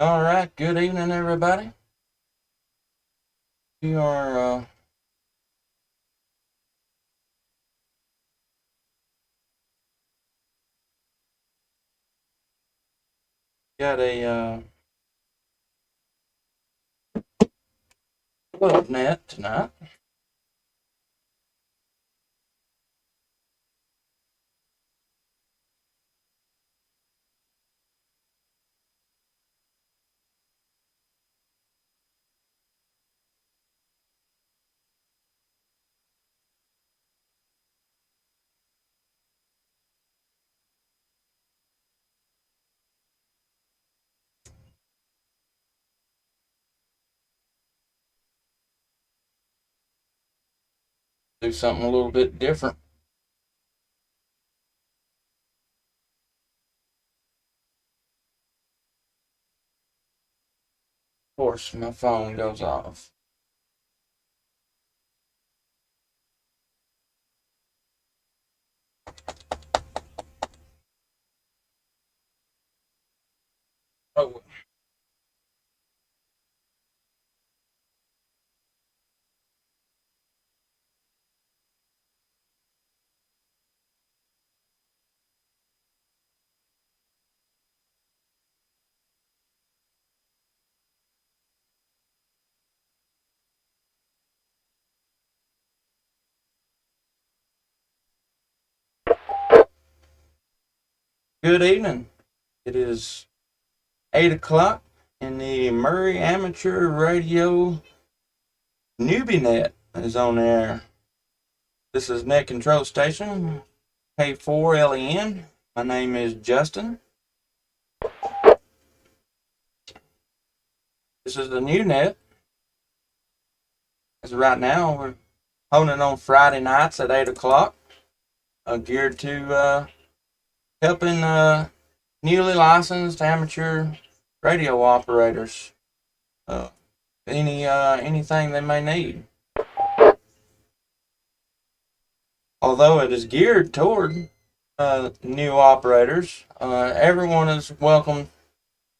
All right, good evening, everybody. We are got a club net tonight. Do something a little bit different. Of course, my phone goes off. Oh, good evening. It is 8 o'clock, and the Maury Amateur Radio Newbie net is on air. This is Net Control Station K4LEN. My name is Justin. This is the new net. As of right now, we're holding on Friday nights at 8 o'clock. Geared to helping newly licensed amateur radio operators. Uh, anything they may need. Although it is geared toward new operators, everyone is welcome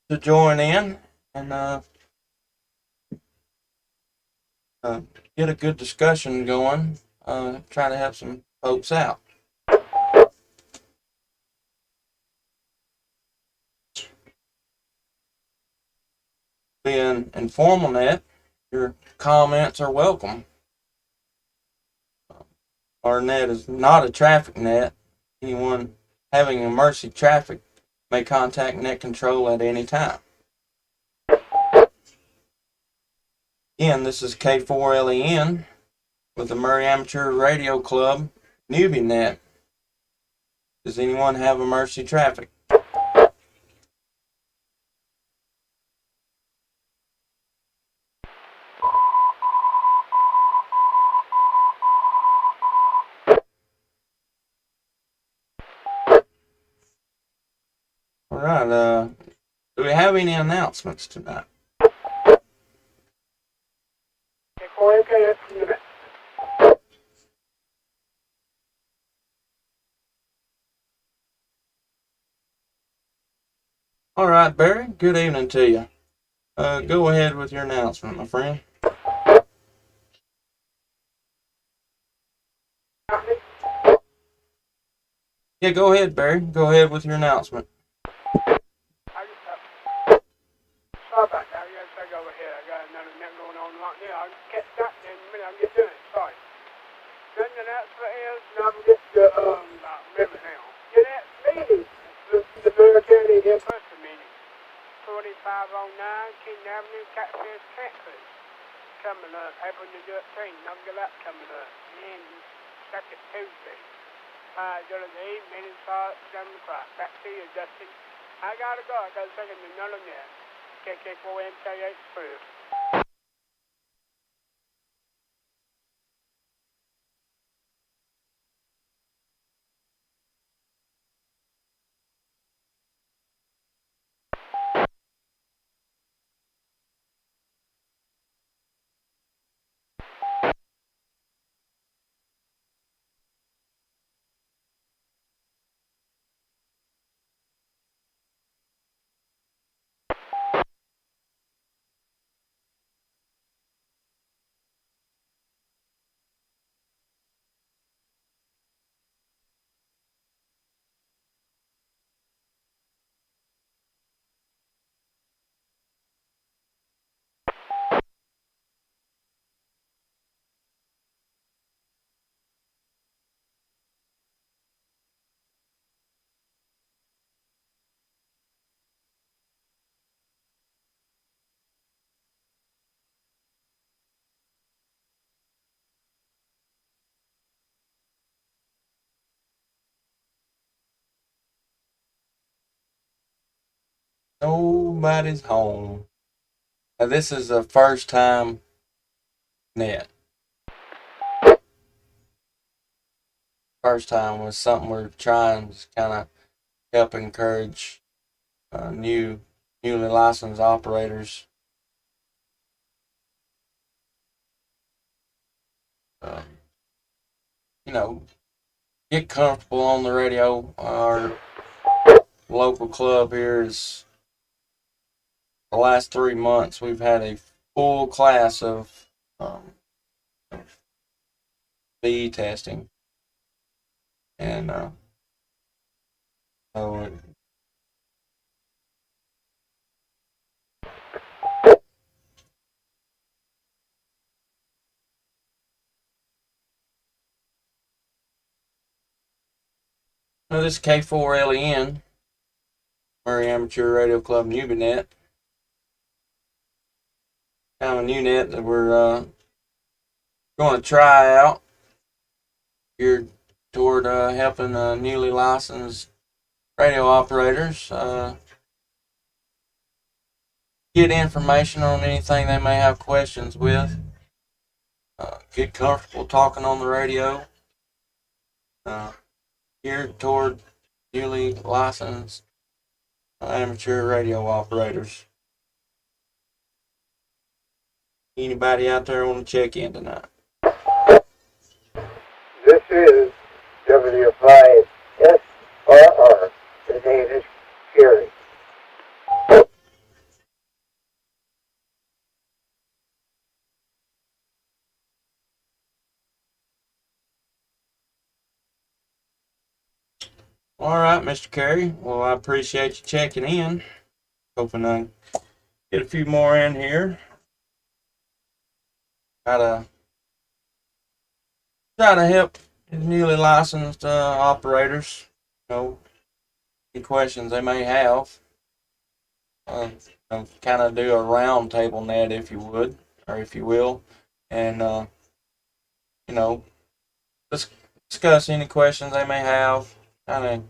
to join in and uh, get a good discussion going. Try to help some folks out. Being informal net, your comments are welcome. Our net is not a traffic net. Anyone having emergency traffic may contact net control at any time. Again, this is K4LEN with the Maury Amateur Radio Club Newbie net. Does anyone have emergency traffic? All right. Do we have any announcements tonight? All right, Barry. Good evening to you. Go ahead with your announcement, my friend. Yeah, go ahead, Barry. Go ahead with your announcement. Sorry about that. I gotta take over here. I got another net going on right now. I'll catch that in a minute. I'll get to it. Sorry. Then the announcement is, now I'm get the, ribbon now. The next meeting, the Maury County in-person meeting. 4509 King Avenue, Catfish, Texas. Coming up, April the 13th. Don't get that coming up. And second Tuesday. During the evening, meeting starts at 7 o'clock. Back to you, Justin. I gotta go. I gotta take another net. KK4MKH approved. Nobody's home. Now, this is a first time net. First time was something we're trying to kind of help encourage newly licensed operators. Um, you know, get comfortable on the radio. Our local club here is the last 3 months we've had a full class of BE testing, and so this is K4LEN, Maury Amateur Radio Club Newbie net. Kind of a new net that we're going to try out. Geared toward helping newly licensed radio operators get information on anything they may have questions with. Get comfortable talking on the radio. Geared toward newly licensed amateur radio operators. Anybody out there want to check in tonight? This is W5SRR. The name is Gary. All right, Mr. Carey. Well, I appreciate you checking in. Hoping I get a few more in here. Try to help newly licensed operators. Any questions they may have. Kind of do a round table net, if you would, or if you will, and discuss any questions they may have. Kind of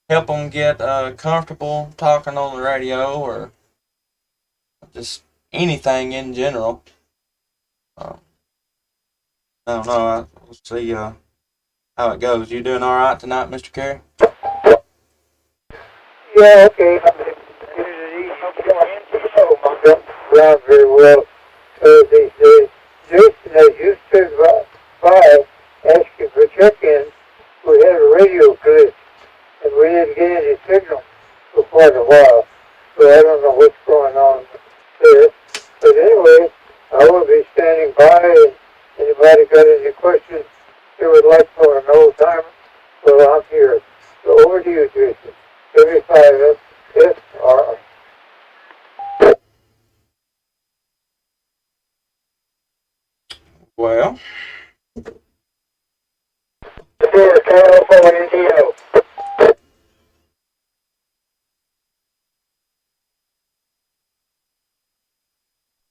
help them get comfortable talking on the radio, or just anything in general. I don't know. We'll see how it goes. You doing all right tonight, Mr. Carey? Yeah, okay. Around very well these days. Jason, as you stood by asking for check-ins, we had a radio glitch, and we didn't get any signal for quite a while. So I don't know what's going on there. But anyway, I will be standing by, and anybody got any questions they would like for an old timer, well, I'm here. So over to you, Jason. 35 SRR. Well,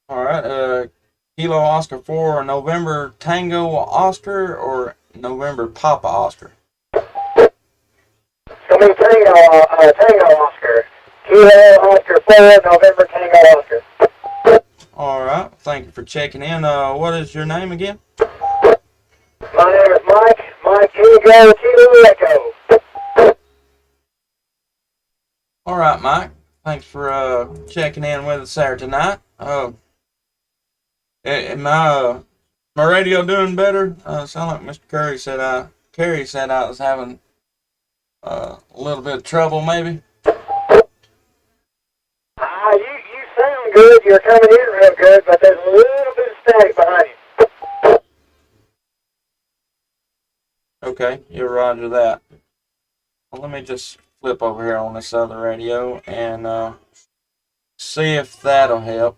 all right. Kilo Oscar 4, November Tango Oscar, or November Papa Oscar? Tango Oscar. Kilo Oscar 4, November Tango Oscar. All right. Thank you for checking in. What is your name again? My name is Mike. Mike Kilo Echo. All right, Mike. Thanks for checking in with us there tonight. Am my radio doing better? Sound like Mr. Carey said I was having a little bit of trouble, maybe. You sound good. You're coming in real good, but there's a little bit of static behind you. Okay, you're roger that. Well, let me just flip over here on this other radio and see if that'll help.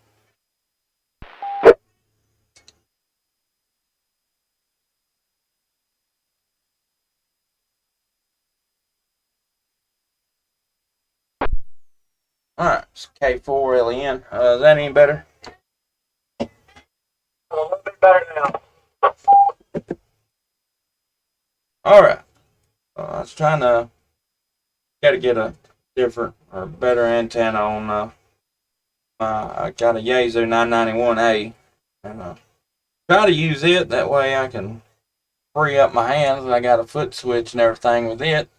Alright, it's K4LEN. Is that any better? A little bit better now. Alright. I was trying to get a different or better antenna on I got a Yaesu 991A, and try to use it. That way I can free up my hands. I got a foot switch and everything with it,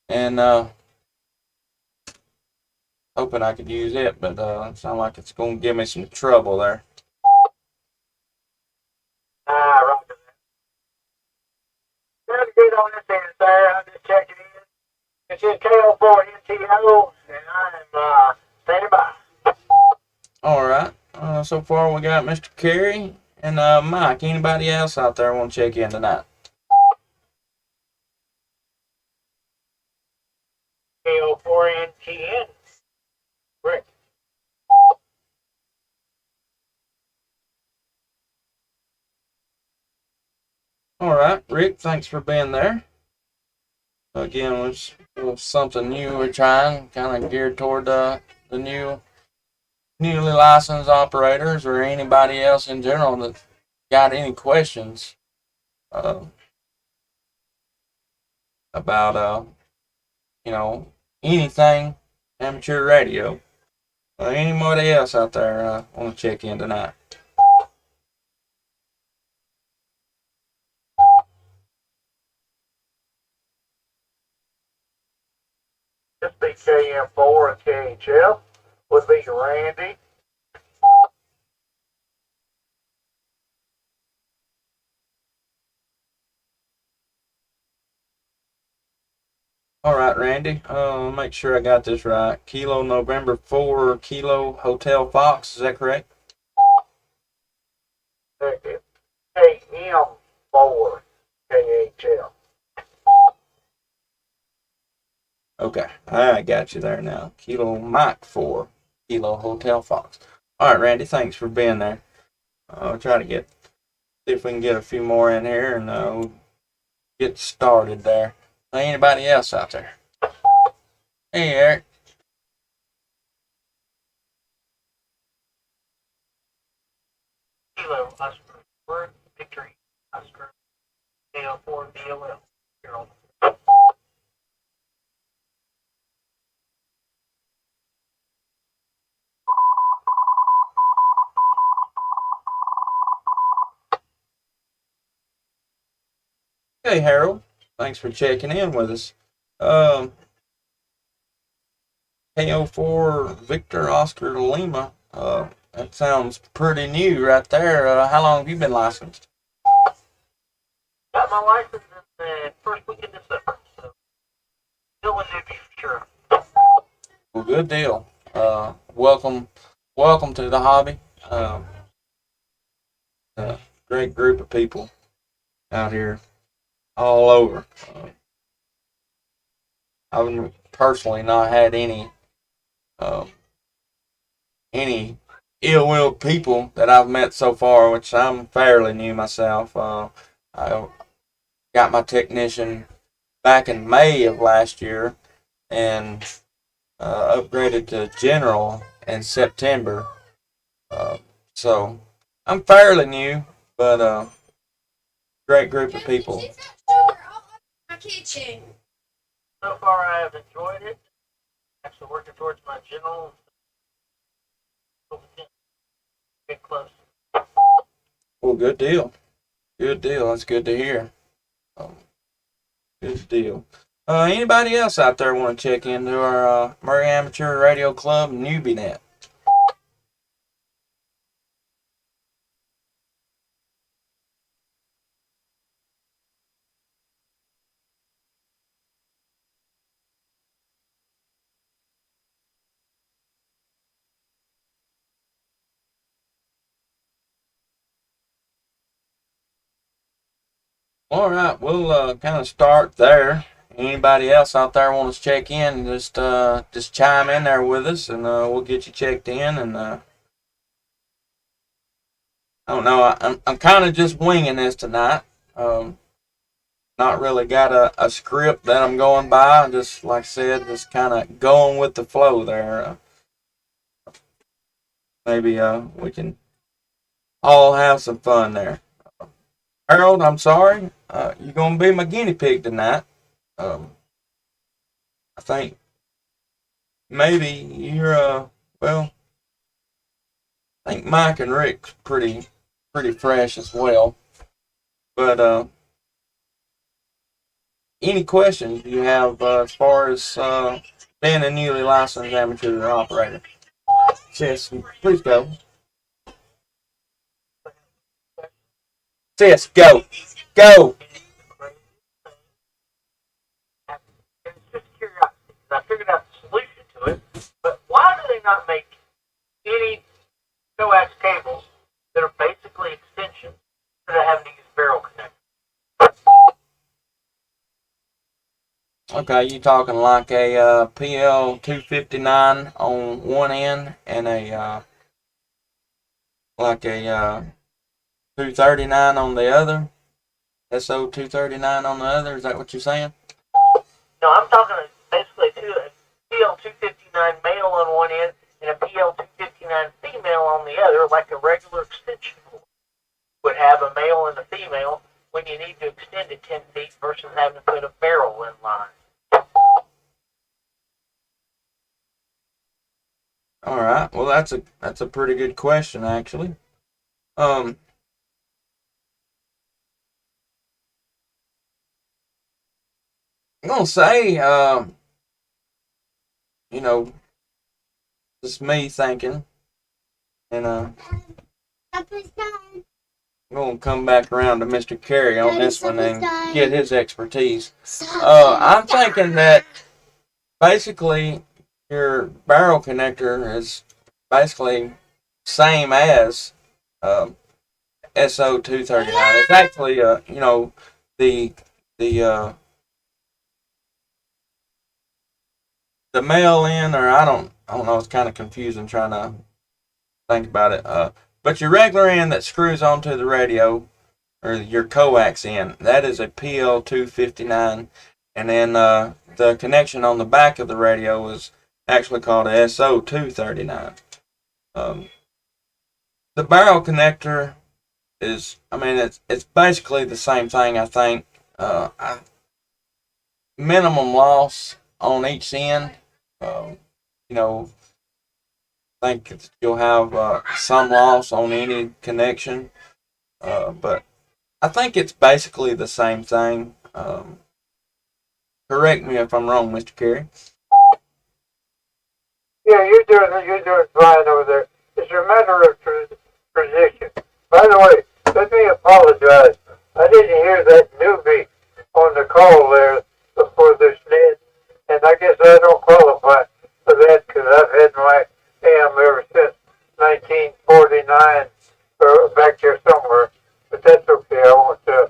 and hoping I could use it, but it sounds like it's going to give me some trouble there. Right. Trying to get on this end, sir. I'm just checking in. This is KO4NTO, and I'm standing by. All right. So far we got Mr. Carey and Mike. Anybody else out there want to check in tonight? KO4NTN. Rick. All right, Rick. Thanks for being there. Again, it was something new we're trying, kind of geared toward the newly licensed operators or anybody else in general that got any questions about anything amateur radio. Anybody else out there want to check in tonight? This be KM4 and KHF. Would be Randy. All right, Randy. Make sure I got this right. Kilo November 4 Kilo Hotel Fox. Is that correct? KM4 KHL. Okay, I got you there now. Kilo Mike 4 Kilo Hotel Fox. All right, Randy. Thanks for being there. I'll try to see if we can get a few more in here and we'll get started there. Anybody else out there? Hey, Eric. Kilo Oscar Word Victory Oscar KL4 DLL. Here on. Hey, Harold. Thanks for checking in with us. KO4 Victor Oscar Lima. That sounds pretty new right there. How long have you been licensed? Got my license in the first week of December, so still in Newbie for sure. Well, good deal. Welcome to the hobby. Great group of people out here all over. I've personally not had any ill-will people that I've met so far, which I'm fairly new myself. I got my technician back in May of last year and upgraded to general in September. So I'm fairly new, but great group of people. My kitchen. So far, I have enjoyed it. Actually, working towards my general. Get close. Well, good deal. Good deal. That's good to hear. Good deal. Anybody else out there want to check into our Maury Amateur Radio Club Newbie Net? All right, we'll kind of start there. Anybody else out there want to check in? Just chime in there with us, and we'll get you checked in. And I don't know. I'm kind of just winging this tonight. Not really got a script that I'm going by. Just like I said, just kind of going with the flow there. Maybe we can all have some fun there. Harold, I'm sorry. You're gonna be my guinea pig tonight. I think maybe you're well. I think Mike and Rick's pretty fresh as well. But any questions you have as far as being a newly licensed amateur operator? Sis, please go. Sis, go. Go. It's just curiosity. I figured out the solution to it, but why do they not make any coax cables that are basically extensions instead of having to use barrel connectors? Okay, you talking like a PL 259 on one end and a like a 239 on the other? SO 239 on the other? Is that what you're saying? No, I'm talking basically a PL 259 male on one end and a PL 259 female on the other, like a regular extension would have a male and a female when you need to extend it 10 feet versus having to put a barrel in line. All right. Well, that's a pretty good question actually. Um, I'm gonna say, you know, just me thinking, and I'm gonna come back around to Mr. Carey on this one and get his expertise. I'm thinking that basically your barrel connector is basically same as SO 239. It's actually the the uh, the male end, or I don't know. It's kind of confusing trying to think about it. But your regular end that screws onto the radio, or your coax end, that is a PL 259, and then the connection on the back of the radio is actually called a SO 239. Um, the barrel connector is, I mean, it's basically the same thing. I think minimum loss on each end. Um, you know, I think you'll have some loss on any connection, but I think it's basically the same thing. Correct me if I'm wrong, Mr. Carey. Yeah, you're doing fine over there. It's a matter of transition. By the way, let me apologize. I didn't hear that newbie on the call there before this net, and I guess I don't qualify for that because I've had my AM ever since 1949 or back there somewhere. But that's okay. I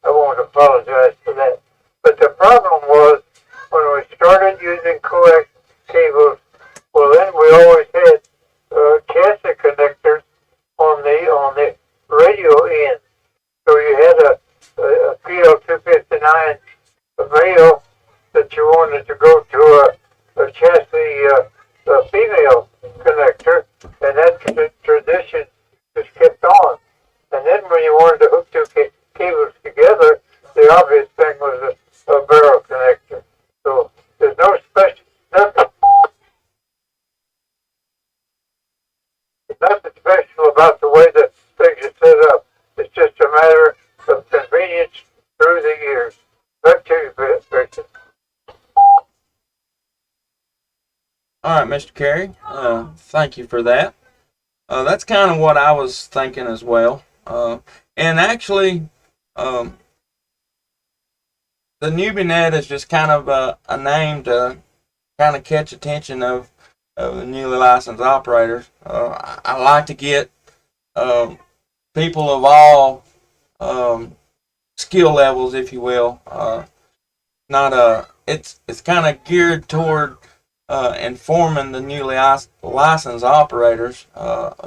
won't apologize for that. But the problem was when we started using coax cables. Well, then we always had chassis connectors on the radio end. So you had a PL259 male that you wanted to go to a chassis female connector, and that tradition just kept on. And then when you wanted to hook two cables together, the obvious thing was a barrel connector. So there's no special nothing special about the way that things are set up. It's just a matter of convenience through the years. Back to you, Victor. All right, Mr. Carey. Thank you for that. That's kind of what I was thinking as well. And actually, um, the newbie net is just kind of a name to kind of catch attention of the newly licensed operators. I like to get people of all skill levels, if you will. Not it's kind of geared toward informing the newly licensed operators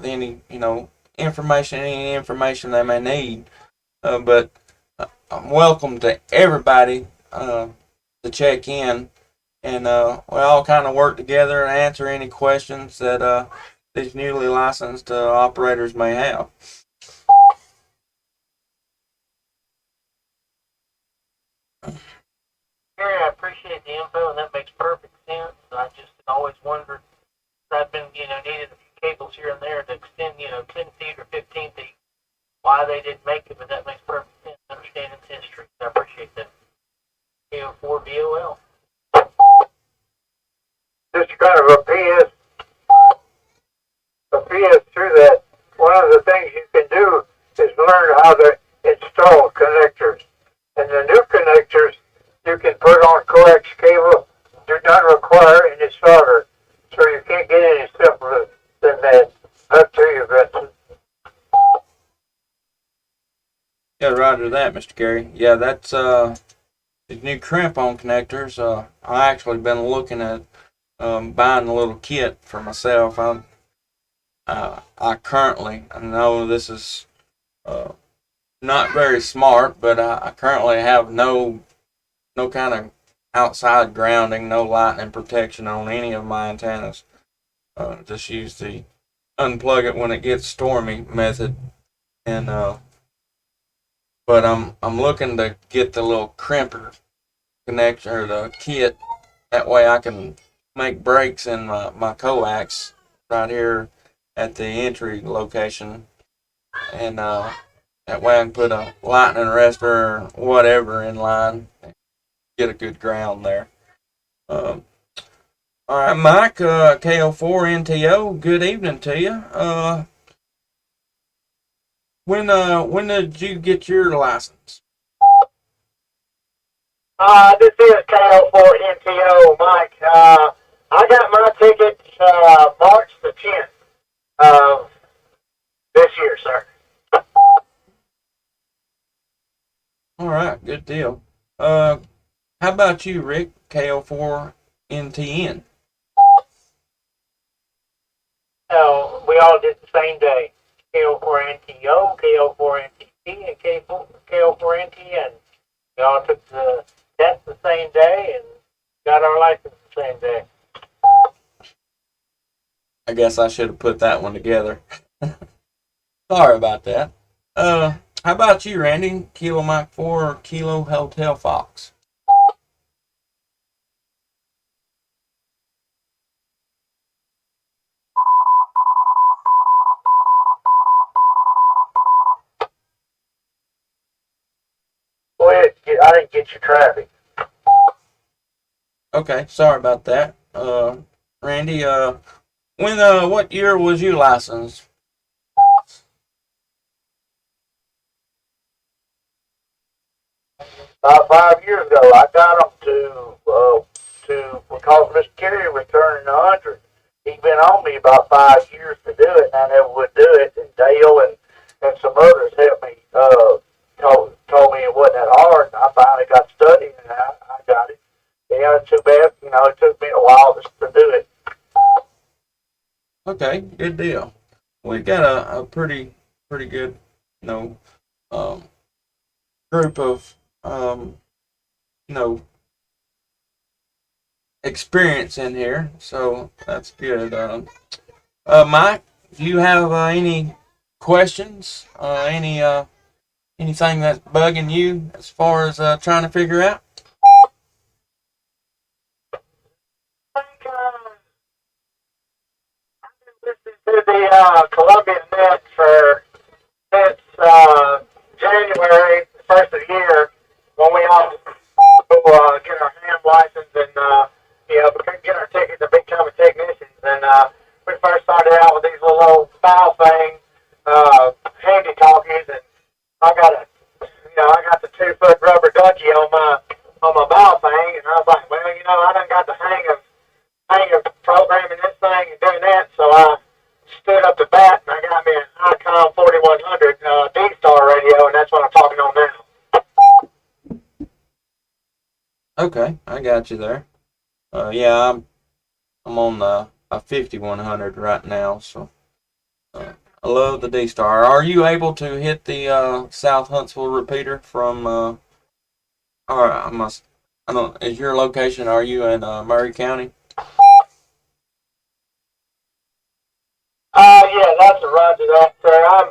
any any information they may need. But I'm welcome to everybody to check in, and we all kind of work together and answer any questions that these newly licensed operators may have. Gary, I appreciate the info, and that makes perfect sense. I just always wondered. I've been, needed a few cables here and there to extend, 10 feet or 15 feet. Why they didn't make it, but that makes perfect sense. Understanding history. I appreciate that. KO4BOL. Just kind of a PS through that. One of the things you can do is learn how to install connectors. And the new connectors you can put on coax cable do not require any solder. So you can't get any simpler than that. Up to you, Vincent. Yeah, roger that, Mr. Gary. Yeah, that's these new crimp-on connectors. I actually been looking at buying a little kit for myself. I currently, I know this is not very smart, but I currently have no kind of outside grounding, no lightning protection on any of my antennas. Just use the unplug it when it gets stormy method, and but I'm looking to get the little crimper connection or the kit. That way I can make breaks in my coax right here at the entry location, and that way I can put a lightning arrestor or whatever in line and get a good ground there. All right, Mike, KO4NTO, good evening to you. When did you get your license? This is KO4NTO, Mike. I got my ticket March the 10th of this year, sir. All right, good deal. How about you, Rick? KO4NTN. So we all did the same day. KO4NTO, KO4NTP, and KO4NTN. We all took the test the same day and got our license the same day. I guess I should have put that one together. Sorry about that. How about you, Randy? Kilo Mike 4 or Kilo Hotel Fox? Go ahead, I didn't get your traffic. Okay, sorry about that. Randy, what year was you licensed? About 5 years ago, I got them to because Mr. Kerry was turning 100. He'd been on me about 5 years to do it, and I never would do it. And Dale and some others helped me, told me it wasn't that hard. And I finally got studying, and I got it. Yeah, it's too bad. It took me a while to do it. Okay, good deal. We got a pretty good, group of, experience in here, so that's good. Mike, do you have any questions? Anything that's bugging you as far as trying to figure out? I've been listening to the Colombian Net since January, the first of the year, when we all get our ham license and get our tickets to become technicians. And we first started out with these little foul things, handy talkies, and I got the 2-foot rubber ducky on my bow thing, and I was like, well, I done got the hang of programming this thing and doing that, so I stood up to bat and I got me an Icon 4100 D-Star radio, and that's what I'm talking on now. Okay, I got you there. Yeah, I'm on a 5100 right now, so I love the D-Star. Are you able to hit the South Huntsville repeater from? Or I don't. Is your location? Are you in Maury County? Yeah, that's a roger that, sir. I'm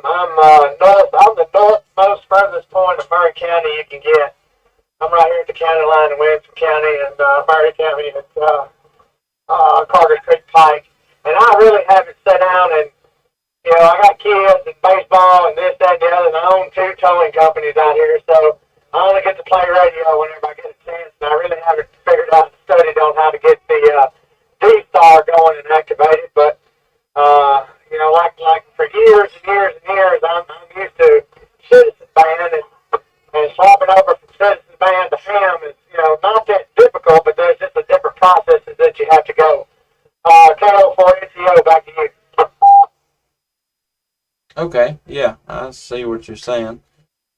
north. I'm the northmost furthest point of Maury County you can get. I'm right here at the county line in Williamson County and Maury County. It's Carter Creek Pike. And I really haven't sat down and, I got kids and baseball and this, that, and the other, and I own 2 towing companies out here, so I only get to play radio whenever I get a chance, and I really haven't figured out and studied on how to get the D-Star going and activated, but, like for years and years and years, I'm used to Citizen Band, and swapping over from Citizen Band to ham is, not that difficult, but there's just a different processes that you have to go. KO4NCO, back to you. Okay, yeah, I see what you're saying.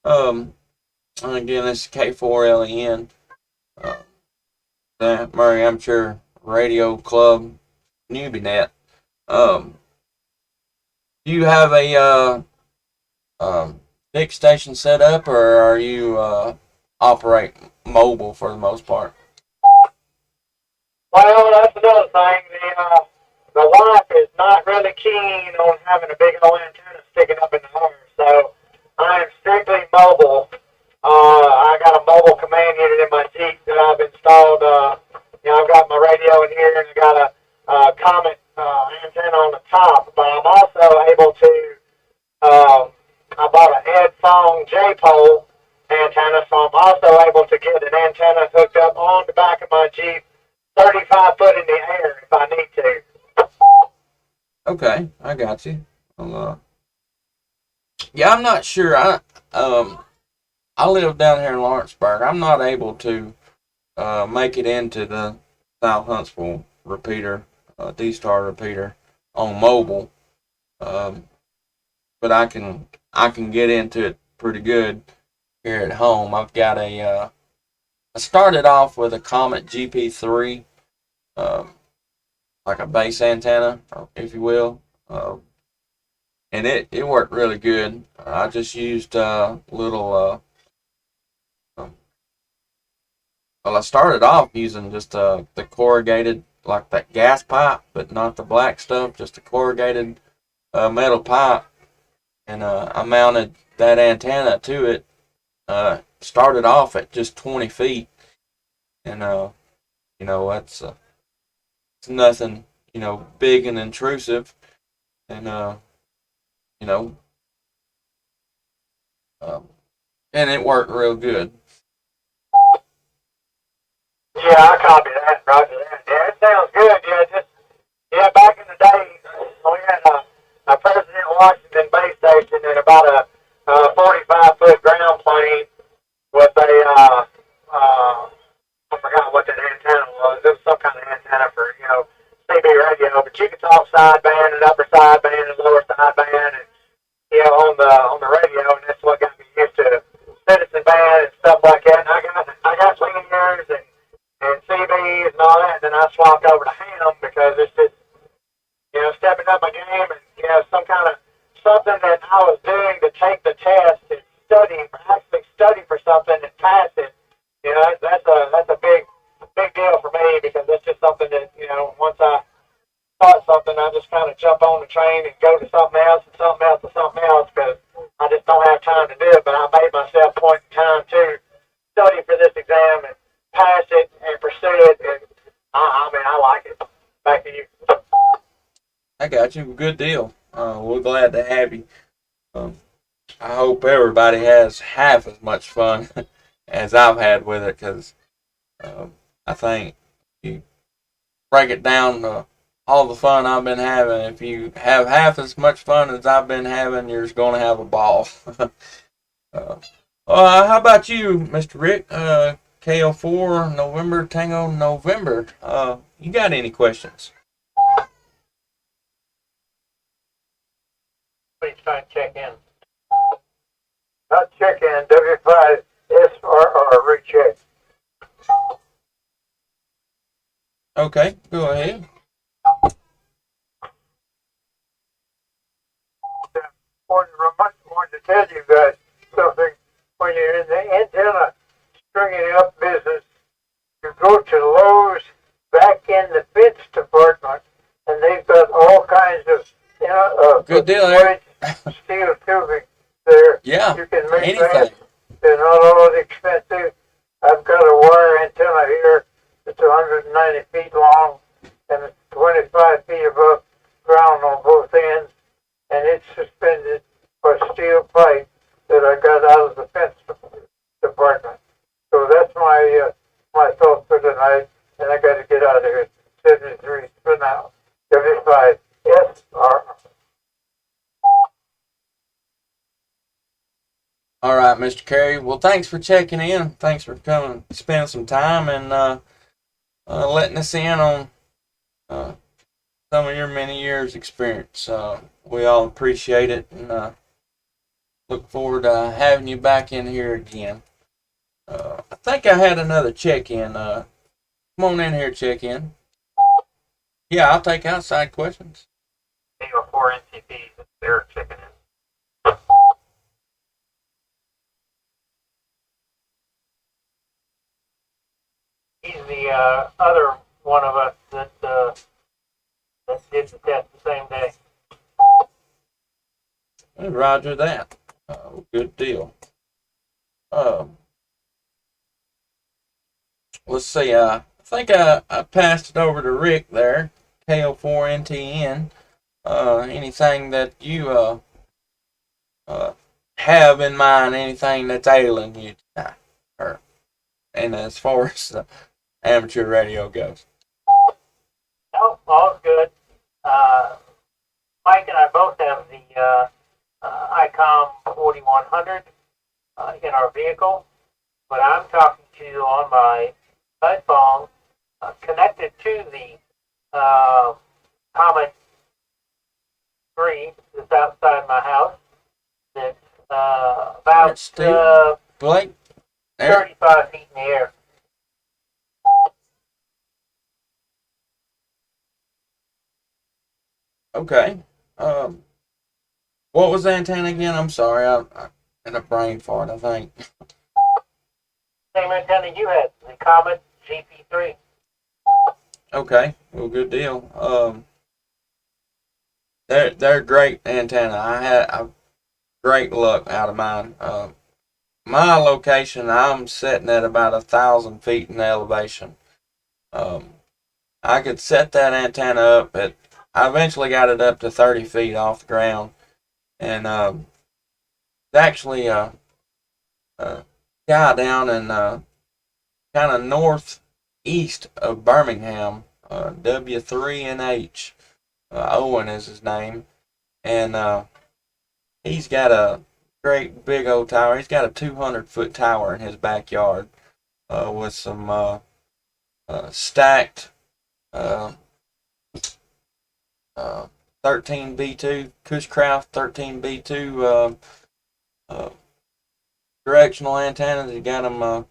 Again, this is K4LEN, the Maury Amateur Radio Club Newbie Net. Do you have a big station set up, or are you operate mobile for the most part? Well, that's another thing. The wife is not really keen on having a big old antenna sticking up in the air, so I am strictly mobile. I got a mobile command unit in my Jeep that I've installed. I've got my radio in here, and I got a Comet antenna on the top, but I'm also able to, I bought an Ed Fong J-pole antenna, so I'm also able to get an antenna hooked up on the back of my Jeep 35 foot in the air if I need to. Okay, I got you. Yeah, I'm not sure. I live down here in Lawrenceburg. I'm not able to make it into the South Huntsville repeater, D-Star repeater on mobile, but I can get into it pretty good here at home. I've got I started off with a Comet GP3, like a base antenna, if you will, and it worked really good. I just used little. Well, I started off using just the corrugated, like that gas pipe, but not the black stuff, just a corrugated metal pipe, and I mounted that antenna to it. Started off at just 20 feet, and that's it's nothing, big and intrusive, and you know, and it worked real good. Yeah, I copy that, Roger that. Yeah, it sounds good. Back in the day, we had a President Washington base station and about a 45-foot ground plane with I forgot what that antenna was. It was some kind of antenna for, CB radio, but you could talk sideband and upper sideband and lower sideband and, on the radio, and that's what got me used to Citizen Band and stuff like that. And I got linears and CBs and all that, and then I swapped over to ham because it's just, stepping up my game and, some kind of something that I was doing to take the test and actually study for something and pass it. That's a big deal for me because that's just something that, once I start something, I just kind of jump on the train and go to something else and something else and something else because I just don't have time to do it. But I made myself point in time to study for this exam and pass it and pursue it, and I like it. Back to you. I got you. Good deal. We're glad to have you. I hope everybody has half as much fun as I've had with it, because I think you break it down to all the fun I've been having. If you have half as much fun as I've been having, you're just going to have a ball. How about you, Mr. Rick? KO4 November Tango November. You got any questions? Please try and check in. Not check in, W5 SRR recheck. Okay, go ahead. Wanted to tell you guys something. When you're in the antenna stringing up business, you go to Lowe's back in the fence department, and they've got all kinds of Good deal, Eric. steel tubing there. Yeah, You can make anything. that. They're not all that expensive. I've got a wire antenna here that's 190 feet long, and and it's 25 feet above ground on both ends, and it's suspended by steel pipe that I got out of the fence department. So that's my thought for tonight, and I got to get out of here. 73 for now. 75. Yes, All right, Mr. Carey. Well, thanks for checking in. Thanks for coming, spending some time, and letting us in on some of your many years' experience. We all appreciate it, and look forward to having you back in here again. I think I had another check-in. Come on in here, check-in. Yeah, I'll take outside questions. 4 NCPs, they're checking in. He's the other one of us that did the test the same day. Roger that. Good deal. Let's see. I think I passed it over to Rick there. KO4NTN. Anything that you have in mind? Anything that's ailing you tonight? And as far as amateur radio goes. No, all's good. Mike and I both have the ICOM 4100 in our vehicle, but I'm talking to you on my side phone connected to the Comet 3 that's outside my house. That's about Blake? 35 feet in the air. Okay. What was the antenna again? I'm sorry. I had a brain fart, I think. Same antenna you had, the Comet GP3. Okay. Well, good deal. They're great antenna. I had great luck out of mine. My location, I'm sitting at about 1,000 feet in elevation. I could set that antenna up at. I eventually got it up to 30 feet off the ground, and actually a guy down in kind of northeast of Birmingham, W3NH, Owen is his name, and he's got a great big old tower. He's got a 200-foot tower in his backyard with some stacked 13B2 Cushcraft 13B2 directional antennas. He got them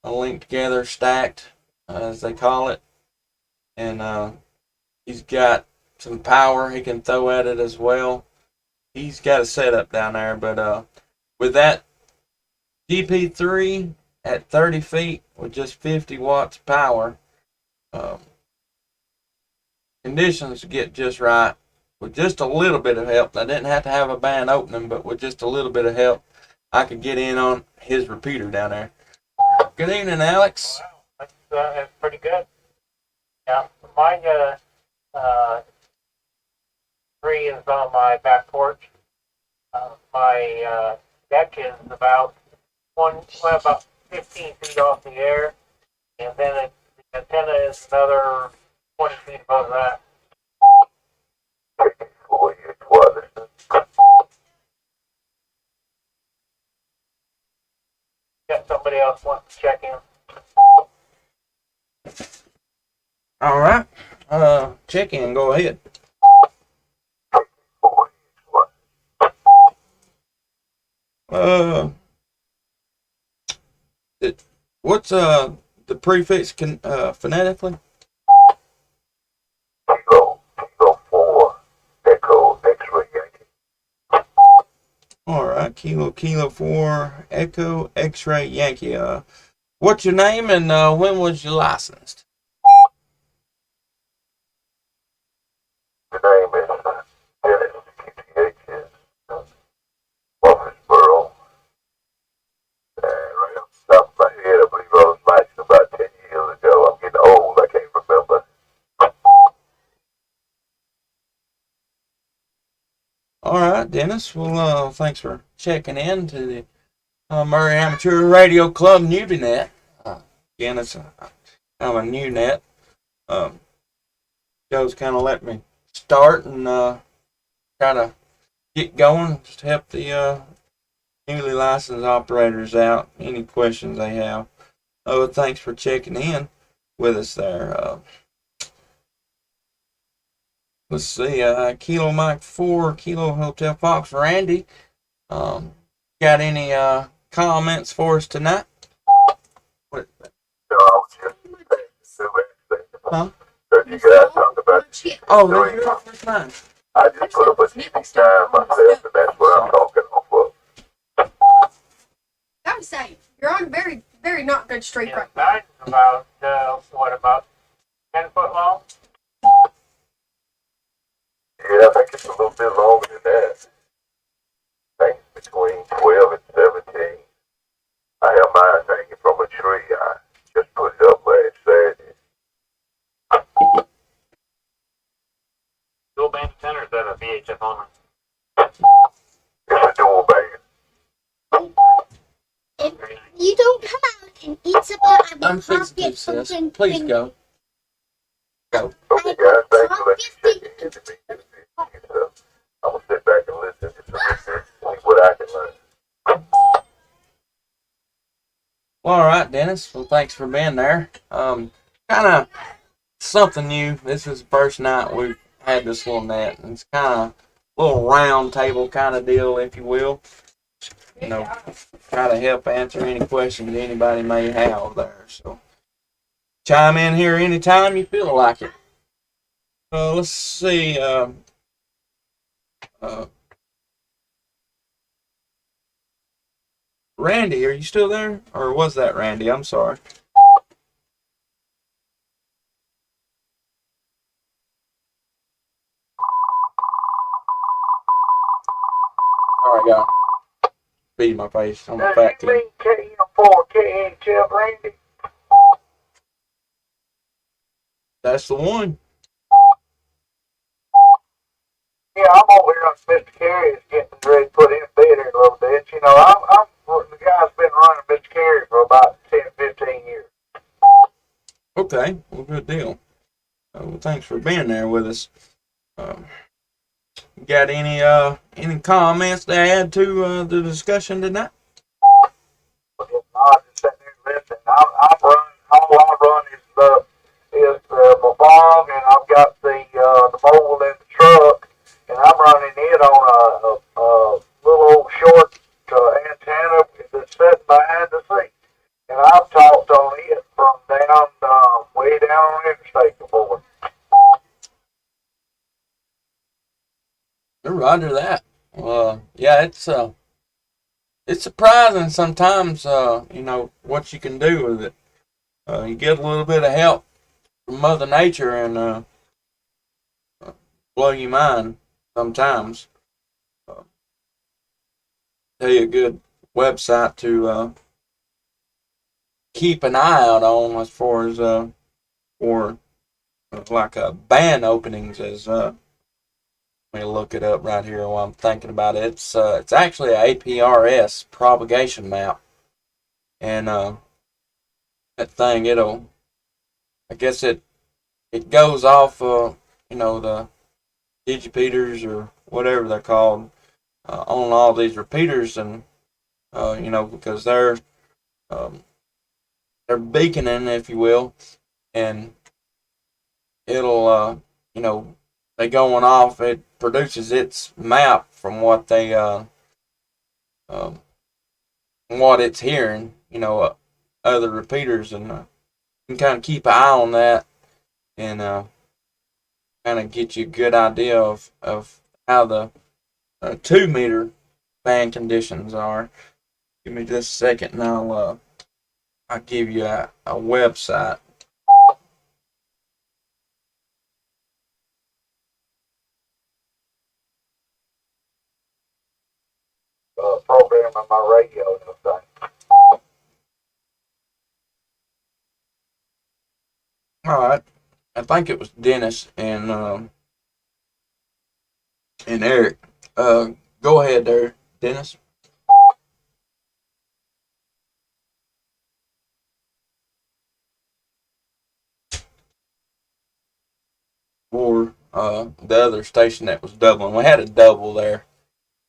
linked together, stacked as they call it, and he's got some power he can throw at it as well. He's got a setup down there, but with that GP3 at 30 feet with just 50 watts power, conditions get just right. With just a little bit of help, I didn't have to have a band opening, but with just a little bit of help, I could get in on his repeater down there. Good evening, Alex. Wow, that's pretty good. Yeah, mine 3 is on my back porch. My deck is about 15 feet off the air, and then the antenna is another 20 feet above that. Got somebody else wants to check in. All right. Check in. Go ahead. What's the prefix phonetically? Kilo 4, Echo, X-ray Yankee. All right. Kilo 4, Echo, X-ray Yankee. What's your name and when was you licensed? The name is Dennis, QTH is Murfreesboro. Right off the top of my head, I believe I was licensed about 10 years ago. I'm getting old, I can't remember. right, Dennis. Well, thanks for checking in to the Maury Amateur Radio Club Newbie Net. Again, it's kind of a new net. Joe's kind of let me start and try to get going, just help the newly licensed operators out. Any questions they have. Oh, thanks for checking in with us there. Let's see. Kilo Mike 4, Kilo Hotel Fox, Randy. Got any comments for us tonight? What? Huh? You guys talked about Oh, there's your first line. I just put up a TV time myself, and that's what I'm talking on for. I would say you're on a very, very not good streak Yeah, right now. mine's about, what, about 10 foot long? Yeah, I think it's a little bit longer than that. I think it's between 12 and 17. I have mine hanging from a tree. I just put it up last Saturday. Dual band antenna, or is that a VHF only? It's a dual band. If you don't come out and eat supper, I will I'm fixing get to, sis. something. Please go. Go. Okay, guys, thanks for letting me check in to me. So, I'm going to sit back and listen to some of this, see what I can learn. Well, all right, Dennis. Well, thanks for being there. Kind of something new. This is the first night we've had this little net. And it's kind of a little round table kind of deal, if you will. You know, try to help answer any questions anybody may have there. So, chime in here anytime you feel like it. Let's see. Randy, are you still there? Or was that Randy? I'm sorry. Sorry, I got beat in my face. I'm a fat You mean kid. KM4, KHF, Randy? That's the one. Yeah, I'm over here on Mr. Carey's getting ready to put him in bed here a little bit. You know, I'm the guy's been running Mr. Carey for about 10, 15 years. Okay, well, good deal. Well, thanks for being there with us. Got any comments to add to the discussion tonight? But if not, just sitting here listening. I'm running, all I run is my bong, and I've got the mobile in the truck, and I'm running it on a little old short antenna that's sitting behind the seat. And I've talked on it from down, way down on the interstate before. Roger that. Yeah, it's surprising sometimes, you know, what you can do with it. You get a little bit of help from Mother Nature and blow your mind sometimes. Tell you a good website to keep an eye out on as far as for like band openings as let me look it up right here while I'm thinking about it. It's actually a APRS propagation map, and that thing I guess it goes off you know, the digipeaters or whatever they're called on all these repeaters, and you know, because they're beaconing, if you will, and it'll you know, they going off, it produces its map from what they what it's hearing, you know, other repeaters, and you can kind of keep an eye on that and kind of get you a good idea of how the 2-meter band conditions are. Give me just a second and I'll give you a website. Program on my radio and everything. All right, I think it was Dennis and Eric. Go Go ahead there, Dennis. Or the other station that was doubling. We had a double there.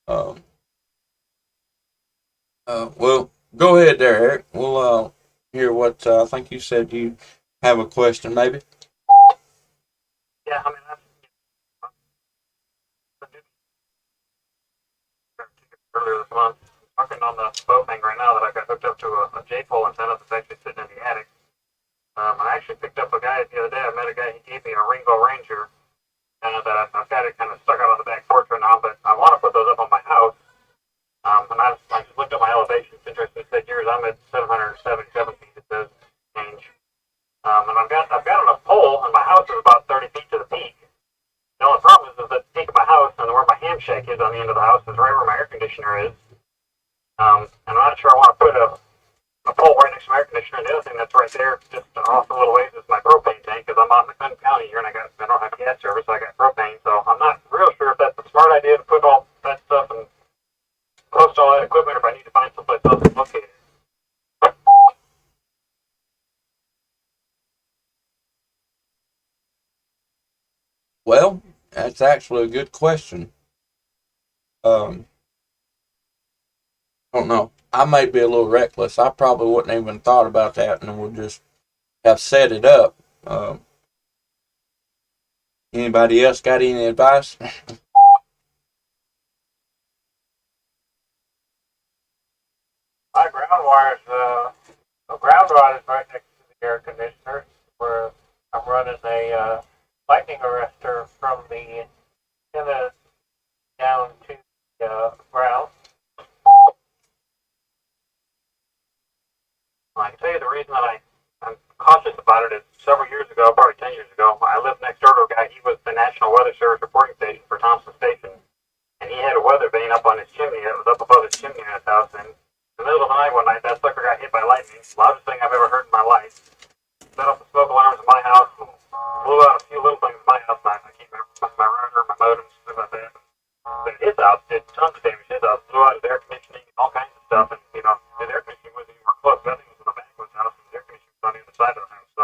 Um, well, go ahead there, Eric. We'll hear what I think you said you have a question, maybe. Yeah, I mean, that's earlier this month. Working on the boat thing right now that I got hooked up to a J-pole antenna that's actually sitting in the attic. I actually picked up a guy the other day. I met a guy. He gave me a Ringo Ranger, that I've got it kind of stuck out on the back porch right now. But I want to put those up on my house. And I just looked at my elevation. It's interesting. It said yours. I'm at 777 feet. It says change. And I've got enough pole, and my house is about 30 feet to the peak. The only problem is that the peak of my house and where my ham shack is on the end of the house is right where my air conditioner is. And I'm not sure I want to put a pole right next to my air conditioner. And the other thing that's right there, just off a little ways, is my propane tank, because I'm out in McLennan County here and I don't have gas service, so I got propane. So I'm not real sure if that's a smart idea to put all that stuff and close to all that equipment, or if I need to find someplace else to locate it. Well, that's actually a good question. I don't know. I may be a little reckless. I probably wouldn't even thought about that, and would just have set it up. Anybody else got any advice? My ground rod is right next to the air conditioner, where I'm running a lightning arrestor from the antenna down to the ground. I can tell you the reason that I'm cautious about it is several years ago, probably 10 years ago, I lived next door to a guy. He was the National Weather Service reporting station for Thompson Station, and he had a weather vane up on his chimney. It was up above his chimney in his house, and in the middle of the night one night, that sucker got hit by lightning. Loudest thing I've ever heard in my life. Set off the smoke alarms in my house, and blew out a few little things in my house. I can't remember my router, my modems, stuff like that. But his house did tons of damage. His house blew out his air conditioning, all kinds of stuff, and his air conditioning wasn't even close. That thing was in the back of his house, and his air conditioning was on the other side of the house. So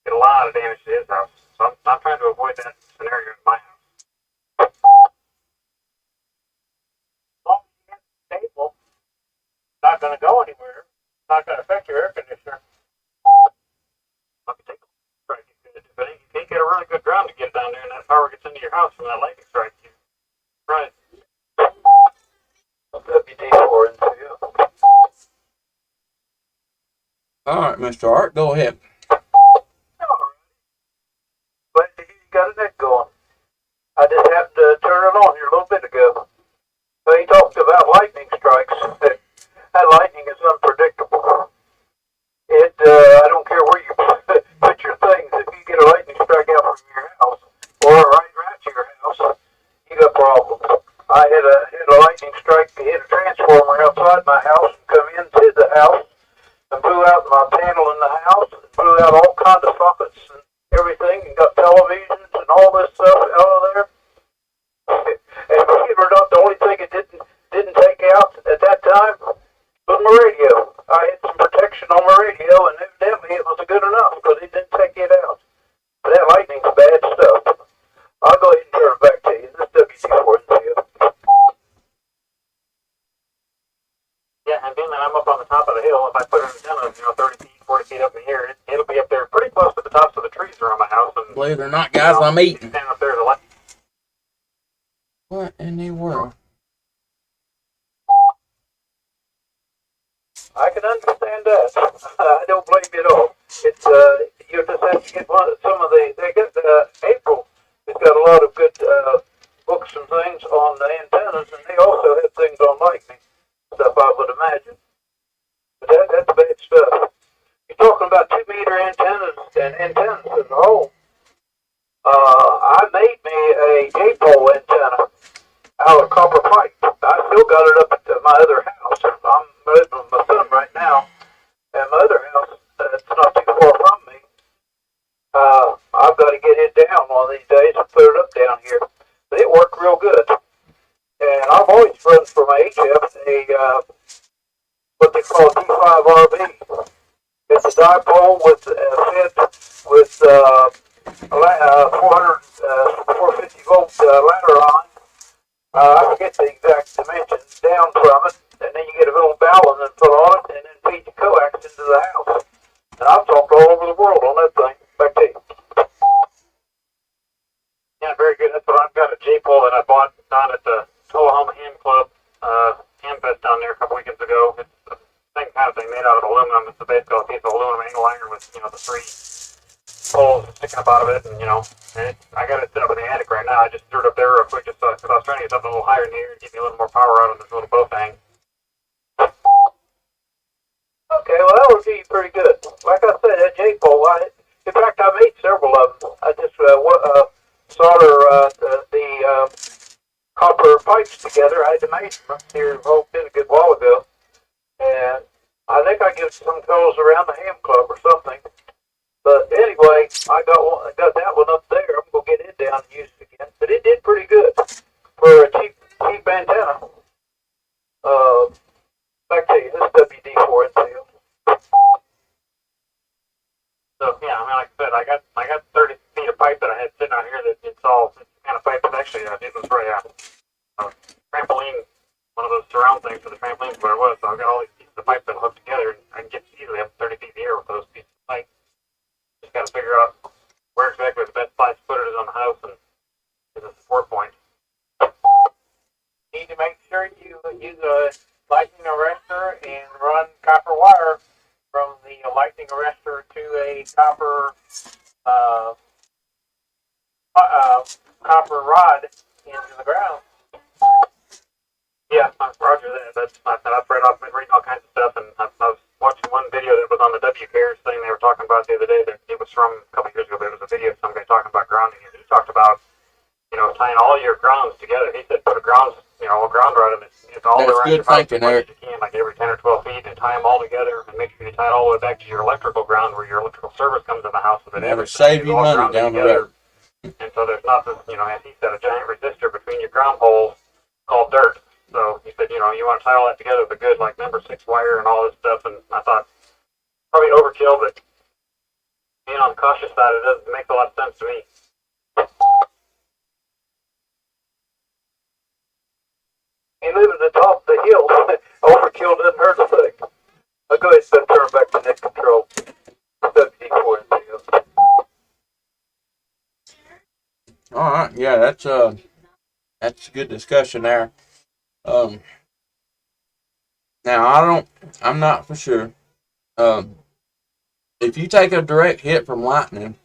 did a lot of damage to his house. So I'm trying to avoid that scenario in my house. As long as you get stable, it's not going to go anywhere. It's not going to affect your air conditioner. Let me take a strike. If you can't get a really good ground to get down there, and that power gets into your house from that lightning strike, you right. WD4 and 2. All right, Mr. Art, go ahead. But you got a net going. I just happened to turn it on here a little bit ago. So he talked about lightning strikes. That lightning is unpredictable. I don't care where you put your things. If you get a lightning strike out from your house or right to your house, you got problems. I had a lightning strike hit a transformer outside my house and come into the house and blew out my panel in the house and blew out all kinds of sockets and everything and got televisions and all this stuff out of there. And believe it or not, the only thing it didn't take out at that time was my radio. I had some protection on my radio, and evidently it was good enough because it didn't take it out. But that lightning's bad stuff. I'll go ahead and turn it back to you. This WD4 to you. Yeah, and being that I'm up on the top of the hill, if I put an antenna, 30 feet, 40 feet up in the air, it'll be up there pretty close to the tops of the trees around my house. And Believe it or not, guys, I'm eating. Stand up there to light. What in the world? I can understand that. I don't blame you at all. It's you just have to get some of the. They get April. It's got a lot of good books and things on the antennas, and they also have things on lightning stuff. I would imagine. But that's bad stuff. You're talking about 2-meter antennas and antennas as a whole. I made me a J-pole antenna out of copper pipe. I still got it up at my other house. I'm living with my son right now, and my other house, it's not too far from me. I've got to get it down one of these days and put it up down here. But it worked real good. And And I've always run from HF what they call a D5RB. It's a dipole with fed with 450 volt ladder on. I forget the exact dimensions down from it, and then you get a little ballon and put on it, and then feed the coax into the house. And I've talked all over the world on that thing. Back to you. Yeah, very good. That's what I've got a J-pole that I bought down at the Tullahoma Ham Club Ham Fest down there a couple weekends ago. It's the same kind of thing made out of aluminum. It's basically a piece of aluminum angle iron with, the 3 poles sticking up out of it, and I got it set up in the attic right now. I just threw it up there real quick just because I was trying to get something a little higher in the air and give me a little more power out of this little bow thing. Okay, well, that would be pretty good. Like I said, that J-pole, in fact, I made several of them. I just solder the copper pipes together. I had to make them here a good while ago. And I think I give some fellows around the ham club or something. But anyway, I got that one up there. I'm going to get it down and use it again. But it did pretty good for a cheap antenna. Back to you. This WD4 infield. So yeah, like I said, I got 30 feet of pipe that I had sitting out here that it's the kind of pipe that actually it was for a trampoline, one of those surround things for the trampoline, where it was. So I've got all these pieces of pipe that hooked together, and I can get easily up 30 feet in the air with those pieces of pipe. Just got to figure out where exactly the best place to put it is on the house and is a support point. Need to make sure you use a lightning arrestor and run copper wire from the lightning arrestor to a copper rod into the ground. Yeah, roger that. I've read all kinds of stuff, and I was watching one video that was on the WCARES thing they were talking about the other day. That it was from a couple years ago, but it was a video of some guy talking about grounding, and he talked about tying all your grounds together. He said put a ground rod in it. It's all That's around good your house thinking, as much Eric. as you can, like every 10 or 12 feet, and tie them all together, and make sure you tie it all the way back to your electrical ground where your electrical service comes in the house. So that That'll everything save is you all money grounded down the together. road. And so there's not this, as he said, a giant resistor between your ground poles called dirt. So he said, you want to tie all that together with a good, number 6 wire and all this stuff. And I thought, probably overkill, but being on the cautious side, it makes a lot of sense to me. You live at the top of the hill. Overkill doesn't hurt a thing. I'll go ahead and turn back to net control. WD4 infield. All right, yeah, that's a good discussion there. Now I'm not for sure. If you take a direct hit from lightning,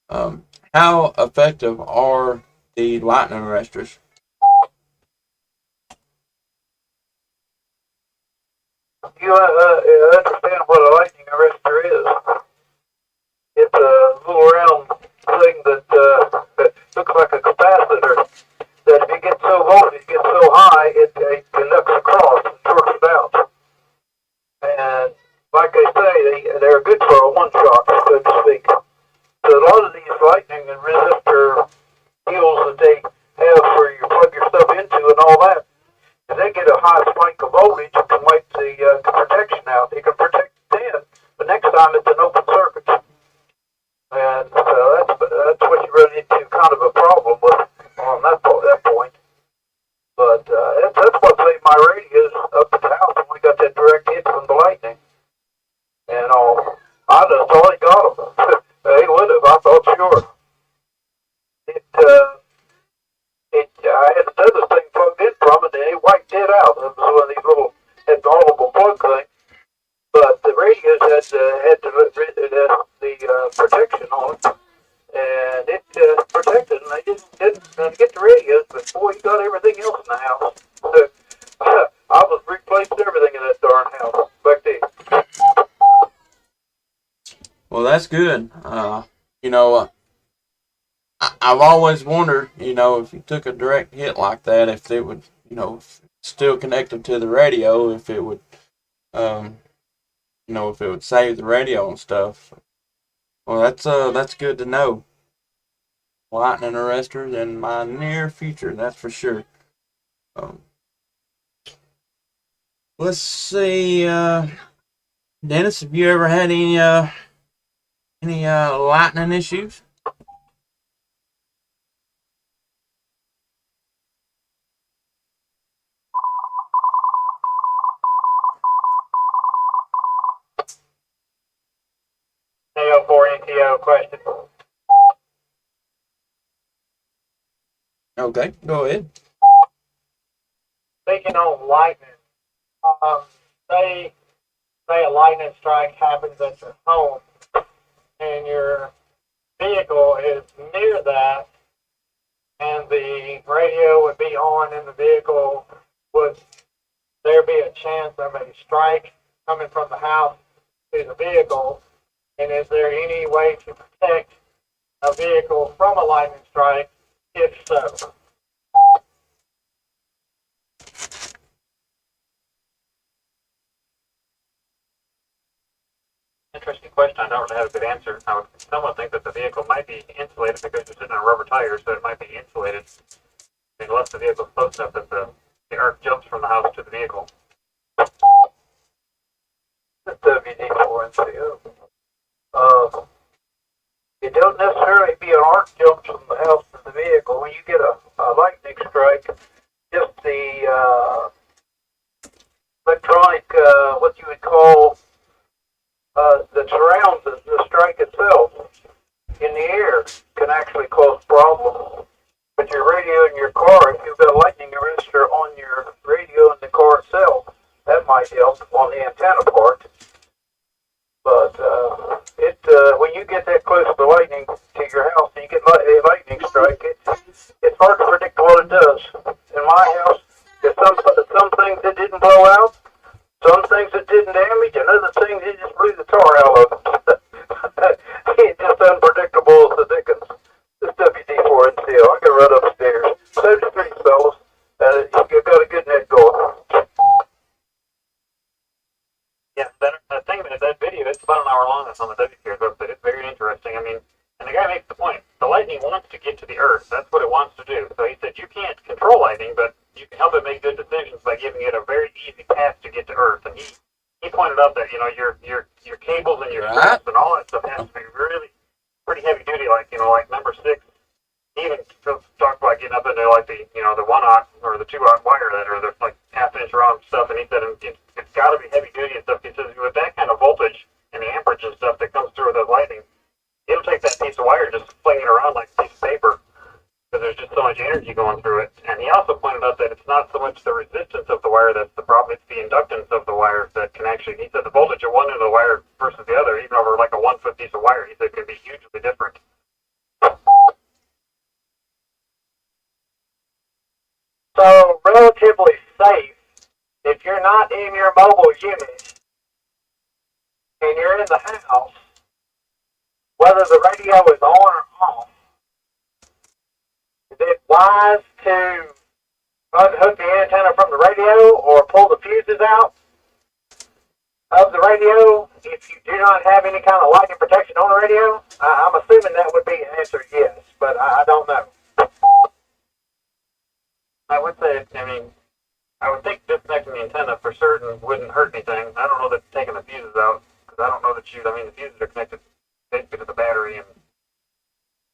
how effective are the lightning arresters? You understand what a lightning arrestor is? It's a little round thing that looks like a capacitor. That if it gets so voltage, gets so high, it conducts across and shorts it out. And like I say, they're good for a one shot, so to speak. So a lot of these lightning and resistor deals that they have where you plug your stuff into and all that, if they get a high spike of voltage, it can wipe the protection out. It can protect it then, but next time it's an open circuit. And that's what you run into kind of a problem with on that point. But that's what saved my radios up at the house when we got that direct hit from the lightning. And I just thought he got them. They would have, I thought, sure. I had another thing plugged in from it, and it wiped it out. It was one of these little abnormal plug things. But the radios had the protection on it, and it protected, and they didn't get the radios, but boy, you got everything else in the house. I was replaced everything in that darn house. Back to you. Well, that's good. I've always wondered, if you took a direct hit like that, if it would, still connected to the radio, if it would, if it would save the radio and stuff. Well, that's good to know. Lightning arresters in my near future, that's for sure. Um, let's see, Dennis, have you ever had any lightning issues? AO4 NTO question. Okay, go ahead. Speaking on lightning, um, say a lightning strike happens at your home, and your vehicle is near that, and the radio would be on in the vehicle. Would there be a chance of a strike coming from the house to the vehicle? And is there any way to protect a vehicle from a lightning strike? If so, interesting question. I don't really have a good answer. I would somewhat think that the vehicle might be insulated because you're sitting on rubber tires, so it might be insulated unless the vehicle's close enough that the earth jumps from the house to the vehicle. The WD4NCO. It don't necessarily be an arc jump from the house to the vehicle. When you get a lightning strike, just the electronic, what you would call that surrounds the strike itself in the air can actually cause problems. But your radio in your car, if you've got a lightning arrestor on your radio in the car itself, that might help on the antenna part. But when you get that close to lightning to your house and you get a lightning strike, it's hard to predict what it does. In my house, there's some things that didn't blow out, some things that didn't damage, and other things that just blew the tar out of it. It's just unpredictable as the dickens. This WD4NCO, I can run upstairs. 73 fellas, you got a good net going. Yeah, that thing, that video, it's about an hour long. That's on the WCARES website. It's very interesting. I mean, and the guy makes the point. The lightning wants to get to the earth. That's what it wants to do. So he said you can't control lightning, but you can help it make good decisions by giving it a very easy path to get to earth. And he pointed out that, you know, your cables and your straps and all that stuff has to be really pretty heavy duty, like, you know, like number 6. He even talked about getting up into like the, you know, the 1/0 or the 2/0 wire that are the like half-inch round stuff, and he said it's got to be heavy duty and stuff. He says with that kind of voltage and the amperage and stuff that comes through with the lightning, it'll take that piece of wire just fling it around like a piece of paper because there's just so much energy going through it. And he also pointed out that it's not so much the resistance of the wire that's the problem; it's the inductance of the wire that can actually. He said the voltage of one end of the wire versus the other, even over like a 1-foot piece of wire, he said can be hugely different. So, relatively safe, if you're not in your mobile unit and you're in the house, whether the radio is on or off, is it wise to unhook the antenna from the radio or pull the fuses out of the radio if you do not have any kind of lightning protection on the radio? I'm assuming that would be an answer yes, but I don't know. I would say, I mean, I would think disconnecting the antenna for certain wouldn't hurt anything. I don't know that taking the fuses out, because I don't know that the fuses are connected basically to the battery, and,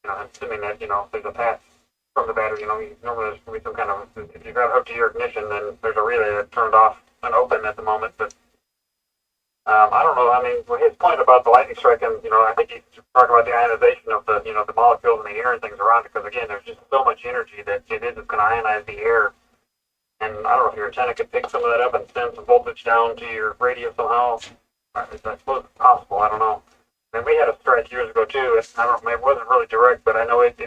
you know, I'm assuming that, you know, there's a path from the battery, you know, normally there's going to be some kind of, if you've got hooked to your ignition, then there's a relay that's turned off and open at the moment, but I don't know, I mean, his point about the lightning strike, and, you know, I think he's talking about the ionization of the, you know, the molecules in the air and things around it, because again, there's just so much energy that it is going to ionize the air, and I don't know if your antenna could pick some of that up and send some voltage down to your radio somehow. I suppose it's possible, I don't know. I mean, we had a strike years ago too, I don't know, it wasn't really direct, but I know it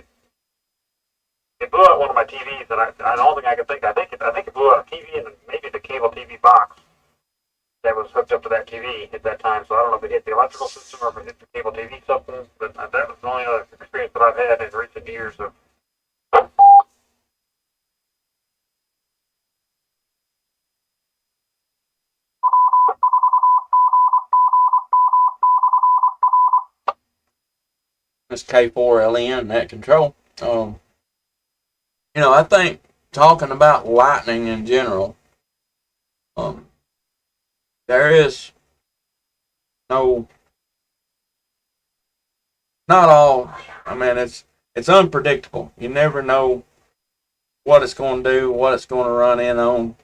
blew out one of my TVs, and I don't think I could think, I think it blew out a TV and maybe the cable TV box that was hooked up to that TV at that time, so I don't know if it hit the electrical system or if it hit the cable TV something, but that was the only other experience that I've had in recent years of. It's K4LN, net control. You know, I think talking about lightning in general, there is no, not all. I mean, it's unpredictable. You never know what it's going to do, what it's going to run in on.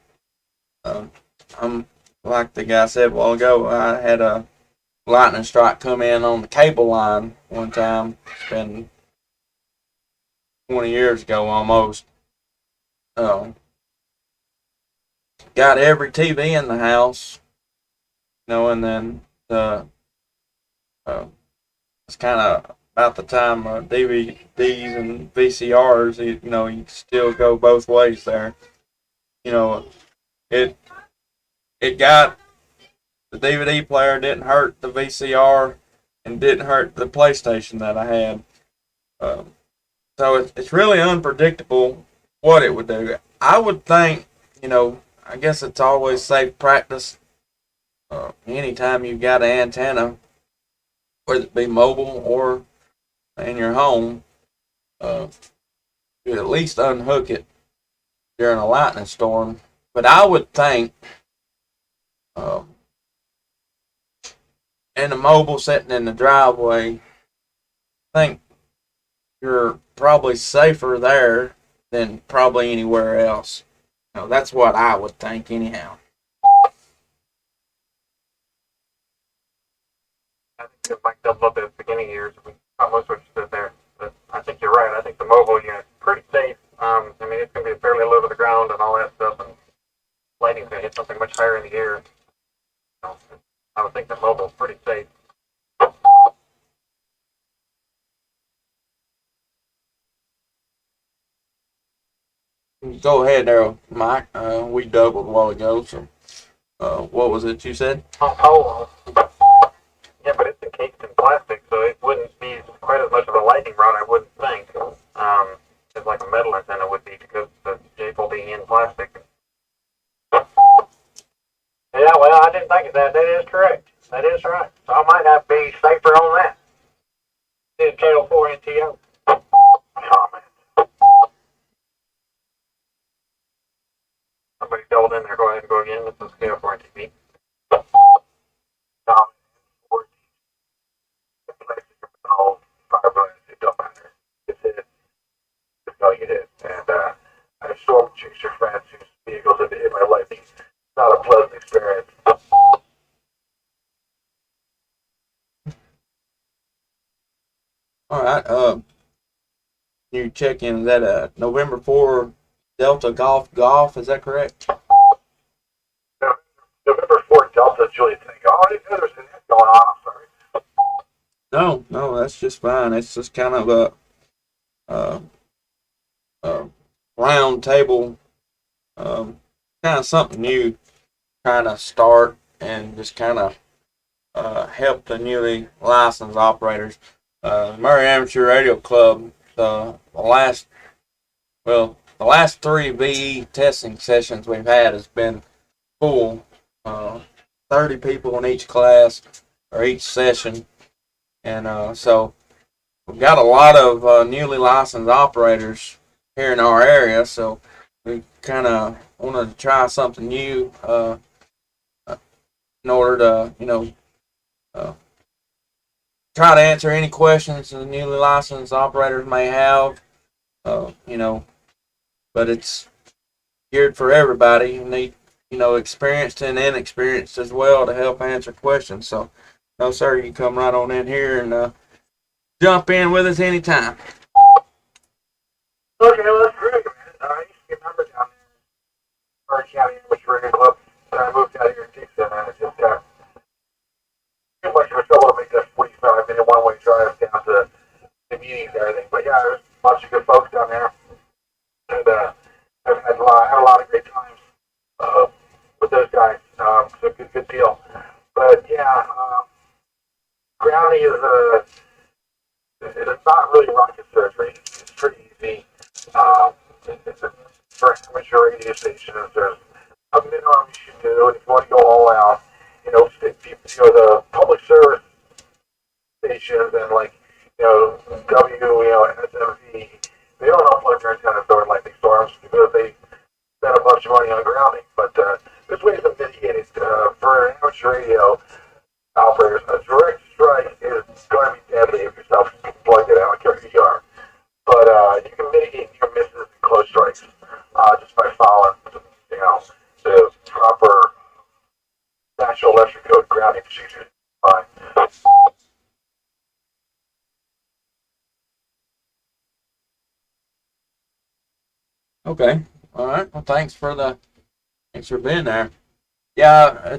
I'm like the guy said a while ago. I had a lightning strike come in on the cable line one time. It's been 20 years ago almost. Um, got every TV in the house, and then uh, it's kind of about the time DVDs and VCRs. You still go both ways there. You know, it it got the DVD player, didn't hurt the VCR, and didn't hurt the PlayStation that I had. Um, so it's really unpredictable what it would do. I would think, I guess it's always safe practice. Anytime you've got an antenna, whether it be mobile or in your home, you at least unhook it during a lightning storm. But I would think, um, in the mobile sitting in the driveway, I think you're probably safer there than probably anywhere else. That's what I would think anyhow. I think it might double up at the beginning years. We almost what you said there. But I think you're right. I think the mobile unit's pretty safe. I mean, it's going to be fairly low to the ground and all that stuff, and lightning's going to hit something much higher in the air. I would think the mobile's pretty safe. Go ahead there, Mike. We doubled a while ago, so what was it you said? Oh, yeah, but it's encased in plastic, so it wouldn't be quite as much of a lightning rod, I wouldn't think, as like a metal antenna would be, because the J-pole being in plastic. Yeah, well, I didn't think of that. That is correct. That is right. So I might have to be safer on that. It's KO4 NTO. Oh, man. Somebody doubled in there. Go ahead and go again. This is KO4 NTV. All fiberglass, it don't matter. It's it. It's all you did. And I storm chaser friends whose vehicles have been hit by lightning. Not a pleasant experience. All right. You check in. Is that a November 4 Delta Golf? Is that correct? November 4th, Delta Juliet thing. Oh, I didn't know there was anything going on. I'm sorry. No, that's just fine. It's just kind of a round table, kind of something new, trying to start and just kind of help the newly licensed operators. Maury Amateur Radio Club, the last 3 VE testing sessions we've had has been full. 30 people in each class or each session. And so we've got a lot of newly licensed operators here in our area, so we kind of wanted to try something new in order to, try to answer any questions the newly licensed operators may have, but it's geared for everybody. You need, experienced and inexperienced as well to help answer questions. So, no, sir, you can come right on in here and jump in with us anytime. Okay, well, that's great, man. I used to get a number down there. Maury County Amateur Radio Club. Then I moved out here in Dixon, and it just got too much of a trouble to make that 45-minute one-way drive down to the meetings and everything. But yeah, there's a bunch of good folks down there. And I've had a lot of great times with those guys. So good deal. But yeah, grounding it's not really rocket surgery. It's pretty easy. It's for amateur radio stations. There's a minimum you should do, and if you want to go all out, the public service stations and SMV, they don't upload their antennas during lightning storms because they Okay. All right. Well, thanks for being there. Yeah,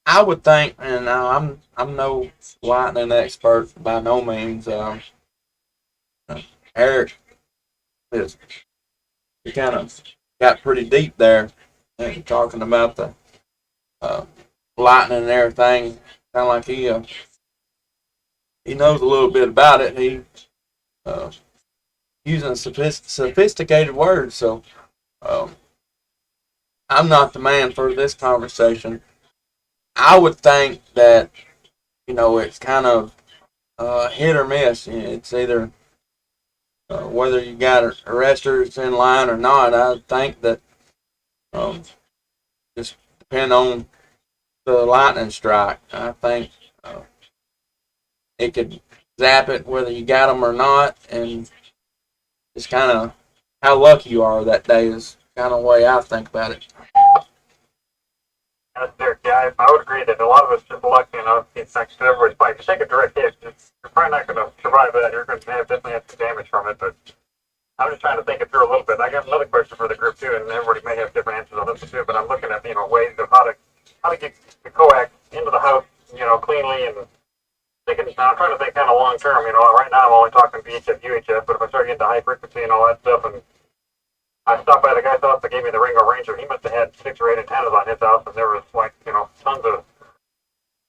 I would think, and I'm no lightning expert by no means. Eric is he kind of got pretty deep there, and talking about the uh, lightning and everything. Kind of like he knows a little bit about it. He uh, using sophisticated words. So um, I'm not the man for this conversation. I would think that it's kind of hit or miss. It's either whether you got arresters in line or not. I think that um, just depend on the lightning strike. I think uh, it could zap it whether you got them or not, and it's kind of how lucky you are that day is kind of the way I think about it. Yeah, I would agree that a lot of us just lucky enough to get next to everybody's bike. If you take a direct hit, you're probably not going to survive that. You're going to definitely have some damage from it. But I'm just trying to think it through a little bit. I got another question for the group too, and everybody may have different answers on this too. But I'm looking at ways of how to get the coax into the house, cleanly and thinking. Now I'm trying to think kind of long term. Right now I'm only talking VHF, UHF, but if I start getting to high frequency and all that stuff, and I stopped by the guy's house that gave me the Ringo Ranger. He must have had 6 or 8 antennas on his house, and there was tons of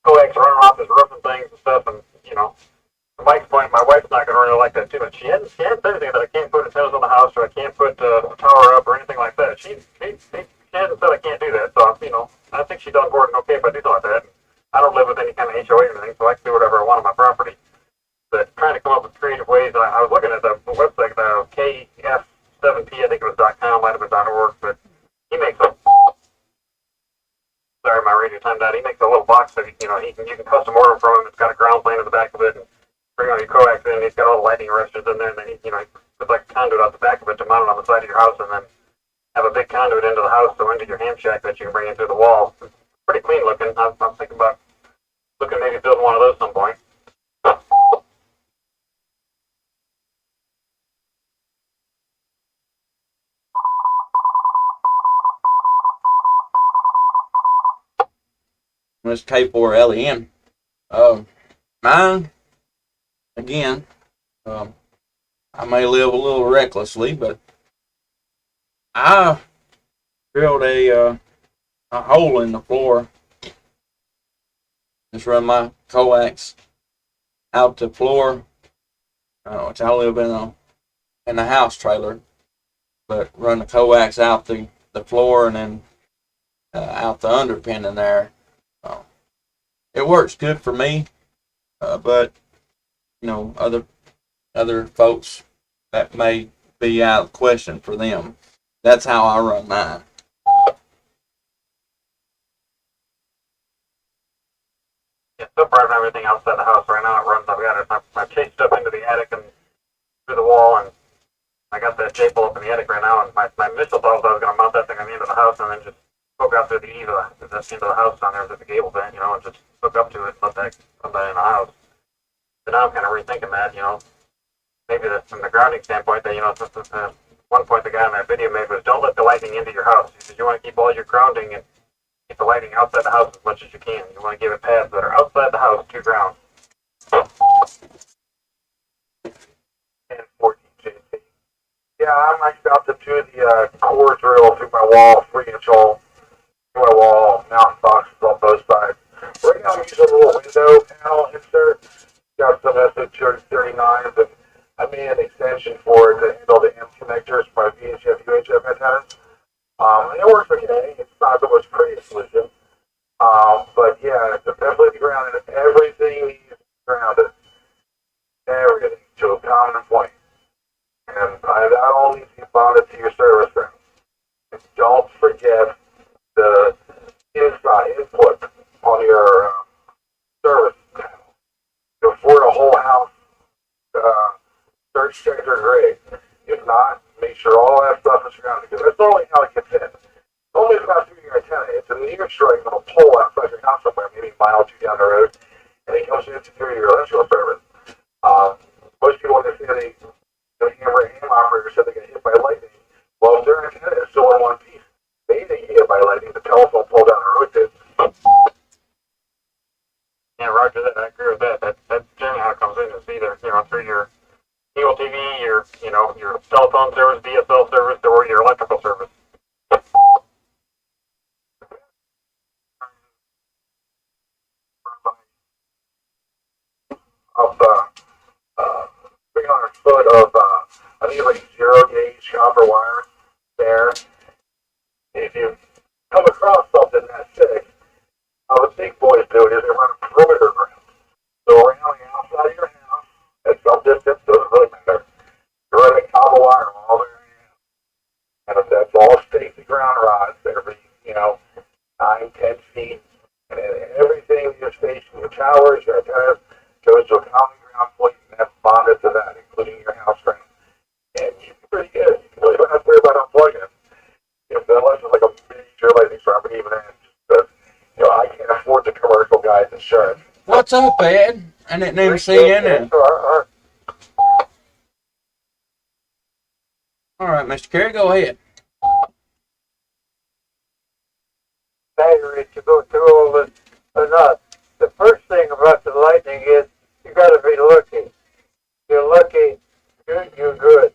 coax running off his roof and things and stuff. And to Mike's point, my wife's not going to really like that too. But she hadn't said anything that I can't put antennas on the house or I can't put a tower up or anything like that. She hasn't said I can't do that. So I think she's on board and okay if I do like that. I don't live with any kind of HOA or anything, so I can do whatever I want on my property. But trying to come up with creative ways, I was looking at the website, the KF7P, I think it was .com, might have been .org, but he makes a, sorry, my radio timed out. He makes a little box that you can custom order from him. It's got a ground plane in the back of it, and bring all your coax in. He's got all the lighting arresters in there, and then he put like a conduit out the back of it to mount it on the side of your house, and then have a big conduit into the house, so into your ham shack that you can bring in through the wall. It's pretty clean looking. I'm thinking about looking maybe building one of those some point. This K4LEM. Mine again. I may live a little recklessly, but I drilled a hole in the floor. Just run my coax out the floor. Which I live in a house trailer, but run the coax out the floor and then out the underpinning there. It works good for me, but other folks that may be out of question for them. That's how I run mine. Yeah, still driving everything outside the house right now. It runs. I've got it. I chased up into the attic and through the wall, and I got that J-pole up in the attic right now. And my initial thought was I was going to mount that thing on the end of the house and then just poke out through the eave of the end of the house down there with the gable vent, and just hook up to it and let that come down in the house. But now I'm kind of rethinking that, maybe that from the grounding standpoint, that, one point the guy in that video made was don't let the lighting into your house. He says you want to keep all your grounding and keep the lighting outside the house as much as you can. You want to give it paths that are outside the house to ground. And 14JT. Yeah, I'm actually out to do the core drill through my wall, 3-inch hole through my wall, mount boxes on both sides. Right now I'm using a little window panel insert. Got some SO239s, and I made an extension for it to handle the M connectors for my VHF, UHF antennas. And it works okay. It's not the most pretty solution. But yeah, it's definitely grounded. Everything needs to be grounded. Everything to a common point. And that all needs to be bonded to your service ground. And don't forget the inside input on your service panel. Before the whole house search checks are great. If not, make sure all that stuff is grounded, because that's only how it gets in. It's only about through your antenna. It's a near strike on a pole outside your house somewhere, maybe a mile or two down the road, and it comes in through your electrical service. Most people, when they say they telephone service, DSL service, or your electrical service. Of 300 foot of I think it's like 0 gauge copper wire there. If you come across something that thick, how the big boys do it is they run a perimeter ground. So around the outside of your house, at some distance, doesn't really matter. You're running copper wire all there, and if that's all staked to ground rods every 9, 10 feet, and everything your station, your towers, your antennas goes to a common ground plate, and that's bonded to that, including your house ground. And you're pretty good. You really don't have to worry about unplugging it. Unless it's like a major lightning strike, but even then, because I can't afford the commercial guy's insurance. What's up, Ed? I didn't even see you in there. All right, Mr. Carey, go ahead. Battery to go through all this or not. The first thing about the lightning is you got to be lucky. You're lucky, you're good.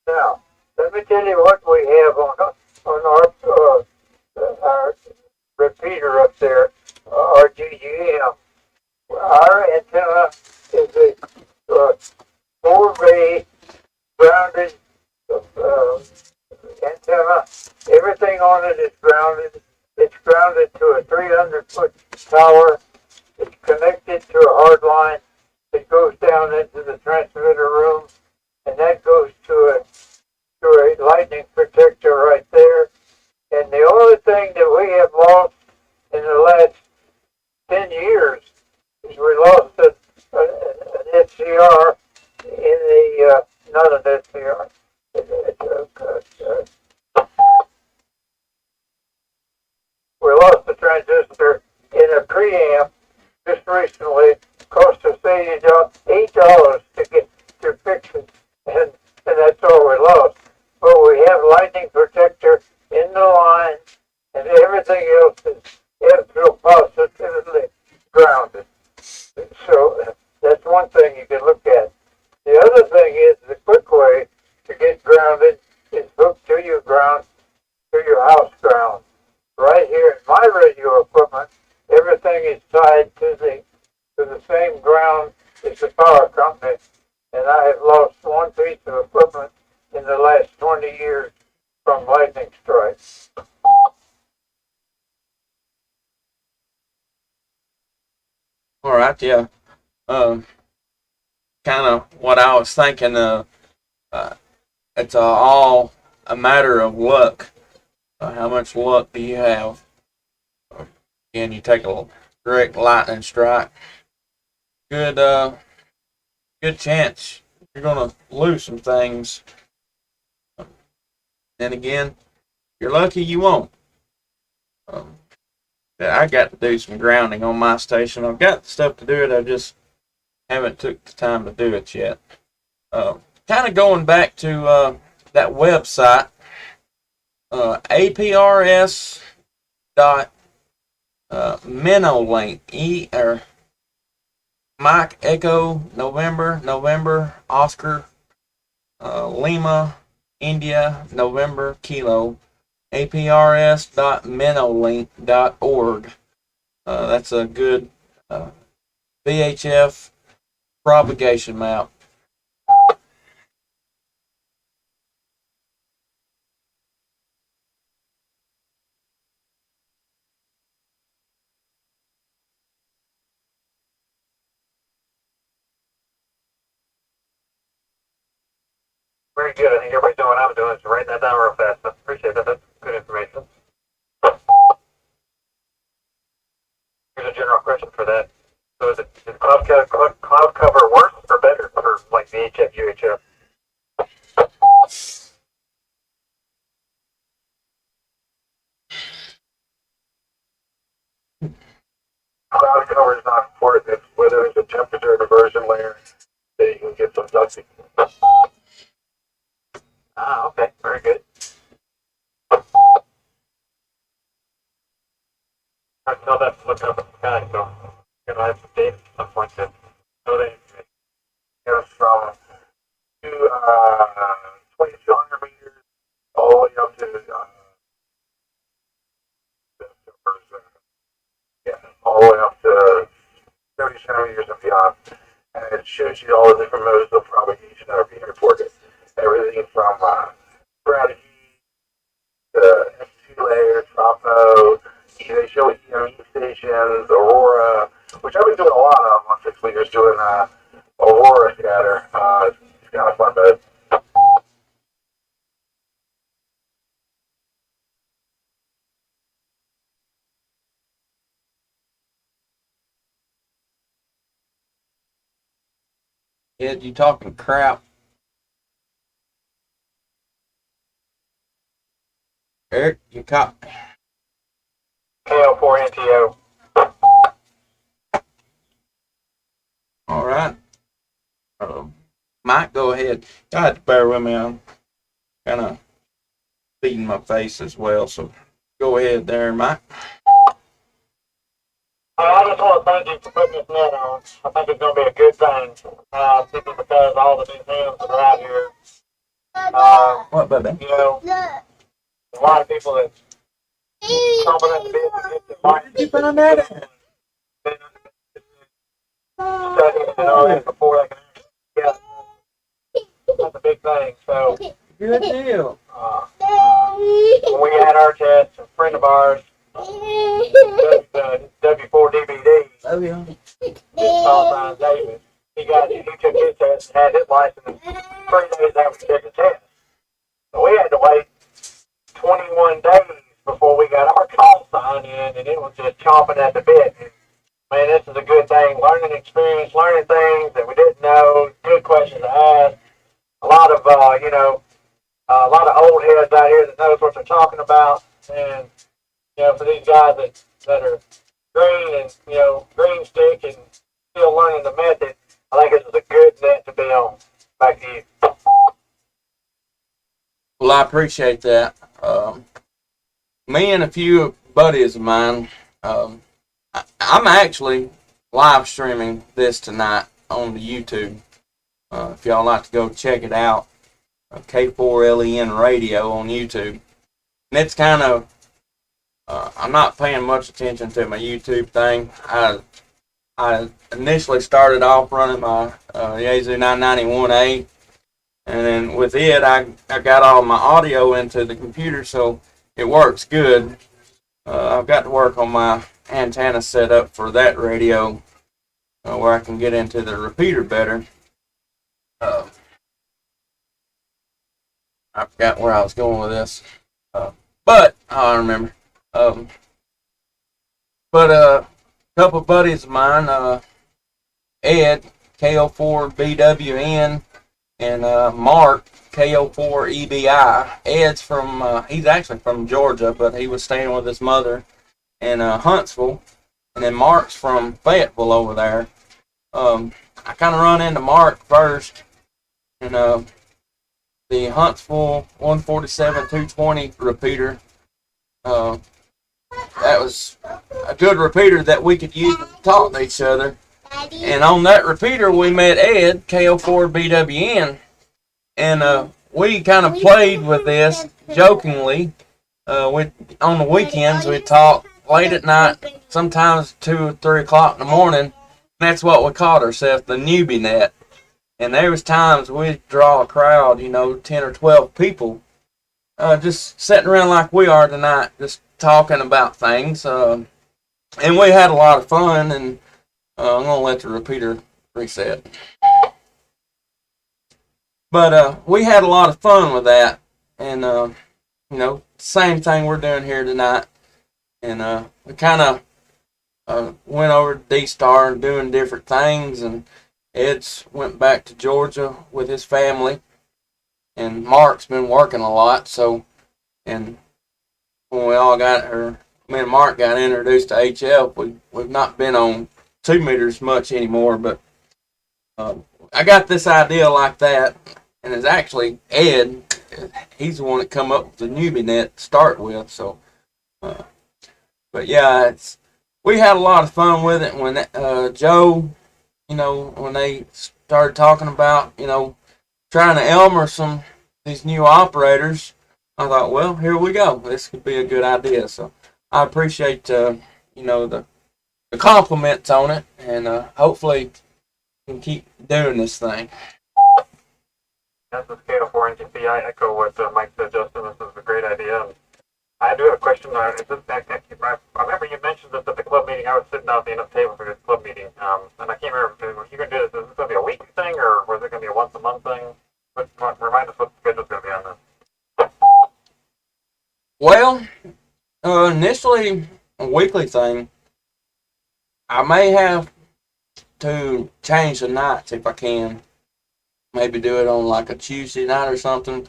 Now, let me tell you what we have on our repeater up there, our GGM. Our antenna is a 4-bay grounded antenna. Everything on it is grounded. It's grounded to a 300-foot tower. It's connected to a hard line that goes down into the transmitter room, and that goes to a lightning protector right there. And the only thing that we have lost in the last 10 years is we lost an SCR in the, not an SCR, we lost the transistor in a preamp just recently. Cost us $8 to fix it, and that's all we lost. But we have lightning protector in the line, and everything else is absolutely positively grounded. So that's one thing you can look at. The other thing is the quick way to get grounded is hooked to your ground, to your house ground. Right here in my radio equipment, everything is tied to the same ground as the power company, and I have lost one piece of equipment in the last 20 years from lightning strikes. All right, yeah. Kind of what I was thinking. It's all a matter of luck. How much luck do you have? Again, you take a direct lightning strike. Good chance you're gonna lose some things. And again, if you're lucky, you won't. I got to do some grounding on my station. I've got the stuff to do it. I just haven't took the time to do it yet. Kind of going back to that website, APRS dot Menolink, or Mike Echo November Oscar Lima India November Kilo, aprs.menolink.org. That's a good VHF propagation map. Very good. I think everybody's doing what I'm doing, so writing that down real fast. I appreciate that. That's good information. Here's a general question for that. So is cloud cover worse or better for like VHF, UHF? Cloud cover is not important. It's whether there's a temperature diversion layer that you can get some ducting. Ah, okay. Very good. I can tell that looking up at the sky, so you're going to have some data at some point to know that information. It was from 26 shows you all the different modes of propagation that are being reported. Everything from strategy to F2 layers, top mode. They show EME stations, Aurora, which I've been doing a lot of on 6 meters, doing Aurora scatter. It's kind of fun, but Ed, you talking crap. Eric, you caught me. KL4NTO. All right. Mike, go ahead. You have to bear with me. I'm kind of feeding my face as well, so go ahead there, Mike. I just want to thank you for putting this net on. I think it's going to be a good thing, simply because all the new hands that are out here, What, baby? you know, a lot of people that chomping at the bit to get the mic. You found that out. Studying and all that before they can actually get it. That's a big thing. So, Good deal. when we had our test, a friend of ours, W4DBD, Oh, yeah. his call sign David, he took his test and had his license 3 days after he took the test. So we had to wait 21 days before we got our call sign in, and it was just chomping at the bit. Man, this is a good thing. Learning experience, learning things that we didn't know, good questions to ask. A lot of, a lot of old heads out here that knows what they're talking about. And, for these guys that are green and, green stick and still learning the method, I think this is a good net to be on. Back to you. Well, I appreciate that. Me and a few buddies of mine, I'm actually live streaming this tonight on the YouTube. If y'all like to go check it out, K4LEN Radio on YouTube. And it's kind of, I'm not paying much attention to my YouTube thing. I initially started off running my Yaesu 991A, and then with it, I got all my audio into the computer, so it works good. I've got to work on my antenna set up for that radio, where I can get into the repeater better. I forgot where I was going with this, but I remember. But a couple buddies of mine, Ed, KO4BWN, and Mark, KO4EBI. Ed's from, he's actually from Georgia, but he was staying with his mother in Huntsville. And then Mark's from Fayetteville over there. I kind of run into Mark first, and the Huntsville 147-220 repeater. That was a good repeater that we could use to talk to each other. And on that repeater, we met Ed, KO4BWN, and we kind of played with this jokingly. On the weekends, we'd talk late at night, sometimes 2 or 3 o'clock in the morning. And that's what we called ourselves, the Newbie Net. And there was times we'd draw a crowd, 10 or 12 people, just sitting around like we are tonight, just talking about things. And we had a lot of fun, and I'm going to let the repeater reset. But we had a lot of fun with that, and, same thing we're doing here tonight. And we kind of went over to D-Star and doing different things, and Ed's went back to Georgia with his family, and Mark's been working a lot, and when we all me and Mark got introduced to HF, we've not been on 2 meters much anymore, but I got this idea like that, and it's actually Ed, he's the one that come up with the Newbie Net to start with, so, but yeah, we had a lot of fun with it when Joe, when they started talking about, trying to Elmer these new operators, I thought, well, here we go. This could be a good idea. So I appreciate, the compliments on it, and hopefully, and keep doing this thing. That's the scale for NTP. I echo what Mike said, Justin. This is a great idea. And I do have a question. I remember you mentioned this at the club meeting. I was sitting down at the end of the table for this club meeting, and I can't remember. Were you going to do this? Is this going to be a weekly thing, or was it going to be a once-a-month thing? Remind us what the schedule's going to be on this. Well, initially a weekly thing. I may have to change the nights if I can. Maybe do it on like a Tuesday night or something,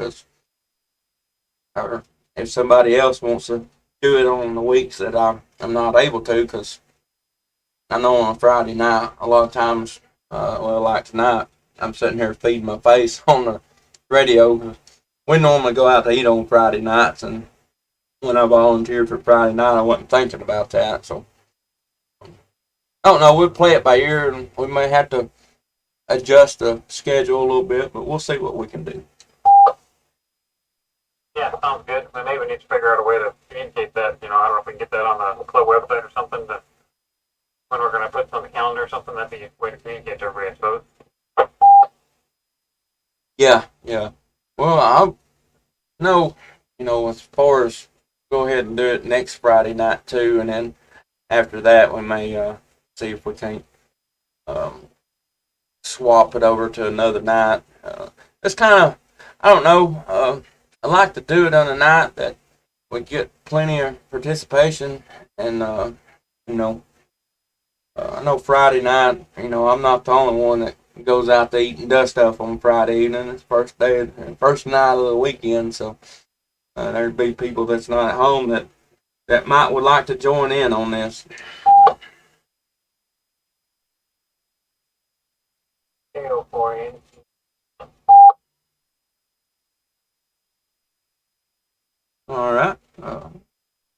or if somebody else wants to do it on the weeks that I'm not able to, because I know on a Friday night, a lot of times, like tonight, I'm sitting here feeding my face on the radio. We normally go out to eat on Friday nights, and when I volunteered for Friday night, I wasn't thinking about that, so I don't know. We'll play it by ear, and we may have to adjust the schedule a little bit, but we'll see what we can do. Yeah, sounds good. And maybe we need to figure out a way to communicate that. I don't know if we can get that on the club website or something. That when we're going to put it on the calendar or something, that'd be a way to communicate to everybody, I suppose. Yeah. Well, I know, as far as go ahead and do it next Friday night too, and then after that we may see if we can't swap it over to another night. It's kind of, I don't know. I like to do it on a night that we get plenty of participation, and I know Friday night. I'm not the only one that goes out to eat and does stuff on Friday evening. It's first night of the weekend, so there'd be people that's not at home that would like to join in on this. Scale for you. All right.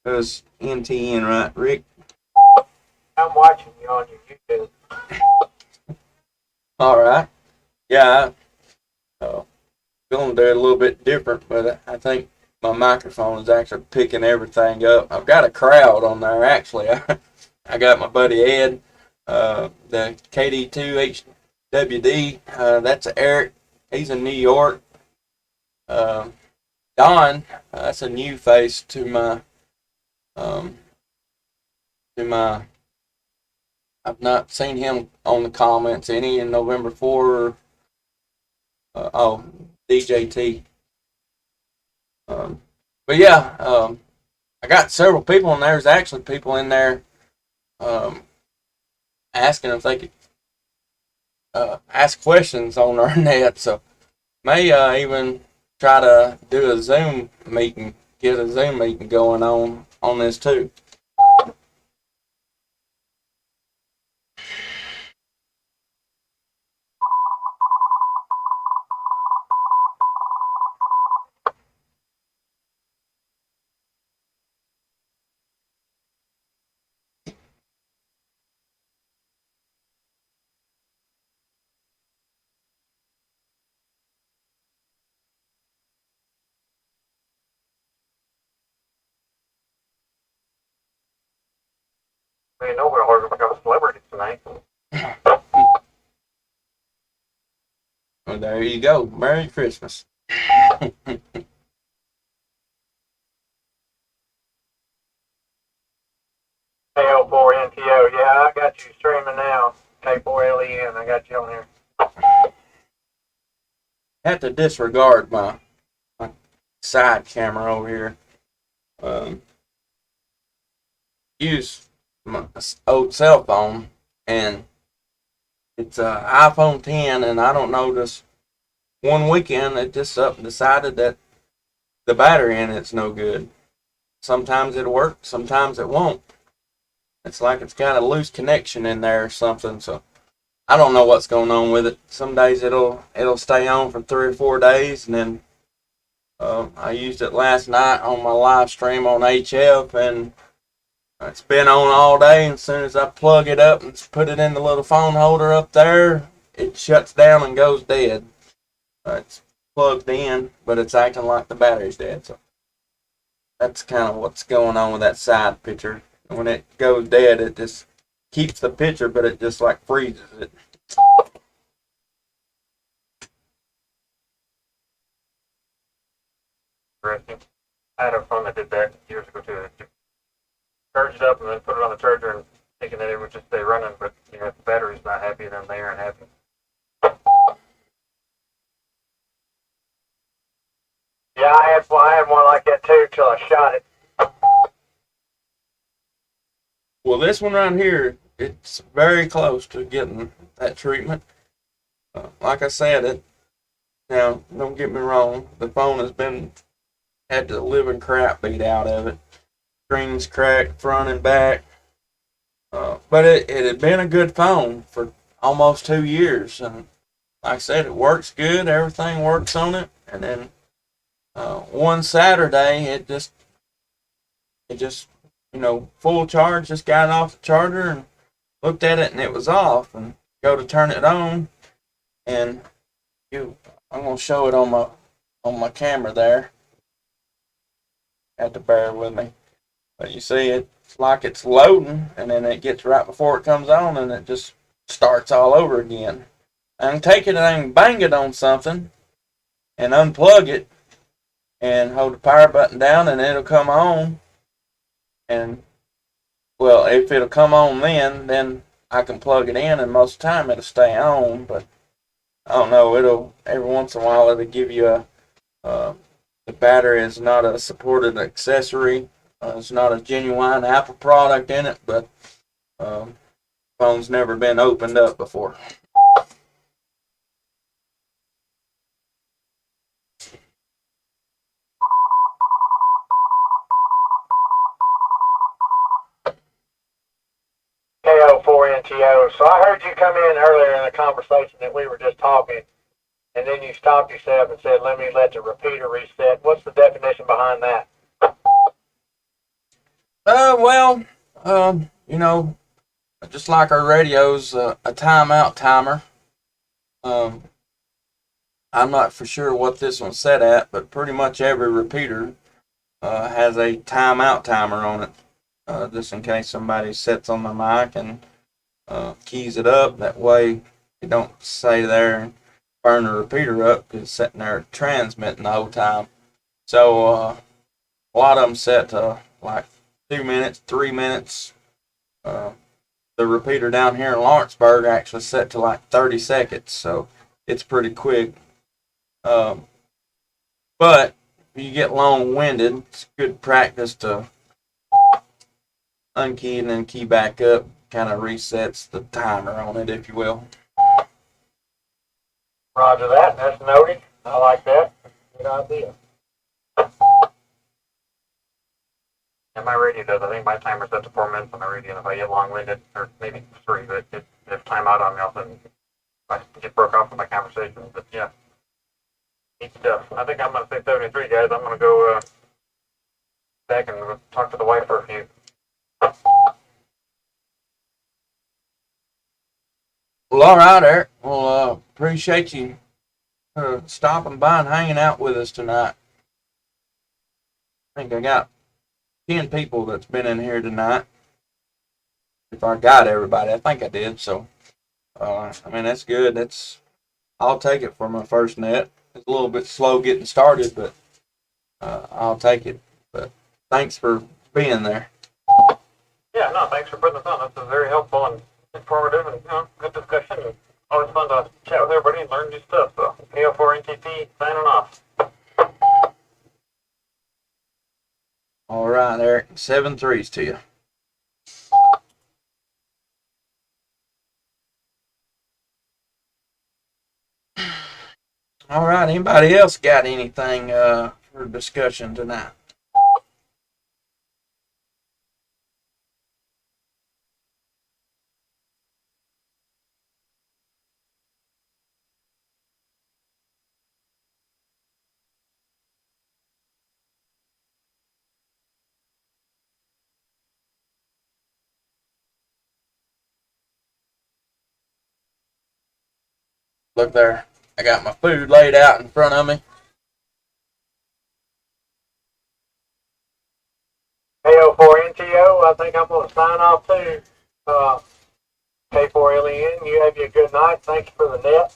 There's NTN, right, Rick? I'm watching you on your YouTube. All right. Yeah, going to do it a little bit different, but I think my microphone is actually picking everything up. I've got a crowd on there, actually. I got my buddy Ed, the KD2HWD. That's Eric. He's in New York. Don, that's a new face to my. I've not seen him on the comments any in November 4. DJT. But yeah, I got several people, and there's actually people in there asking if they could ask questions on our net. So may even try to do a Zoom meeting, get a Zoom meeting going on this too. We know we're all going to become celebrities tonight. Well, there you go. Merry Christmas. K04NTO, yeah, I got you streaming now. K4LEN, I got you on here. Have to disregard my side camera over here. Use my old cell phone, and it's an iPhone 10, and I don't know, this one weekend it just up and decided that the battery in it's no good. Sometimes it'll work, sometimes it won't. It's like it's got a loose connection in there or something, so I don't know what's going on with it. Some days it'll stay on for 3 or 4 days, and then I used it last night on my live stream on HF, and it's been on all day. And as soon as I plug it up and put it in the little phone holder up there, it shuts down and goes dead. It's plugged in, but it's acting like the battery's dead. So that's kind of what's going on with that side picture. When it goes dead, it just keeps the picture, but it just like freezes it. Interesting. I had a phone that did that years ago too. It charged it up and then put it on the charger and thinking that it would just stay running, but you know, if the battery's not happy, then they aren't happy. Yeah, I had one like that too till I shot it. Well, this one right here, it's very close to getting that treatment. Like I said, now don't get me wrong, the phone has had the living crap beat out of it. Screen's cracked front and back. But it had been a good phone for almost 2 years, and like I said, it works good. Everything works on it. And then one Saturday, it just full charge. Just got it off the charger and looked at it, and it was off. And go to turn it on, and I'm gonna show it on my camera there. Have to bear with me, but you see it's like it's loading, and then it gets right before it comes on, and it just starts all over again. I can take it and bang it on something, and unplug it, and hold the power button down, and it'll come on. And well, if it'll come on then I can plug it in, and most of the time it'll stay on. But I don't know, it'll every once in a while it'll give you the battery is not a supported accessory. It's not a genuine Apple product in it, but phone's never been opened up before. KO4NTO. So I heard you come in earlier in the conversation that we were just talking, and then you stopped yourself and said, let me let the repeater reset. What's the definition behind that? Well, just like our radio's a timeout timer. I'm not for sure what this one's set at, but pretty much every repeater has a timeout timer on it, just in case somebody sits on the mic and keys it up. That way it don't stay there and burn the repeater up, because it's sitting there transmitting the whole time. So a lot of them set to like 2 minutes, 3 minutes. The repeater down here in Lawrenceburg actually set to like 30 seconds, so it's pretty quick. But if you get long-winded, it's good practice to unkey and then key back up. Kind of resets the timer on it, if you will. Roger that. That's noted. I like that. Good idea. And my radio does. I think my timer's set to 4 minutes on my radio, and if I get long-winded, or maybe 3, but if time out on me, I'll sudden I get broke off with my conversation. But yeah, neat stuff. I think I'm going to say 73, guys. I'm going to go back and talk to the wife for a few. Well, all right, Eric. Well, appreciate you stopping by and hanging out with us tonight. I think I got 10 people that's been in here tonight. If I got everybody, I think I did. So, that's good. I'll take it for my first net. It's a little bit slow getting started, but I'll take it. But thanks for being there. Yeah, no, thanks for putting this on. This is very helpful and informative, and good discussion. And always fun to chat with everybody and learn new stuff. So, KO4NTP signing off. All right, Eric. 7 3s to you. All right. Anybody else got anything for discussion tonight? Look there. I got my food laid out in front of me. KO4NTO, I think I'm going to sign off too. K4LEN, you have you a good night. Thank you for the net.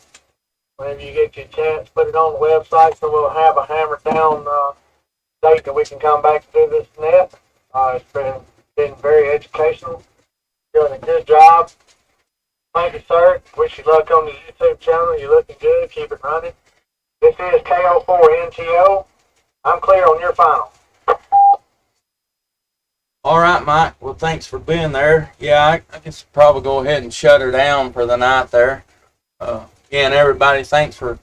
Whenever you get your chance, put it on the website so we'll have a hammered down date that we can come back and do this net. It's been very educational. Doing a good job. Thank you, sir. Wish you luck on the YouTube channel. You're looking good. Keep it running. This is KO4NTO. I'm clear on your final. All right, Mike. Well, thanks for being there. Yeah, I guess probably go ahead and shut her down for the night there. Again, everybody, thanks for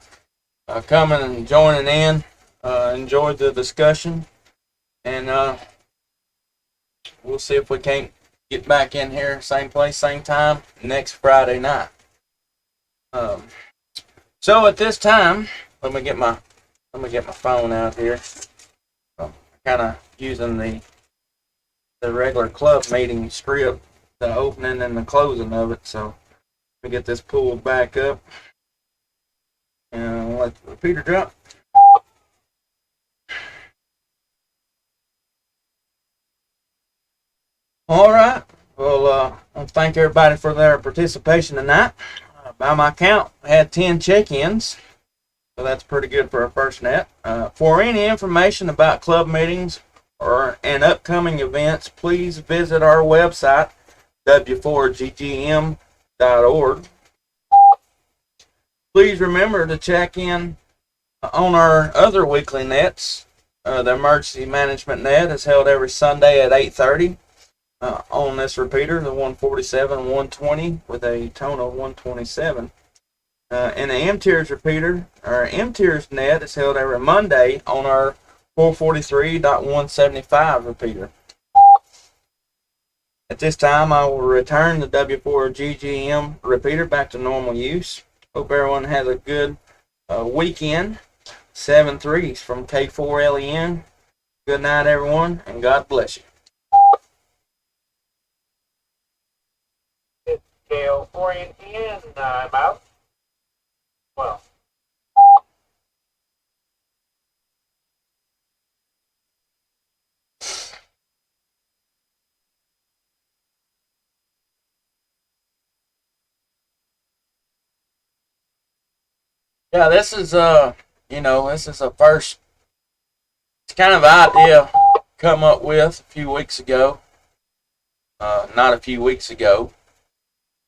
coming and joining in. Enjoyed the discussion. And we'll see if we can't get back in here, same place, same time, next Friday night. So at this time, let me get my phone out here. I'm kind of using the regular club meeting script, the opening and the closing of it. So let me get this pulled back up and let the repeater drop. All right. Well, I want to thank everybody for their participation tonight. By my count, I had 10 check-ins, so that's pretty good for a first net. For any information about club meetings or and upcoming events, please visit our website, w4ggm.org. Please remember to check in on our other weekly nets. The emergency management net is held every Sunday at 8:30 on this repeater, the 147-120 with a tone of 127. And the M-Tiers repeater, our M-Tiers net is held every Monday on our 443.175 repeater. At this time, I will return the W4GGM repeater back to normal use. Hope everyone has a good weekend. 7-3s from K4LEN. Good night, everyone, and God bless you. It's KO4NTN. I'm out. Well. Yeah, this is this is a first. It's kind of an idea come up with a few weeks ago. Not a few weeks ago.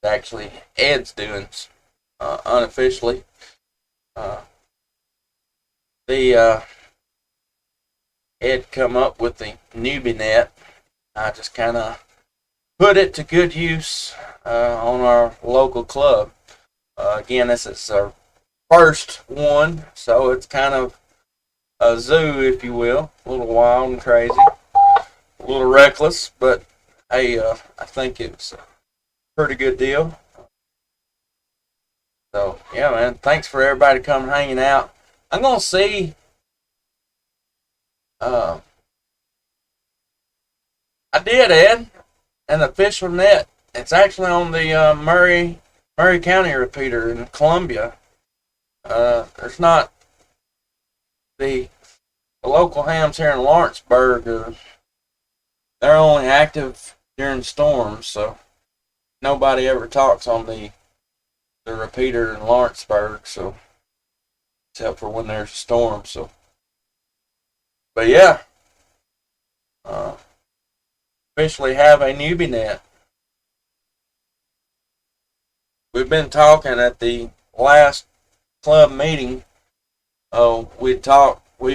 Actually, Ed's doing unofficially. Ed come up with the Newbie net. I just kind of put it to good use on our local club. Again, this is our first one, so it's kind of a zoo, if you will. A little wild and crazy, a little reckless, but hey, I think it's a pretty good deal. So yeah, man, thanks for everybody coming hanging out. I'm gonna see. I did, Ed, an official net. It's actually on the Maury County repeater in Columbia. There's not the local hams here in Lawrenceburg. They're only active during storms, so nobody ever talks on the repeater in Lawrenceburg. So except for when there's a storm. So, but yeah, officially have a Newbie net. We've been talking at the last club meeting. We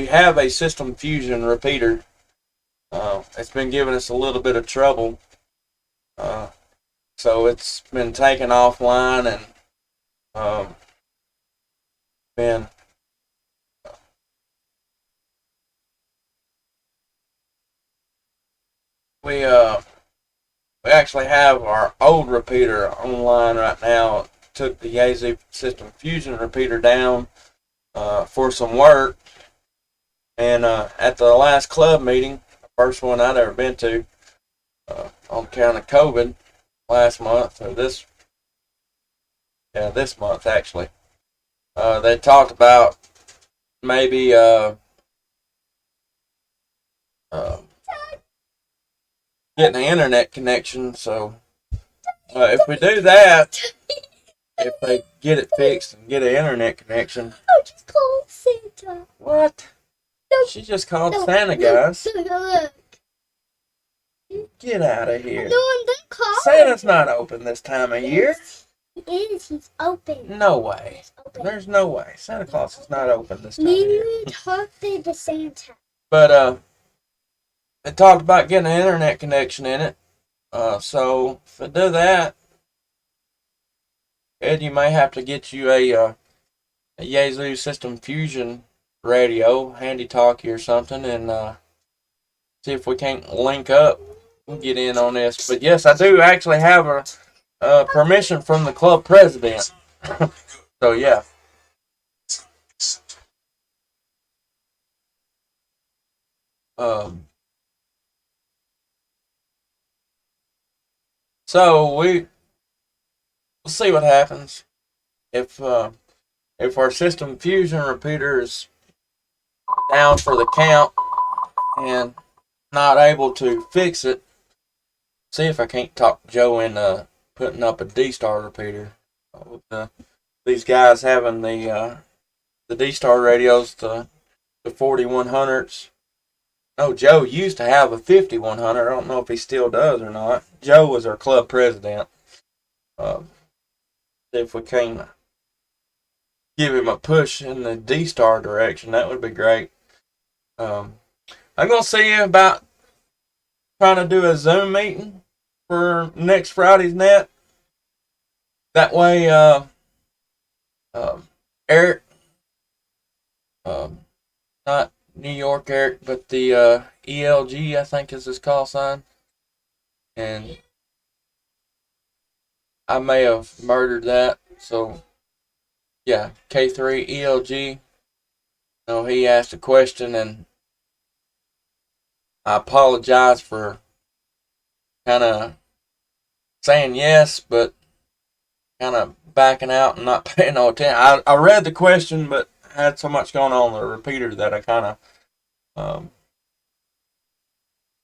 have a System Fusion repeater. It's been giving us a little bit of trouble. So it's been taken offline and been we actually have our old repeater online right now. Took the AZ System Fusion repeater down for some work, and at the last club meeting, the first one I'd ever been to, on account of COVID last month, or this month actually, they talked about maybe getting an internet connection. So if we do that, if they get it fixed and get an internet connection. I just called Santa. What? No, She just called No, Santa, guys. Look. Get out of here. No, I'm gonna call Santa's not open this time of year. He is. He's open. No way. He's open. There's no way. Santa Claus is not open this time of Maybe year. we talked to Santa. But they talked about getting an internet connection in it. So if I do that, Ed, you may have to get you a Yazoo System Fusion radio, handy talkie or something, and see if we can't link up and get in on this. But yes, I do actually have a permission from the club president. So yeah. So we'll see what happens if our system fusion repeater is down for the count and not able to fix it. See if I can't talk Joe into putting up a D-Star repeater. With these guys having the D-Star radios, the 4100s. Oh, Joe used to have a 5100. I don't know if he still does or not. Joe was our club president. See if we can give him a push in the D-Star direction. That would be great. I'm going to see you about trying to do a Zoom meeting for next Friday's net. That way, Eric, not New York Eric, but the ELG, I think is his call sign. And I may have murdered that. So, yeah, K3 ELG. No, he asked a question, and I apologize for kind of saying yes, but kind of backing out and not paying no attention. I read the question, but had so much going on the repeater that I kind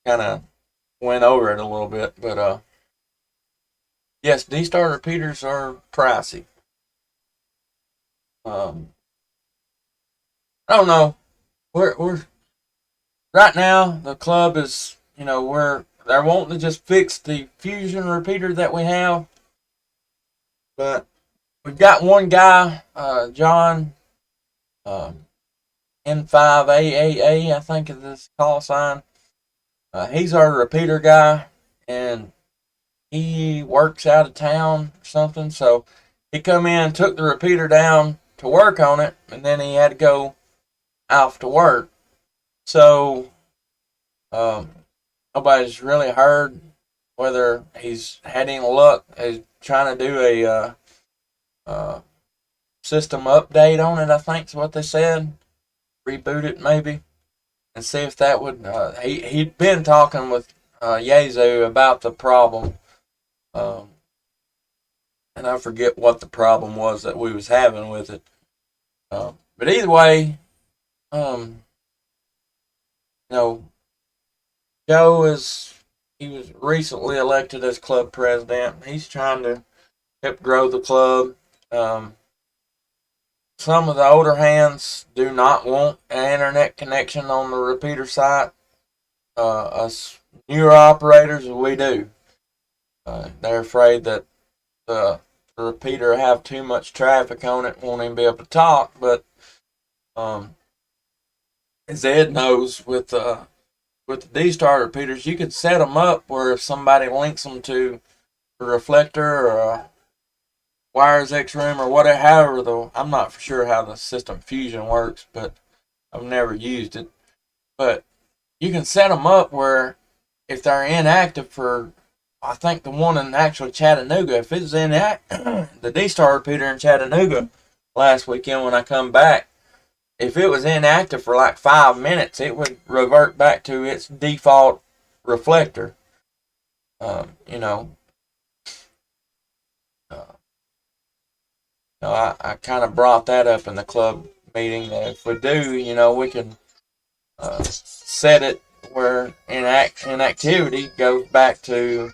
of went over it a little bit. But yes, D-Star repeaters are pricey. I don't know. We're right now, the club is, they're wanting to just fix the fusion repeater that we have. But we've got one guy, John, N5AAA, I think is his call sign. He's our repeater guy, and he works out of town or something. So he come in, took the repeater down to work on it, and then he had to go off to work. So nobody's really heard whether he's had any luck. He's trying to do a system update on it, I think is what they said. Reboot it maybe, and see if that would. He'd been talking with Yazoo about the problem, and I forget what the problem was that we was having with it. But either way, Joe he was recently elected as club president. He's trying to help grow the club. Some of the older hands do not want an internet connection on the repeater site. Us newer operators, we do. They're afraid that the repeater have too much traffic on it, won't even be able to talk. But as Ed knows, with the D-Star repeaters, you can set them up where if somebody links them to a reflector or a wires X room or whatever, however, I'm not for sure how the system fusion works, but I've never used it. But you can set them up where if they're inactive for, I think the one in actually Chattanooga, if it's the D-Star repeater in Chattanooga last weekend when I come back, if it was inactive for like 5 minutes, it would revert back to its default reflector. I kind of brought that up in the club meeting that if we do, we can set it where inactivity goes back to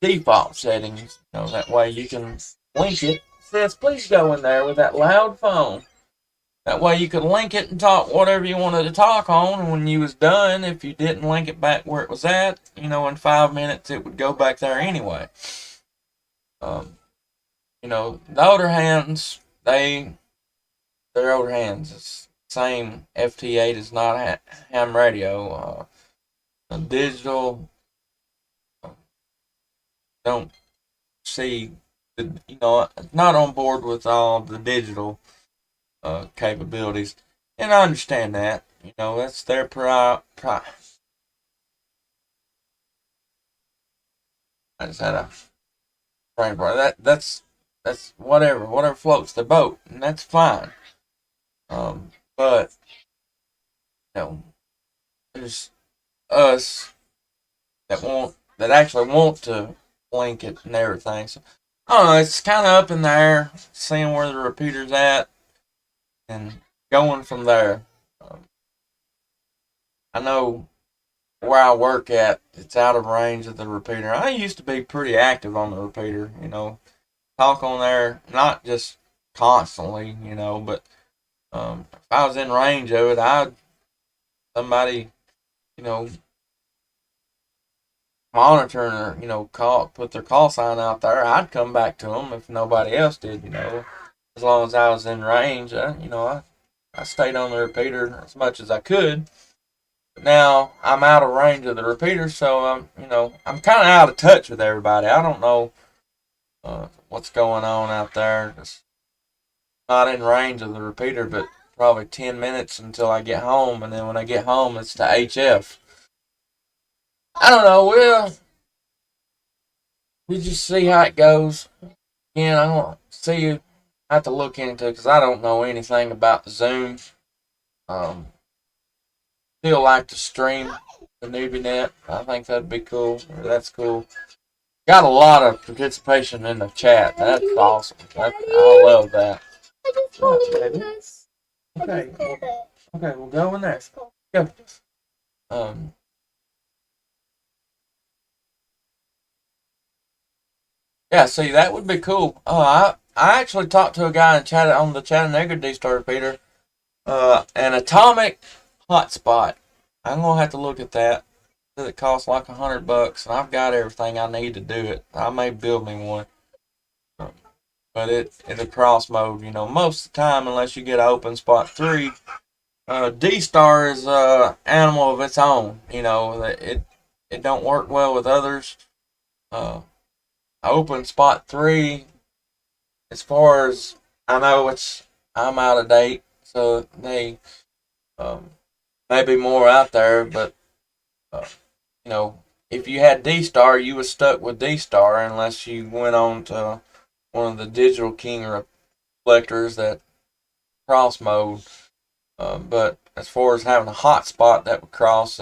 default settings. That way you can link it. It says, please go in there with that loud phone. That way you could link it and talk whatever you wanted to talk on. And when you was done, if you didn't link it back where it was at, in 5 minutes it would go back there anyway. The older hands, they're older hands. It's same FT8 is not ham radio. Digital, don't see not on board with all the digital capabilities, and I understand that. That's their I just had a brain bar. That's whatever floats the boat, and that's fine. But there's us that actually want to link it and everything. So I don't know. It's kind of up in the air, seeing where the repeater's at and going from there. I know where I work at, it's out of range of the repeater. I used to be pretty active on the repeater, talk on there, not just constantly, but if I was in range of it, somebody, you know, monitoring or, put their call sign out there, I'd come back to them if nobody else did, as long as I was in range, I stayed on the repeater as much as I could. Now I'm out of range of the repeater, so I'm kind of out of touch with everybody. I don't know what's going on out there. Just not in range of the repeater, but probably 10 minutes until I get home, and then when I get home, it's to HF. I don't know. We just see how it goes. Again, I don't see you. I have to look into it because I don't know anything about the Zoom. Still like to stream the Newbie net. I think that'd be cool. That's cool. Got a lot of participation in the chat. That's awesome. I love that. I just want to do Okay. this. Okay. Okay, we'll go in there. Go. Yeah, see, that would be cool. I actually talked to a guy on the Chattanooga D-Star repeater. An atomic hotspot. I'm gonna have to look at that. It costs like $100, and I've got everything I need to do it. I may build me one, but it's a cross mode. Most of the time, unless you get an open spot 3, D-Star is a animal of its own. It don't work well with others. Open spot 3, as far as I know, I'm out of date, so they may be more out there, but uh, if you had D-Star, you was stuck with D-Star unless you went on to one of the Digital King reflectors that cross mode. But as far as having a hotspot that would cross,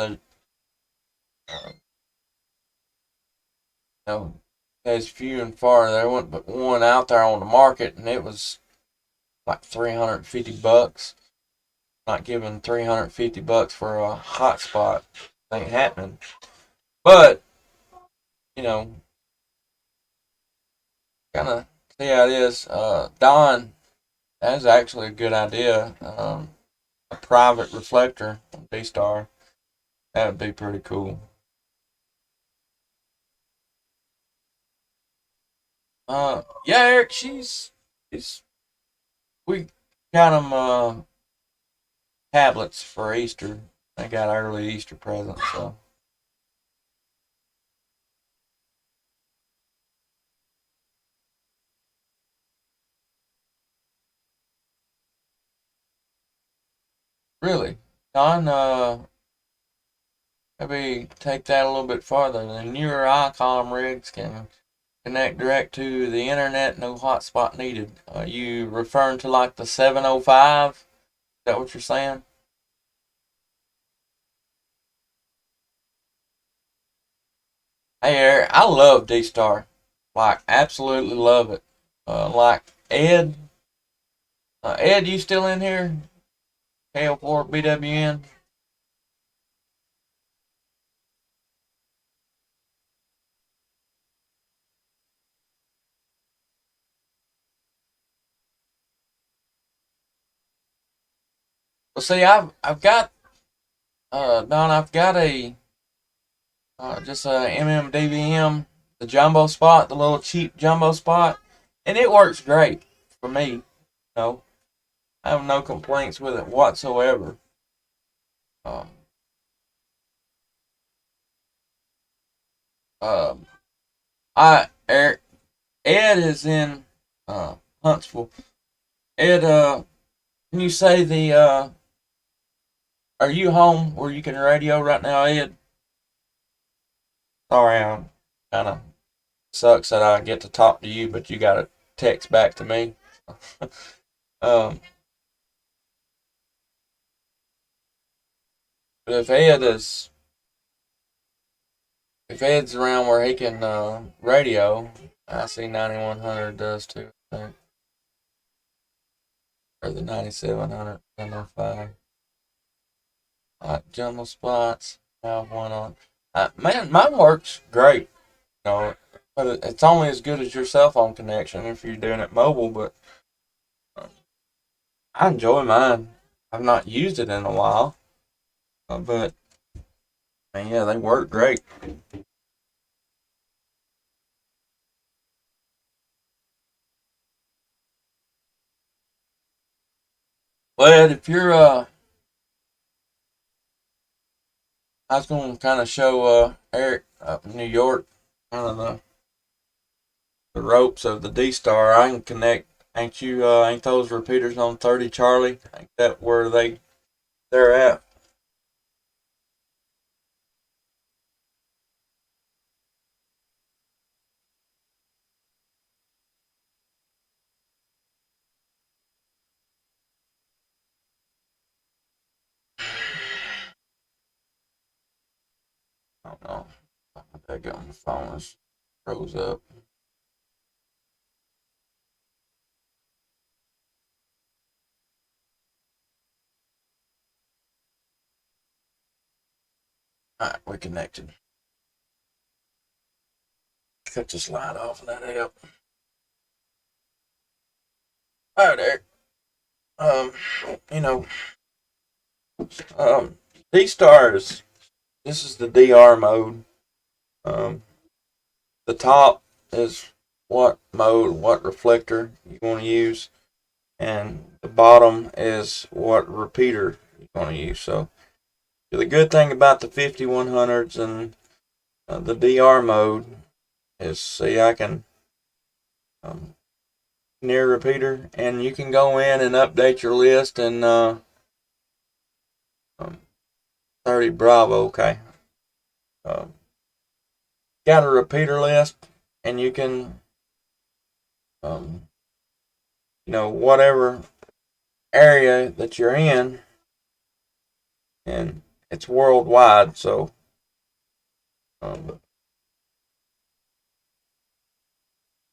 there's few and far. There wasn't but one out there on the market, and it was like $350. Not giving $350 for a hotspot ain't happening. But kind of see how it is. Don, that's actually a good idea. A private reflector on D-Star. That would be pretty cool. Yeah, Eric, we got them tablets for Easter. They got early Easter presents, so. Really, Don, maybe take that a little bit farther. The newer ICOM rigs can connect direct to the internet, no hotspot needed. You referring to like the 705? Is that what you're saying? Hey, Eric, I love D-Star. Like, absolutely love it. Like, Ed, you still in here? KL4 BWN? Well, see, I've got Don, I've got a just a MMDVM, the jumbo spot, the little cheap jumbo spot, and it works great for me. I have no complaints with it whatsoever. Um, um, Eric, Ed is in Huntsville. Ed, can you say are you home where you can radio right now, Ed? Sorry, I'm kind of sucks that I get to talk to you, but you got to text back to me. um, but if Ed's around where he can radio, I see 9100 does too. I think. Or the 9700, 105. Jumbo spots. Have one on. Man, mine works great. But it's only as good as your cell phone connection if you're doing it mobile. But I enjoy mine. I've not used it in a while, but man, yeah, they work great. Well, if you're I was going to kind of show Eric up in New York, kind of the ropes of the D Star. I can connect. Ain't those repeaters on 30 Charlie? Ain't that where they're at? I don't know. I got on the phone. It froze up. Alright, we connected. Cut this light off and that help. Alright, Eric. You know, D Stars. This is the DR mode. Um, the top is what mode, what reflector you want to use, and the bottom is what repeater you want to use. So the good thing about the 5100s and the DR mode is, see, I can near repeater, and you can go in and update your list and 30 Bravo. Okay, got a repeater list, and you can whatever area that you're in, and it's worldwide. So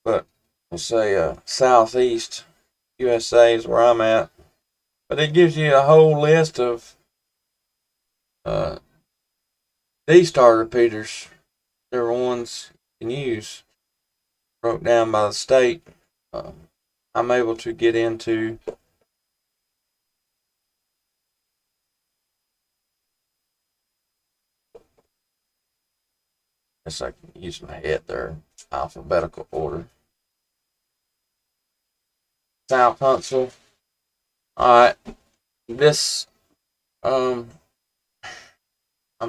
but let's say southeast USA is where I'm at. But it gives you a whole list of D-Star repeaters. They're ones you can use. Broke down by the state. I'm able to get into guess I can use my head there. Alphabetical order. South Huntsville. Alright. This I'm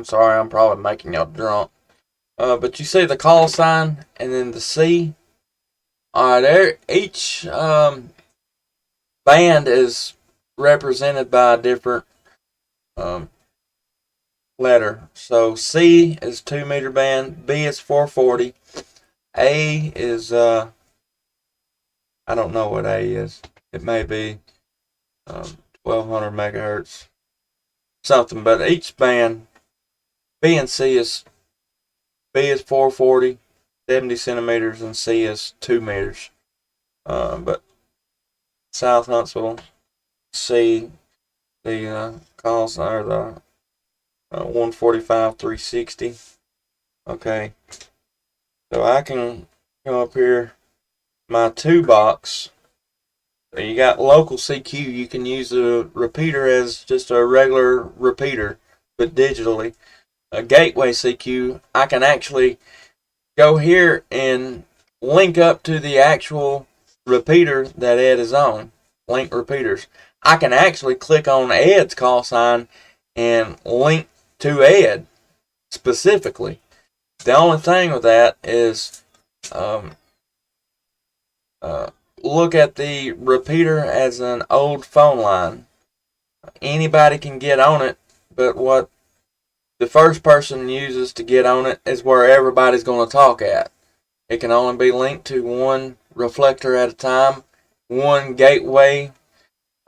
sorry, I'm probably making y'all drunk. But you see the call sign and then the C. Alright, each band is represented by a different letter. So C is 2 meter band, B is 440, A is I don't know what A is. It may be 1200 megahertz, something. But each band, B and C is B is 440, 70 centimeters, and C is 2 meters. But South Huntsville, C, the calls are the 145 360. Okay, so I can come up here, my 2 box So you got local CQ, you can use a repeater as just a regular repeater, but digitally. A gateway CQ, I can actually go here and link up to the actual repeater that Ed is on. Link repeaters. I can actually click on Ed's call sign and link to Ed specifically. The only thing with that is um, look at the repeater as an old phone line. Anybody can get on it, but what the first person uses to get on it is where everybody's going to talk at. It can only be linked to one reflector at a time, one gateway,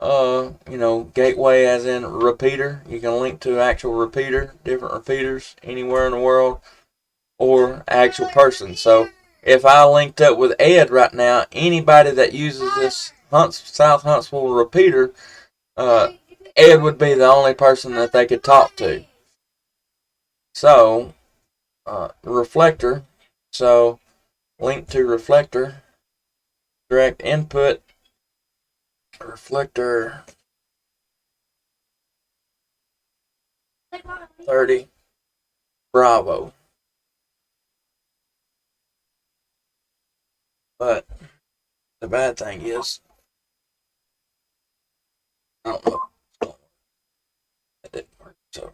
gateway as in repeater. You can link to actual repeater, different repeaters anywhere in the world, or actual person. So if I linked up with Ed right now, anybody that uses this South Huntsville repeater, Ed would be the only person that they could talk to. So, reflector. So, link to reflector. Direct input. Reflector 30. Bravo. But the bad thing is, I don't know. It didn't work. So,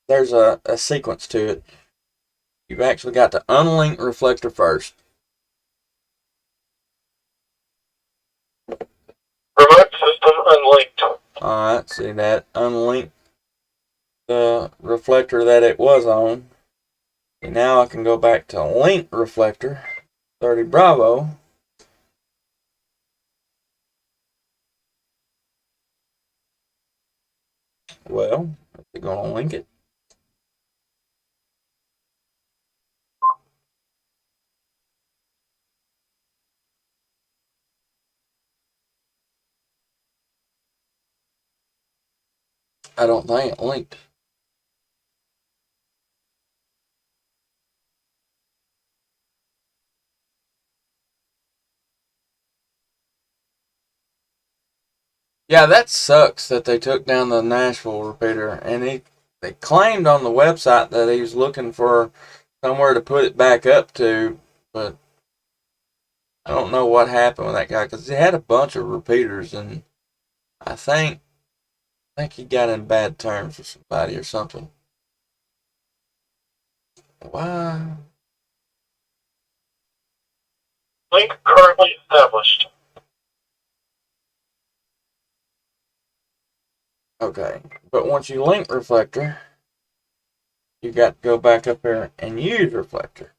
there's a sequence to it. You've actually got to unlink reflector first. Remote system unlinked. Alright, see that? Unlink the reflector that it was on. And now I can go back to link reflector 30 Bravo. Well, they're going to link it. I don't think it linked. Yeah, that sucks that they took down the Nashville repeater, and they claimed on the website that he was looking for somewhere to put it back up to, but I don't know what happened with that guy because he had a bunch of repeaters, and I think he got in bad terms with somebody or something. Why? Link currently established. Okay, but once you link reflector, you got to go back up here and use reflector.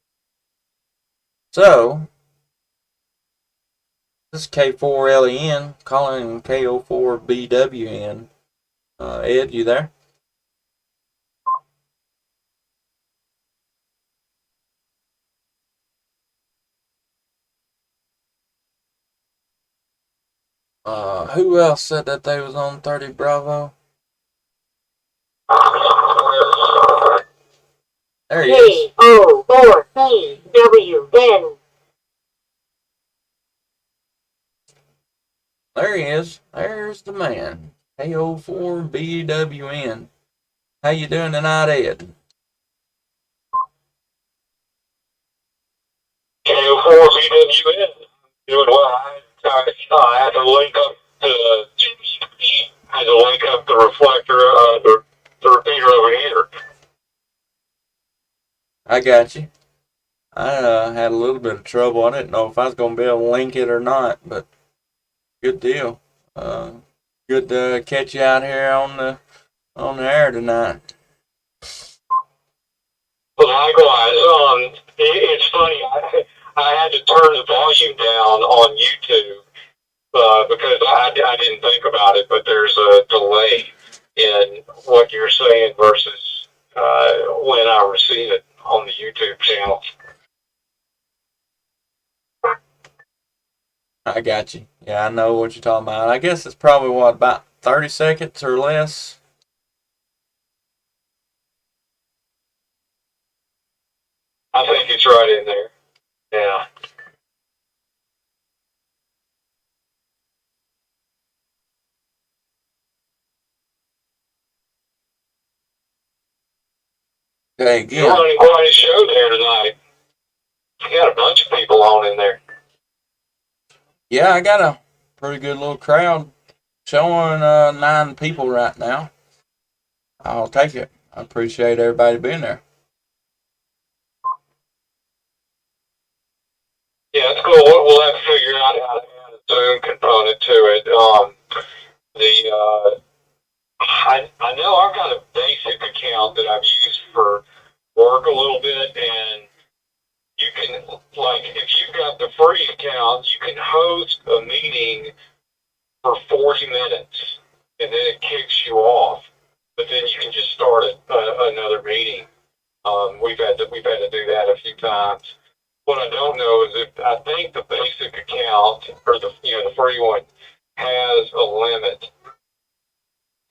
So, this is K4LEN calling KO4BWN. Ed, you there? Who else said that they was on 30 Bravo? There he is. KO4BWN. There he is. There's the man. KO4BWN. How you doing tonight, Ed? KO4BWN. Doing well. I had to link up the reflector, the repeater over here. I got you. I had a little bit of trouble. I didn't know if I was going to be able to link it or not, but good deal. Good to catch you out here on the air tonight. Likewise, it's funny. I had to turn the volume down on YouTube because I didn't think about it, but there's a delay in what you're saying versus when I receive it on the YouTube channel. I got you. Yeah, I know what you're talking about. I guess it's probably, what, about 30 seconds or less? I think it's right in there. Yeah. Okay, You're again. running quite a show there tonight. You got a bunch of people on in there. Yeah, I got a pretty good little crowd. Showing 9 people right now. I'll take it. I appreciate everybody being there. Yeah, it's cool. We'll have to figure out how to add a Zoom component to it. I know I've got a basic account that I've used for work a little bit, and you can, like, if you've got the free account, you can host a meeting for 40 minutes, and then it kicks you off. But then you can just start another meeting. We've had to do that a few times. What I don't know is if I think the basic account or the free one has a limit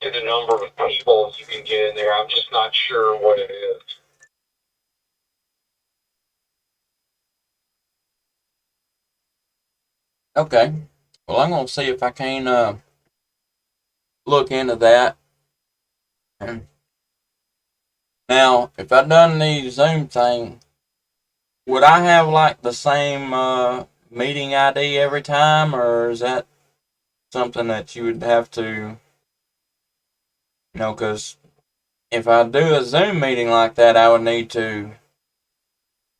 to the number of people you can get in there. I'm just not sure what it is. Okay. Well, I'm gonna see if I can look into that. Now, if I done the Zoom thing, would I have like the same meeting ID every time, or is that something that you would have to, because if I do a Zoom meeting like that, I would need to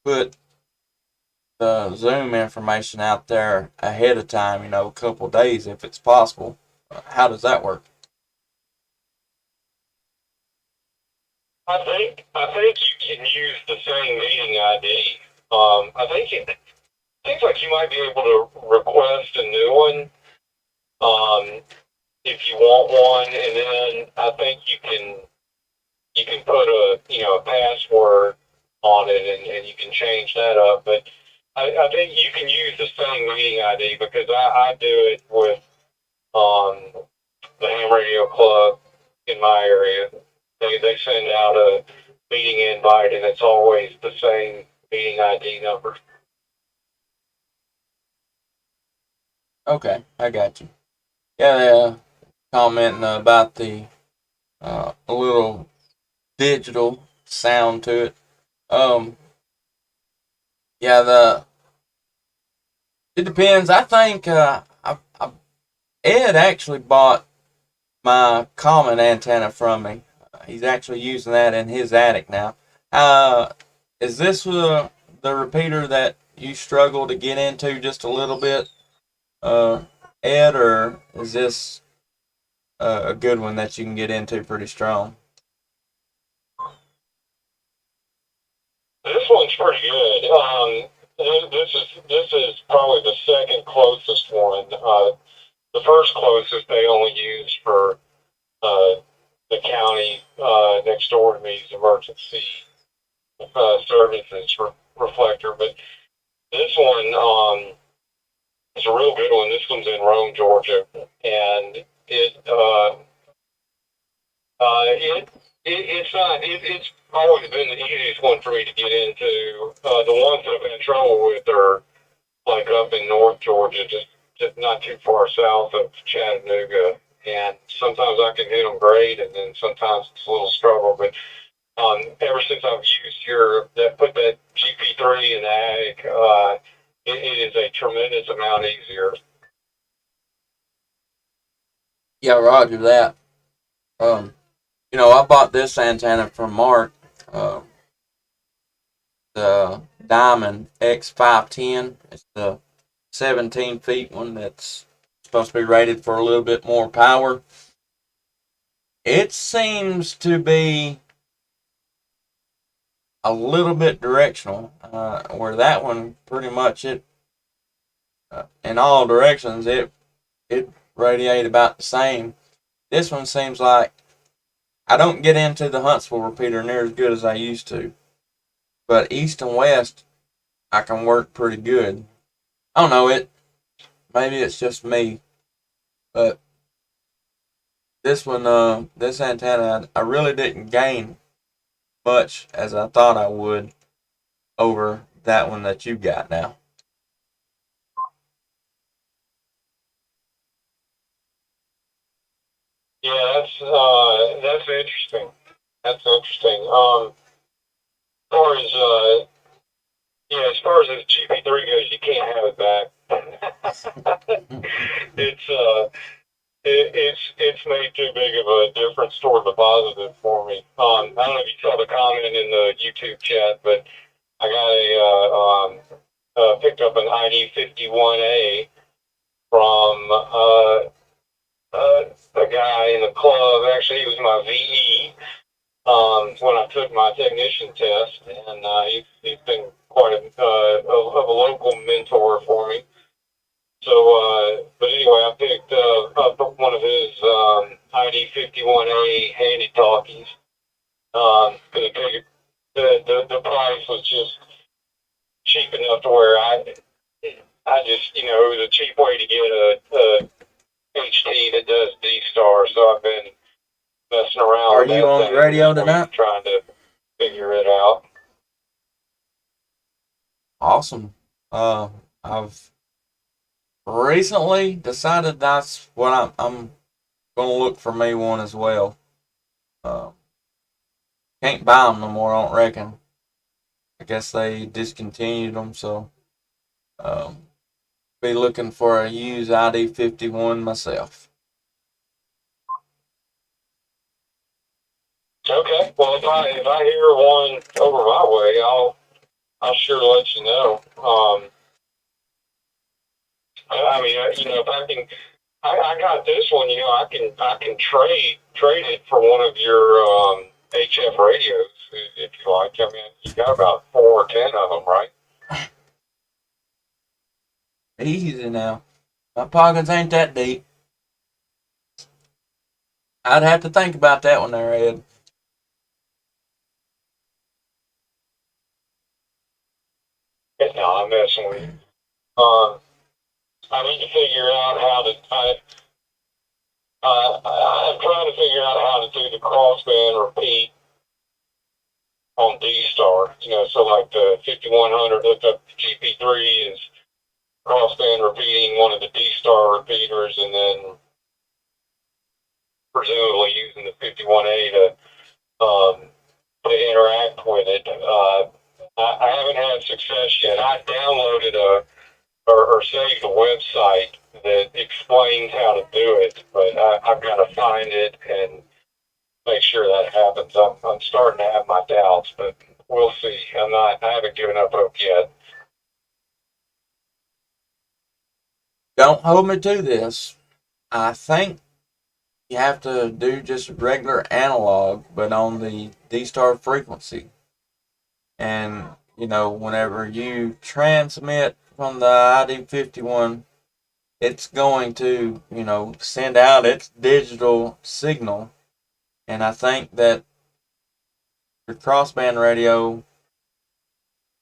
put the Zoom information out there ahead of time, a couple days if it's possible. How does that work? I think you can use the same meeting ID. I think it seems like you might be able to request a new one if you want one, and then I think you can put a password on it, and you can change that up. But I think you can use the same meeting ID because I do it with the Ham Radio Club in my area. They send out a meeting invite, and it's always the same meeting ID number. Okay, I got you. Yeah, commenting about the a little digital sound to it. Um, yeah, it depends. I think Ed actually bought my common antenna from me. He's actually using that in his attic now. Uh, is this the repeater that you struggle to get into just a little bit, uh, Ed, or is this a good one that you can get into pretty strong? This one's pretty good. This is probably the second closest one. The first closest they only use for uh, the county next door to me's emergency services reflector. But this one is a real good one. This one's in Rome, Georgia, and it's not. It's always been the easiest one for me to get into. The ones that I've had trouble with are like up in North Georgia, just not too far south of Chattanooga. And sometimes I can hit them great, and then sometimes it's a little struggle. But ever since I've used put that GP3 in the attic, it is a tremendous amount easier. Yeah, Roger that. Um, I bought this antenna from Mark, uh, the Diamond X510. It's the 17 feet one that's supposed to be rated for a little bit more power. It seems to be a little bit directional, where that one pretty much in all directions it radiate about the same. This one seems like I don't get into the Huntsville repeater near as good as I used to, but east and west I can work pretty good. I don't know it. Maybe it's just me, but this antenna, I really didn't gain much as I thought I would over that one that you got now. Yeah, that's interesting. That's interesting. far as as far as the GP3 goes, you can't have it back. it's it's made too big of a difference toward the positive for me. I don't know if you saw the comment in the YouTube chat, but I got picked up an ID 51A from a guy in the club. Actually, he was my VE when I took my technician test, and he's been quite of a local mentor for me. So, but anyway, I picked up one of his ID 51A handy talkies. The price was just cheap enough to where I just, it was a cheap way to get a HT that does D-Star, so I've been messing around Are with you that on thing the radio this week, tonight? trying to figure it out. Awesome. I've recently decided that's what I'm gonna look for me one as well. Uh, can't buy them no more, I don't reckon. I guess they discontinued them, so be looking for a used ID 51 myself. Okay, well if I hear one over my way, I'll sure let you know. I mean, if I can, I got this one. I can trade it for one of your HF radios if you like. I mean, you got about 4 or 10 of them, right? Easy now. My pockets ain't that deep. I'd have to think about that one there, Ed. No, I'm messing with you. I need to figure out how to. I'm trying to figure out how to do the crossband repeat on D-Star. So like the 5100 hooked up to GP3 is crossband repeating one of the D-Star repeaters, and then presumably using the 51A to interact with it. I haven't had success yet. I downloaded or saved a website that explains how to do it, but I've got to find it and make sure that happens. I'm starting to have my doubts, but we'll see. I haven't given up hope yet. Don't hold me to this. I think you have to do just regular analog, but on the D-Star frequency. And, whenever you transmit from the ID51, it's going to, send out its digital signal. And I think that your crossband radio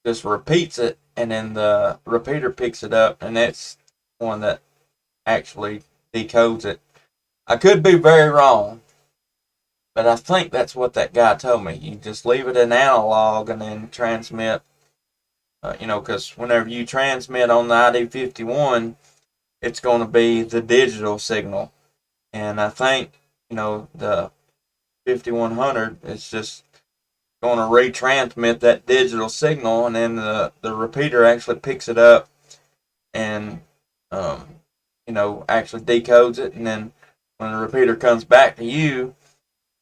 just repeats it, and then the repeater picks it up, and that's one that actually decodes it. I could be very wrong, but I think that's what that guy told me. You just leave it in analog and then transmit, because whenever you transmit on the ID51, it's going to be the digital signal. And I think, the 5100 is just going to retransmit that digital signal, and then the repeater actually picks it up and, actually decodes it. And then when the repeater comes back to you,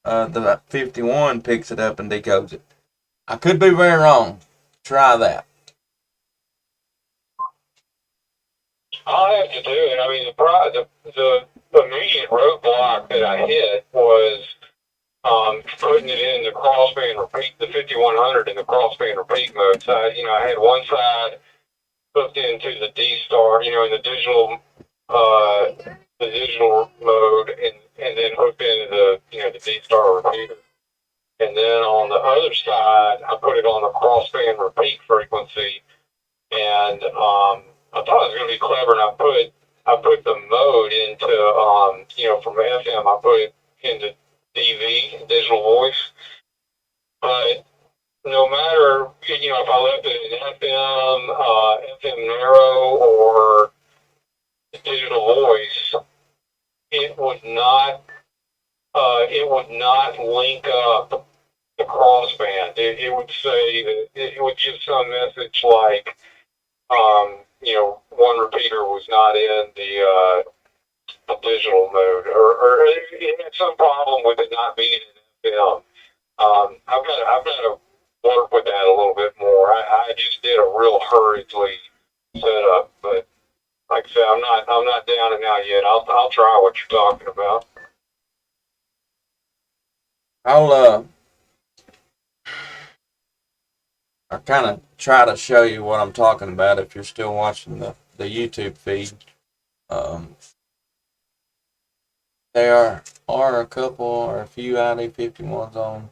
the 51 picks it up and decodes it. I could be very wrong. Try that. I'll have to do it. I mean, the immediate roadblock that I hit was putting it in the crossband repeat, the 5100 in the crossband repeat mode. So, I had one side hooked into the D-Star, in the digital mode, and then hooked into the D-Star repeater. And then on the other side, I put it on the crossband repeat frequency, and I thought it was going to be clever, and I put the mode into from FM, I put it into DV, digital voice. But no matter if I left it in FM narrow or digital voice, it would not link up the crossband. It would say that it would give some message like, one repeater was not in the digital mode, or it had some problem with it not being in FM. I've got to work with that a little bit more. I just did a real hurriedly setup, but like I said, I'm not down and out yet. I'll try what you're talking about. I'll kind of try to show you what I'm talking about if you're still watching the YouTube feed. There are a couple or a few ID51s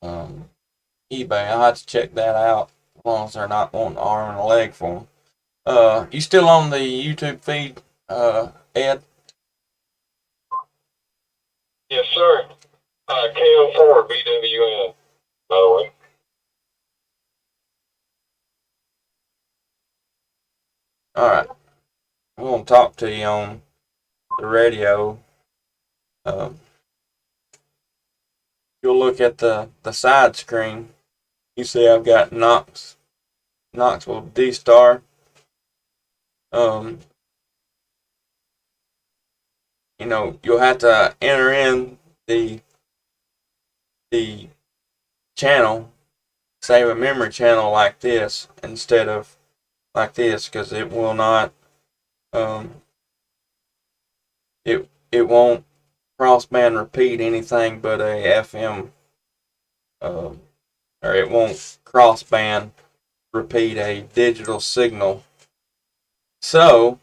on eBay. I'll have to check that out as long as they're not wanting an arm and a leg for them. You still on the YouTube feed, Ed? Yes, sir. KO4 BWN, by the way. Alright. I'm going to talk to you on the radio. You'll look at the side screen. You see I've got Knoxville D-Star. You'll have to enter in the channel, save a memory channel like this instead of like this, because it will not, it won't crossband repeat anything but a FM, or it won't crossband repeat a digital signal. So,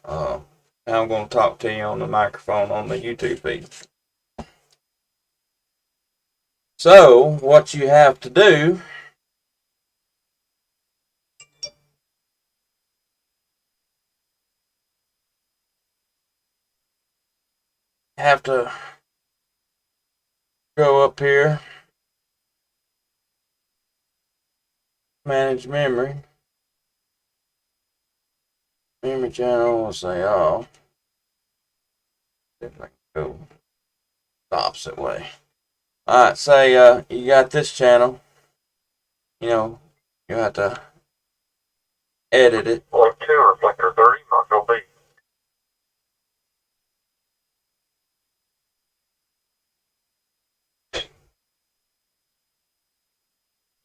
now I'm going to talk to you on the microphone on the YouTube feed. So, what you have to do have to go up here, manage memory channel, we'll say all. If I can go the opposite way. Alright, say you got this channel, you have to edit it. Like 2 reflector 30, Knoxville B.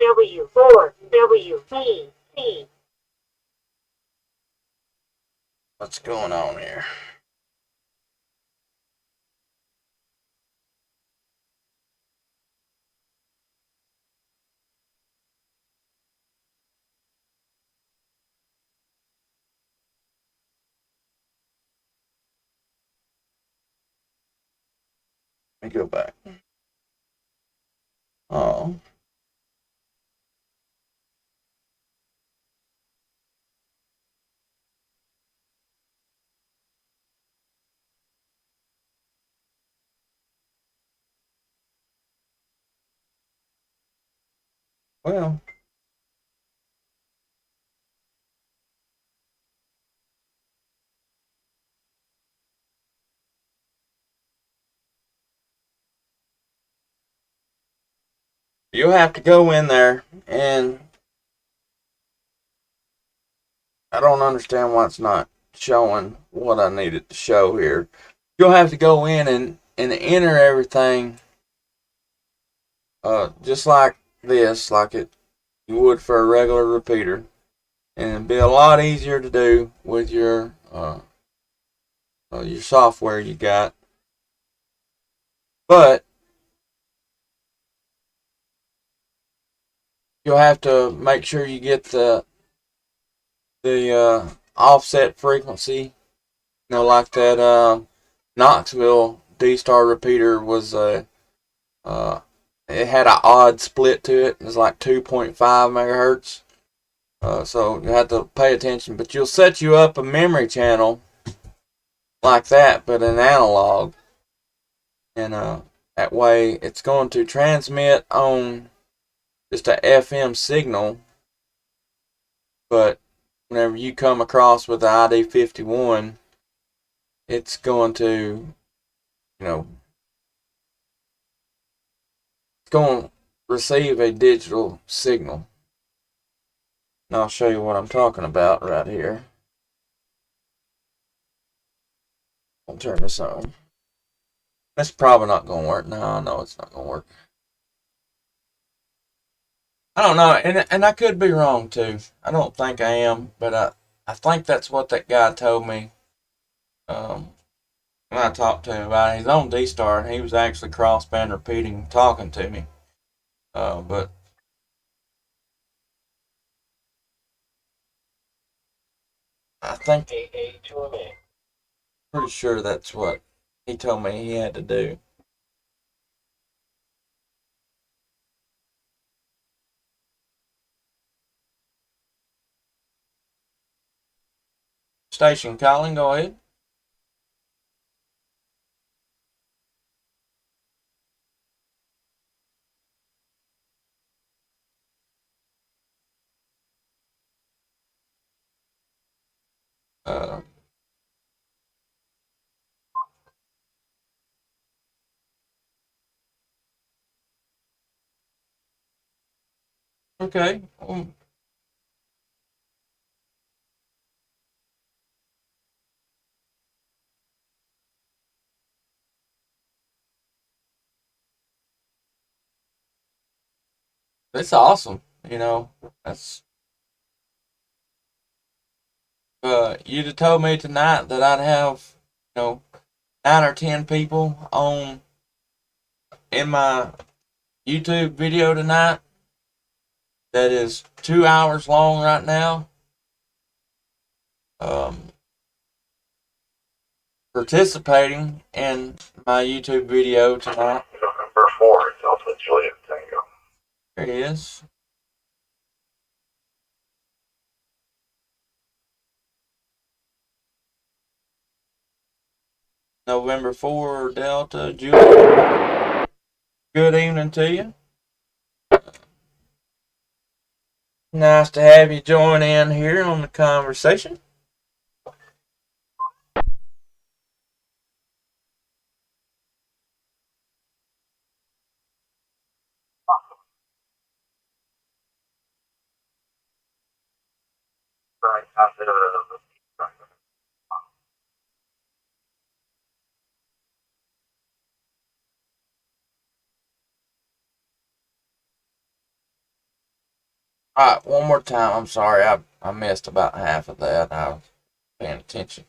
W4WBC. What's going on here? Let me go back. Oh. Well. You'll have to go in there, and I don't understand why it's not showing what I needed to show here. You'll have to go in and enter everything just like this, like you would for a regular repeater. And it'd be a lot easier to do with your software you got. But you'll have to make sure you get the offset frequency. Like that Knoxville D-Star repeater was it had an odd split to it. It was like 2.5 megahertz. So you have to pay attention. But you'll set you up a memory channel like that, but an analog. And that way it's going to transmit on just a FM signal. But whenever you come across with the ID51, it's going to, it's going receive a digital signal. And I'll show you what I'm talking about right here. I'll turn this on. That's probably not going to work. No, no, it's not going to work. I don't know, and I could be wrong too. I don't think I am, but I think that's what that guy told me when I talked to him about it. He's on D-Star, and he was actually cross-band repeating, talking to me. But I think pretty sure that's what he told me he had to do. Station calling, go ahead. Uh, okay. It's awesome. That's you'd have told me tonight that I'd have, 9 or 10 people on in my YouTube video tonight that is 2 hours long right now. Participating in my YouTube video tonight. November 4th, Alpha Juliet Tango. There it is. November 4, Delta Juliet. Good evening to you. Nice to have you join in here on the conversation. Right after Alright, one more time. I'm sorry, I missed about half of that. I was paying attention.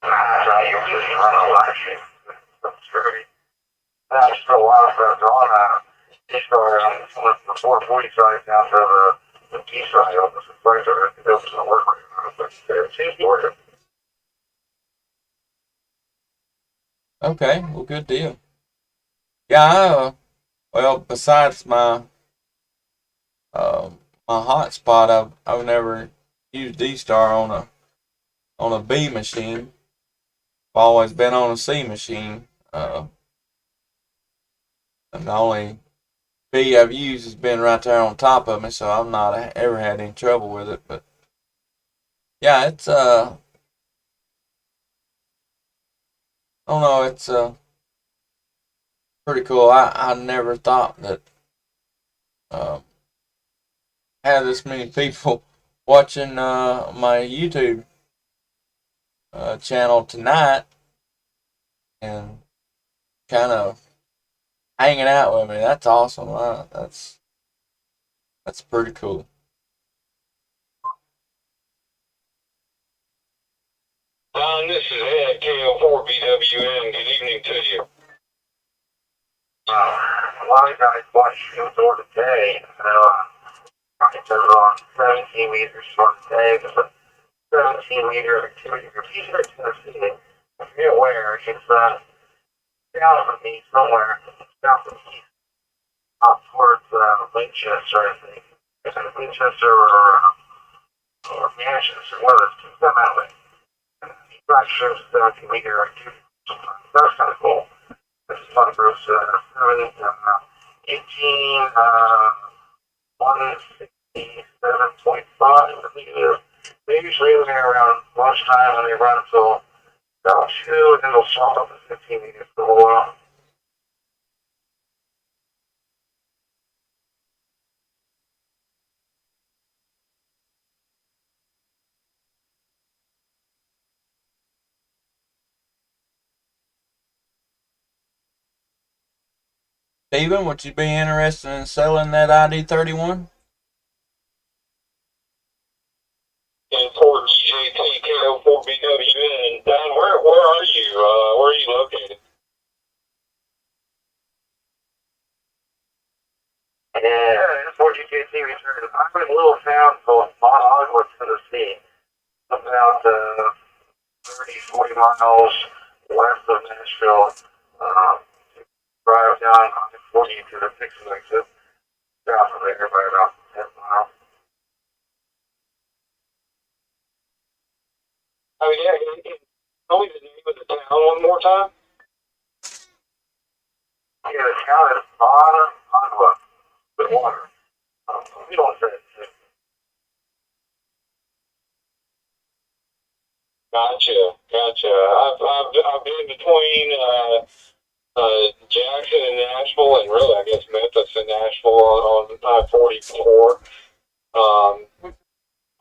you're just running live. That's true. I just spent a while on D-Star from 440 down to the D side of the suppressor. It doesn't work right now, but it seems to work. Okay, well, good deal. Yeah, well, besides my my hotspot, I've never used D-Star on a B machine. I've always been on a C machine. And the only B I've used has been right there on top of me, so I've not ever had any trouble with it. But yeah, it's I don't know, it's pretty cool. I never thought that uh, had this many people watching my YouTube channel tonight and kind of hanging out with me. That's awesome. That's pretty cool. This is Ed, KO4BWM. Good evening to you. A lot of guys watch you door today. It says on 17 meters short today. There's a 17-meter activity repeater in Tennessee. If you're aware, it's south of me somewhere, south of me, up towards Winchester, I think. It's in Winchester or Manchester, one of those two, some outlet. That shows 17-meter activity. That's kind of cool. This is fun, Bruce. 18, 167.5, I think it is. They usually in there around lunchtime and they run until about 2, and then they'll stop up at 15 meters for a while. Steven, would you be interested in selling that ID31? And Ford GJT KO4BWN. And Don, where are you? Where are you located? Yeah, it's 4GKT returned. I'm in a little town called Monogua, Tennessee. About 30, 40 miles west of Nashville. Drive down on 40 to the Texas exit. South of there by about 10 miles. Oh, yeah. Tell me the name of the town one more time. Yeah, the town is Monogua. With water. We don't say it. Gotcha. I've been between Jackson and Nashville, and really, I guess Memphis and Nashville on I-44.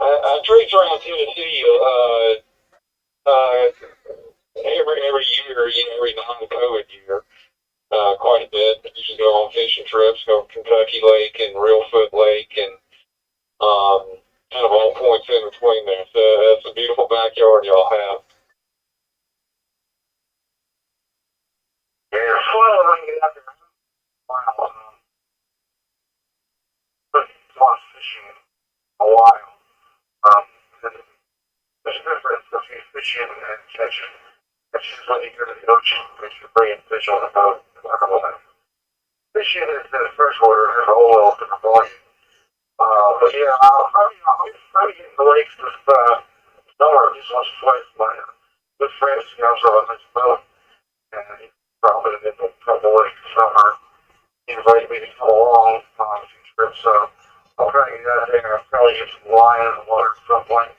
I trace around Tennessee every year, every non-COVID year, quite a bit. I usually go on fishing trips, go to Kentucky Lake and Reelfoot Lake, and kind of all points in between there. So it's a beautiful backyard y'all have. Yeah, it's fun when I get out there. Wow. But it's on fishing a while. There's a difference between fishing and catching. Catching is when you go to the ocean, but you're bringing fish on the boat. Fishing is in the first order, there's a whole different volume. But yeah, I'll probably get in the lakes this summer, just once or twice. My good friends comes on this boat, and he probably been in a couple lakes this summer. He invited me to come along on a few trips, so I'll try to get out there. I'll probably get some line in the water at some point.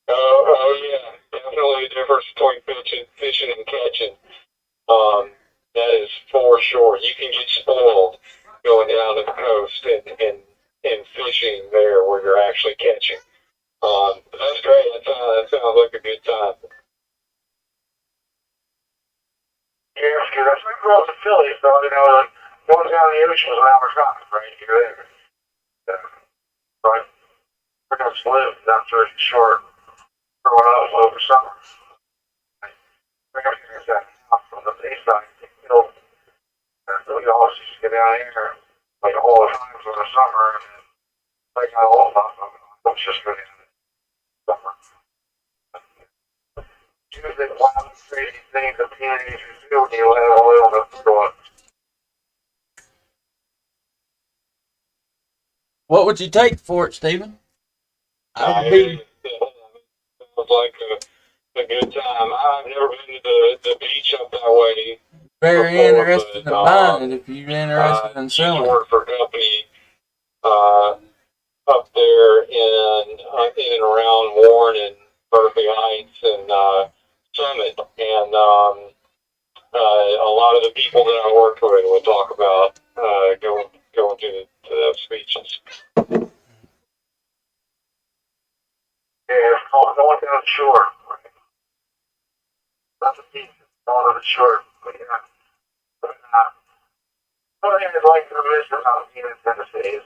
Oh yeah, definitely a difference between fishing and catching. That is for sure. You can get spoiled going down to the coast and fishing there where you're actually catching. That's great. That sounds like a good time. Yeah, because we grew up in Philly, so like going down the ocean was an hour drive, right? You're there. Yeah. So I pretty much lived down Jersey Shore growing up over summer. Grandparents had a house on the bayside, so we always used to get down here like all the time for the summer, and then like got old enough of it. Let's just go down in the summer. Usually wild crazy things that teenagers do when you let a little bit grow up. What would you take for it, Steven? I would be Sounds like a good time. I've never been to the beach up that way very before, interested but in buying it if you're interested in used to selling. work for a company up there in and around Warren and Berkeley Heights and Summit, and a lot of the people that I worked with would talk about going to those beaches. Yeah, it's called going down the shore. Right? Not the beach, it's going to the shore. But yeah. But, one thing I'd like to miss about being in Tennessee is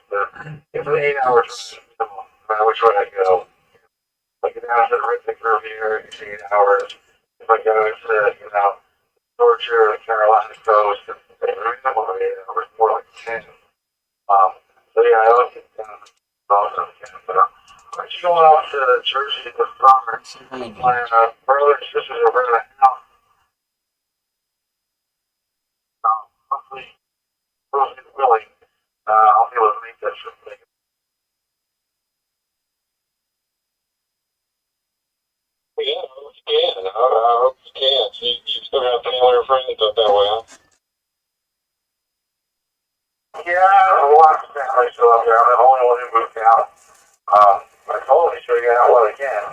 it's an 8 hour drive, no matter which way I go. If I get down to the Rhythmic Riviera, it's 8 hours. If I go to, Georgia or the Carolina coast, it's reasonable 8 hours, more like 10. So yeah, I like it down also. But I'm just going out to Jersey this summer. My brother and sisters are renting a house. Hopefully, Rosie willing, I'll be able to make that trip. Yeah, I hope you can. I hope you can. So you still got family or friends up that way, huh? Yeah, a lot of family still out there. I'm the only one who moved out. I told them to get out while they can.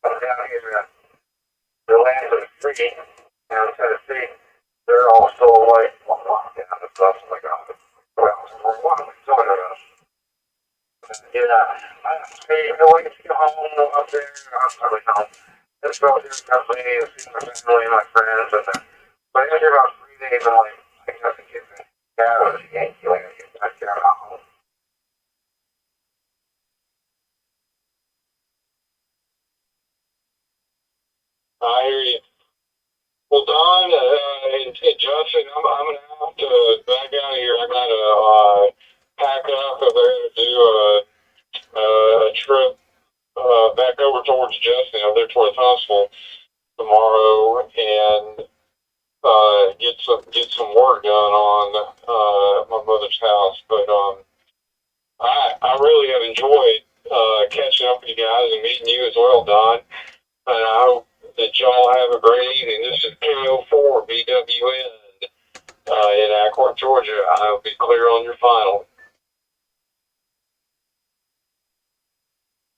I'm down here in the land of the free, Tennessee. They're all still like lockdown and stuff. So like, well, for one, we still got us. Yeah, I wait to get home up there. I'm probably home. Just go through the company and see my family and my friends. And but after about 3 days, I'm like, I got to get out of the Yankee land and get back down at home. I hear you. Well, Don and Justin, I'm gonna have to back out of here. I gotta pack up. I gotta do a trip back over towards Justin, over there towards Huntsville tomorrow, and get some work done on my mother's house. But I really have enjoyed catching up with you guys and meeting you as well, Don. And I hope that y'all have a great evening. This is KO4 BWN in Acworth, Georgia. I'll be clear on your final.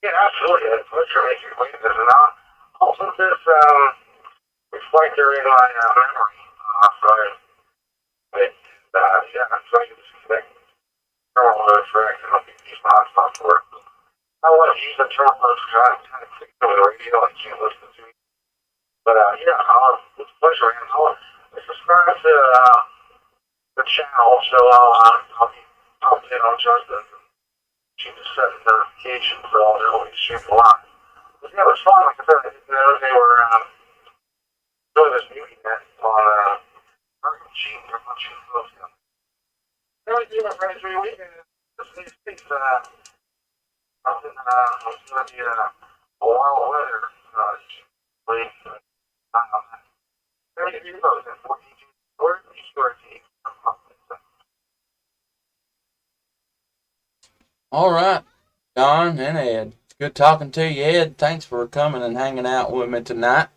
Yeah, absolutely. It's a pleasure making you acquainted. And I'll put this reflector in my memory. So so I can disconnect terminal nodes for acting up these hotspots for it. I want to use the terminal nodes because I kind of click over the radio. I can't listen to it. But it's a pleasure, man. I'll subscribe to the channel, so I'll be popping in on Justin. She just set the notification so I'll know when he's shooting live. But yeah, it was fun. Like I said, I didn't know they were doing this Newbie net on Burger Machine. They're a bunch of folks down there. Anyway, my friends, we weekend. This next week's I'm going to be a wild weather. All right, Don and Ed. It's good talking to you, Ed. Thanks for coming and hanging out with me tonight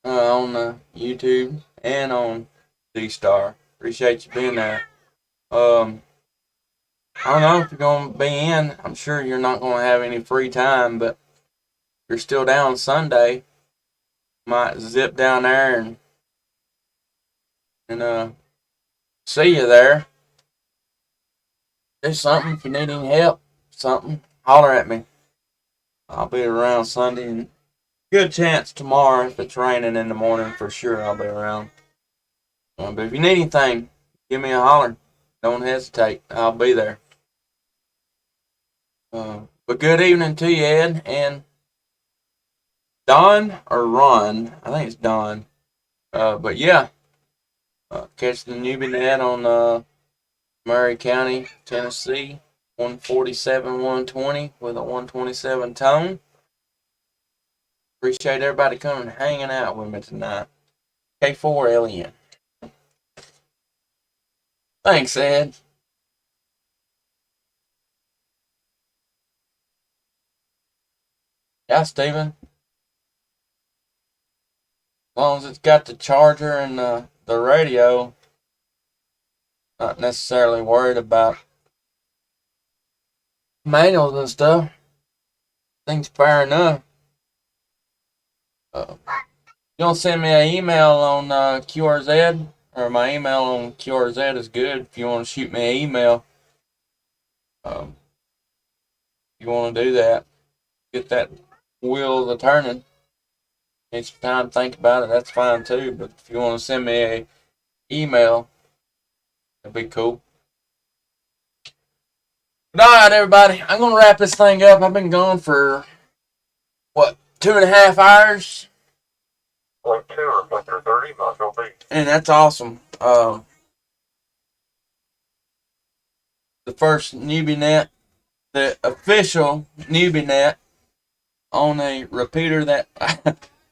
on YouTube and on D-Star. Appreciate you being there. I don't know if you're going to be in. I'm sure you're not going to have any free time, but if you're still down Sunday, might zip down there and see you there. Do something if you need any help. Something, holler at me. I'll be around Sunday, and good chance tomorrow if it's raining in the morning for sure I'll be around. But if you need anything, give me a holler. Don't hesitate. I'll be there. But good evening to you, Ed and Don or Ron. I think it's Don. But yeah, catch the Newbie net on Maury County, Tennessee. 147, 120 with a 127 tone. Appreciate everybody coming and hanging out with me tonight. K4LN. Thanks, Ed. Yeah, Steven. As long as it's got the charger and the radio, not necessarily worried about manuals and stuff. Things fair enough. You don't send me an email on QRZ, or my email on QRZ is good if you want to shoot me an email. If you want to do that, get that wheels a turning. Need some time to think about it, that's fine too. But if you want to send me an email, that'd be cool. But alright, everybody, I'm going to wrap this thing up. I've been gone for, 2.5 hours? Like 2 or like 30, not gonna be. And that's awesome. The first Newbie net, the official Newbie net on a repeater that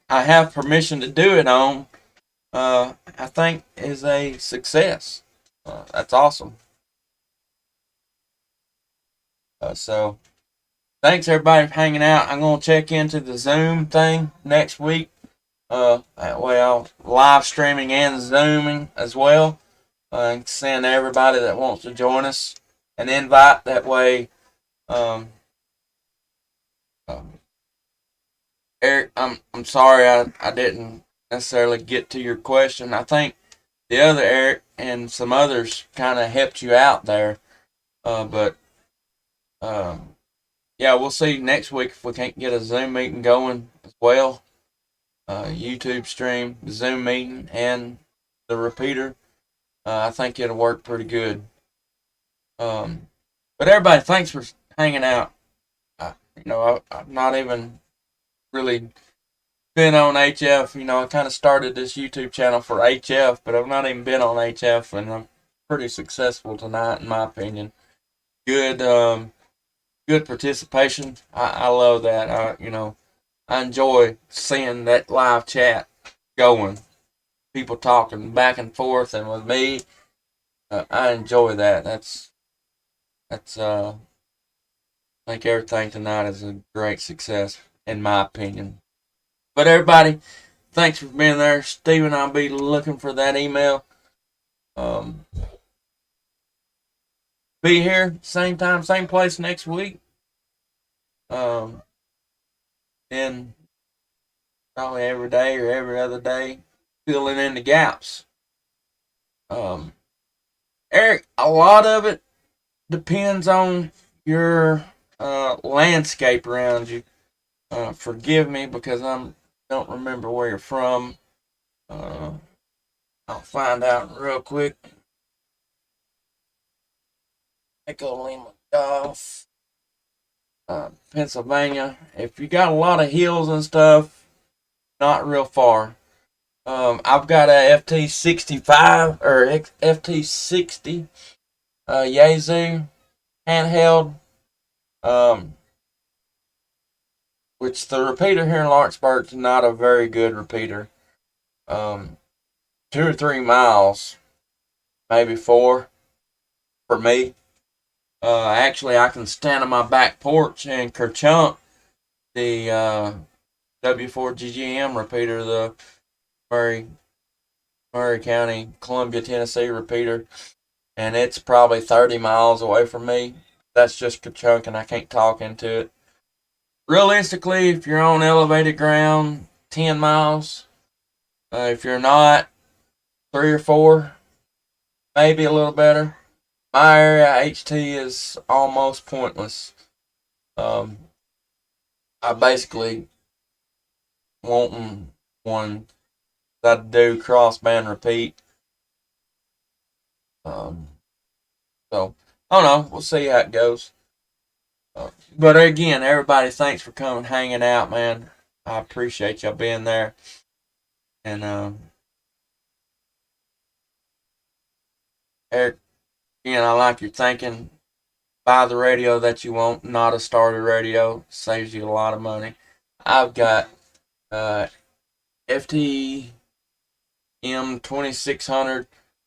I have permission to do it on, I think is a success. That's awesome. So, thanks everybody for hanging out. I'm going to check into the Zoom thing next week. That way I'll live streaming and Zooming as well. And send everybody that wants to join us an invite. That way, Eric, I'm sorry I didn't necessarily get to your question. I think the other Eric and some others kind of helped you out there. But yeah, we'll see next week if we can't get a Zoom meeting going as well. YouTube stream, Zoom meeting, and the repeater. I think it'll work pretty good. But everybody, thanks for hanging out. I've not even really been on HF. I kind of started this YouTube channel for HF, but I've not even been on HF, and I'm pretty successful tonight, in my opinion. Good, good participation. I love that. I enjoy seeing that live chat going, people talking back and forth, and with me, I enjoy that. I think everything tonight is a great success, in my opinion. But everybody, thanks for being there. Steven, I'll be looking for that email. Be here, same time, same place next week. And probably every day or every other day, filling in the gaps. Eric, a lot of it depends on your landscape around you. Forgive me because I don't remember where you're from. I'll find out real quick. Echo Lima Golf, Pennsylvania. If you got a lot of hills and stuff, not real far. I've got a FT65 or FT60 Yazoo handheld, which the repeater here in Lawrenceburg is not a very good repeater. 2 or 3 miles, maybe 4 for me. Actually, I can stand on my back porch and kerchunk the W4GGM repeater, the Maury County, Columbia, Tennessee repeater, and it's probably 30 miles away from me. That's just kerchunk, and I can't talk into it. Realistically, if you're on elevated ground, 10 miles. If you're not, 3 or 4, maybe a little better. My area, HT, is almost pointless. I basically want one that do crossband repeat. So, I don't know. We'll see how it goes. But again, everybody, thanks for coming, hanging out, man. I appreciate y'all being there. And Eric, again, I like your thinking. Buy the radio that you want, not a starter radio. Saves you a lot of money. I've got FT M2600,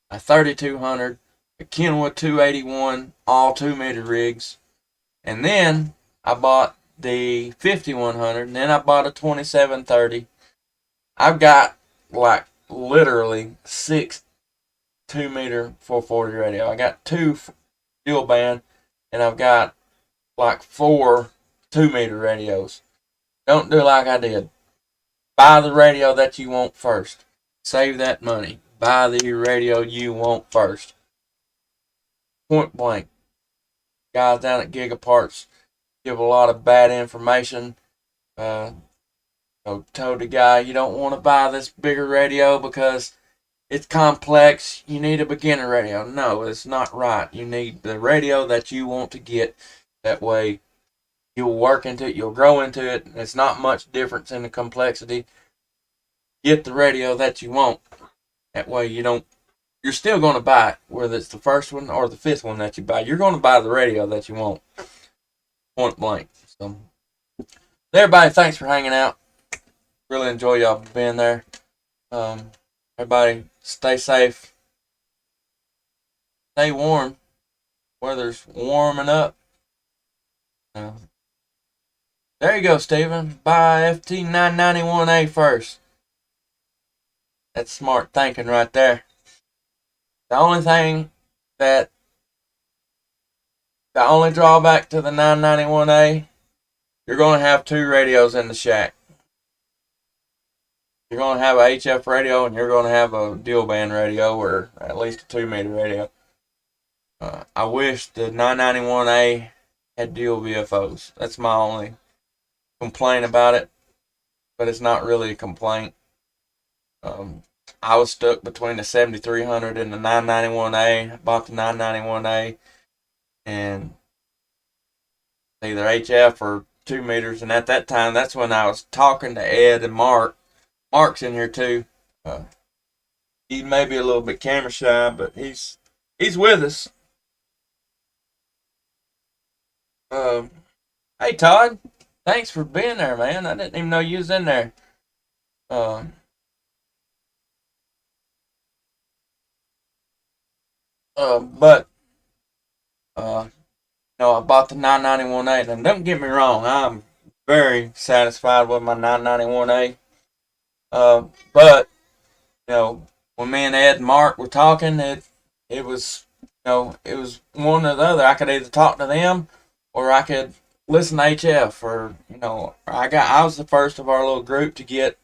a 3200, a Kenwood 281, all 2-meter rigs. And then I bought the 5100, and then I bought a 2730. I've got like literally 6 2-meter 440 radio. I got 2 dual band, and I've got like 4 2-meter radios. Don't do like I did. Buy the radio that you want first. Save that money. Buy the radio you want first. Point blank. Guys down at Gigaparts give a lot of bad information. Told the guy, you don't want to buy this bigger radio because it's complex. You need a beginner radio. No, it's not right. You need the radio that you want to get. That way you'll work into it. You'll grow into it. It's not much difference in the complexity. Get the radio that you want. That way you're still going to buy it, whether it's the first one or the 5th one that you buy. You're going to buy the radio that you want. Point blank. So, everybody, thanks for hanging out. Really enjoy y'all being there. Everybody, stay safe. Stay warm. Weather's warming up. There you go, Steven. Buy FT991A first. That's smart thinking right there. The only drawback to the 991A, you're going to have 2 radios in the shack. You're going to have a HF radio, and you're going to have a dual band radio, or at least a 2-meter radio. I wish the 991A had dual VFOs. That's my only complaint about it. but it's not really a complaint. I was stuck between the 7300 and the 991A. I bought the 991A and either HF or 2 meters. And at that time, that's when I was talking to Ed and Mark. Mark's in here too. He may be a little bit camera shy, but he's with us. Hey Todd, thanks for being there, man. I didn't even know you was in there. But no, I bought the 991A, and don't get me wrong, I'm very satisfied with my 991A. But when me and Ed and Mark were talking, it was it was one or the other. I could either talk to them or I could listen to HF, or I was the first of our little group to get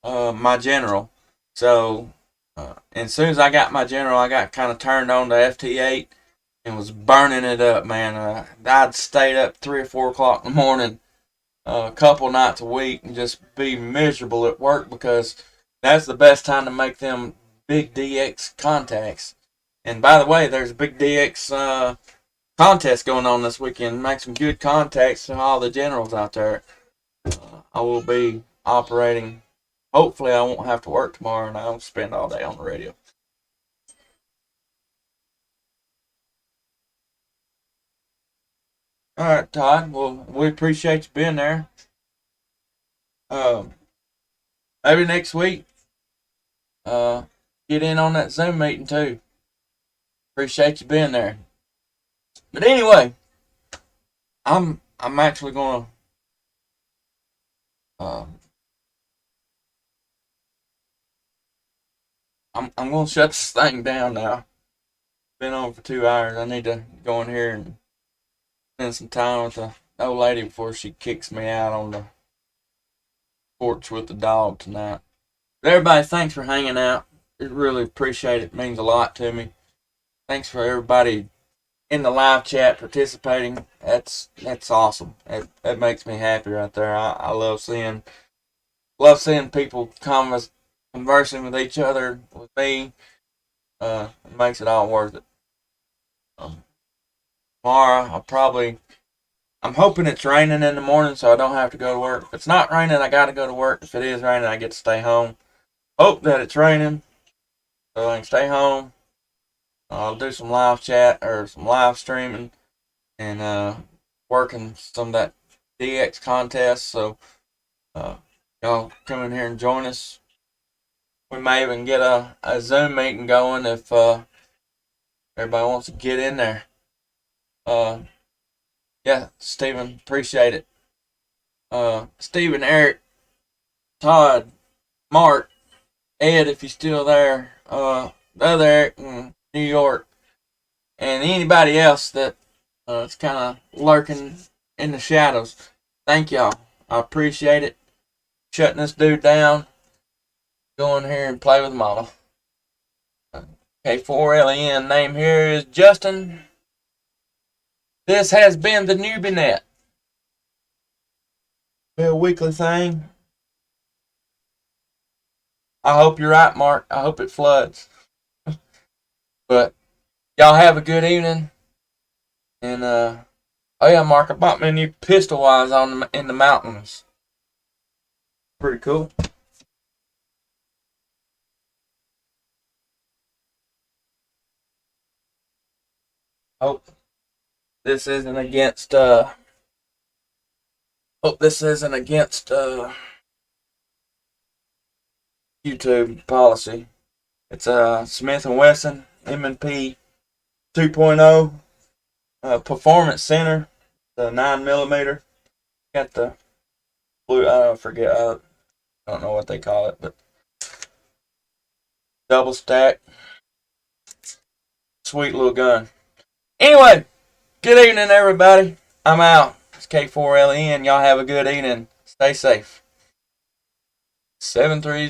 my General. So and as soon as I got my General, I got kind of turned on to FT8 and was burning it up, man. I'd stayed up 3 or 4 o'clock in the morning a couple nights a week and just be miserable at work, because that's the best time to make them big DX contacts. And by the way, there's a big DX contest going on this weekend. Make some good contacts to all the generals out there. I will be operating. Hopefully I won't have to work tomorrow and I'll spend all day on the radio. All right, Todd. Well, we appreciate you being there. Maybe next week, get in on that Zoom meeting too. Appreciate you being there. But anyway, I'm actually gonna I'm gonna shut this thing down now. Been on for 2 hours. I need to go in here and spend some time with the old lady before she kicks me out on the porch with the dog tonight. But everybody, thanks for hanging out. I really appreciate it. It means a lot to me. Thanks for everybody in the live chat participating. That's awesome. That makes me happy right there. I love seeing people conversing with each other, with me. It makes it all worth it. Tomorrow I'm hoping it's raining in the morning so I don't have to go to work. If it's not raining, I gotta go to work. If it is raining, I get to stay home. Hope that it's raining so I can stay home. I'll do some live chat or some live streaming and working some of that DX contest. So y'all come in here and join us. We may even get a Zoom meeting going if everybody wants to get in there. Yeah, Stephen, appreciate it. Stephen, Eric, Todd, Mark, Ed, if you're still there, the other Eric in New York, and anybody else that is kind of lurking in the shadows. Thank y'all. I appreciate it. Shutting this dude down. Go in here and play with Mama. K4LEN, name here is Justin. This has been the Newbie Net. Be a weekly thing. I hope you're right, Mark. I hope it floods. But y'all have a good evening. And oh yeah, Mark, I bought me a new pistol while I was in the mountains. Pretty cool. Hope this isn't against YouTube policy. It's a Smith & Wesson M&P 2.0 Performance Center, the 9mm. Got the blue, I don't know what they call it, but double stack. Sweet little gun. Anyway, good evening, everybody. I'm out. It's K4LEN. Y'all have a good evening. Stay safe. 7-3.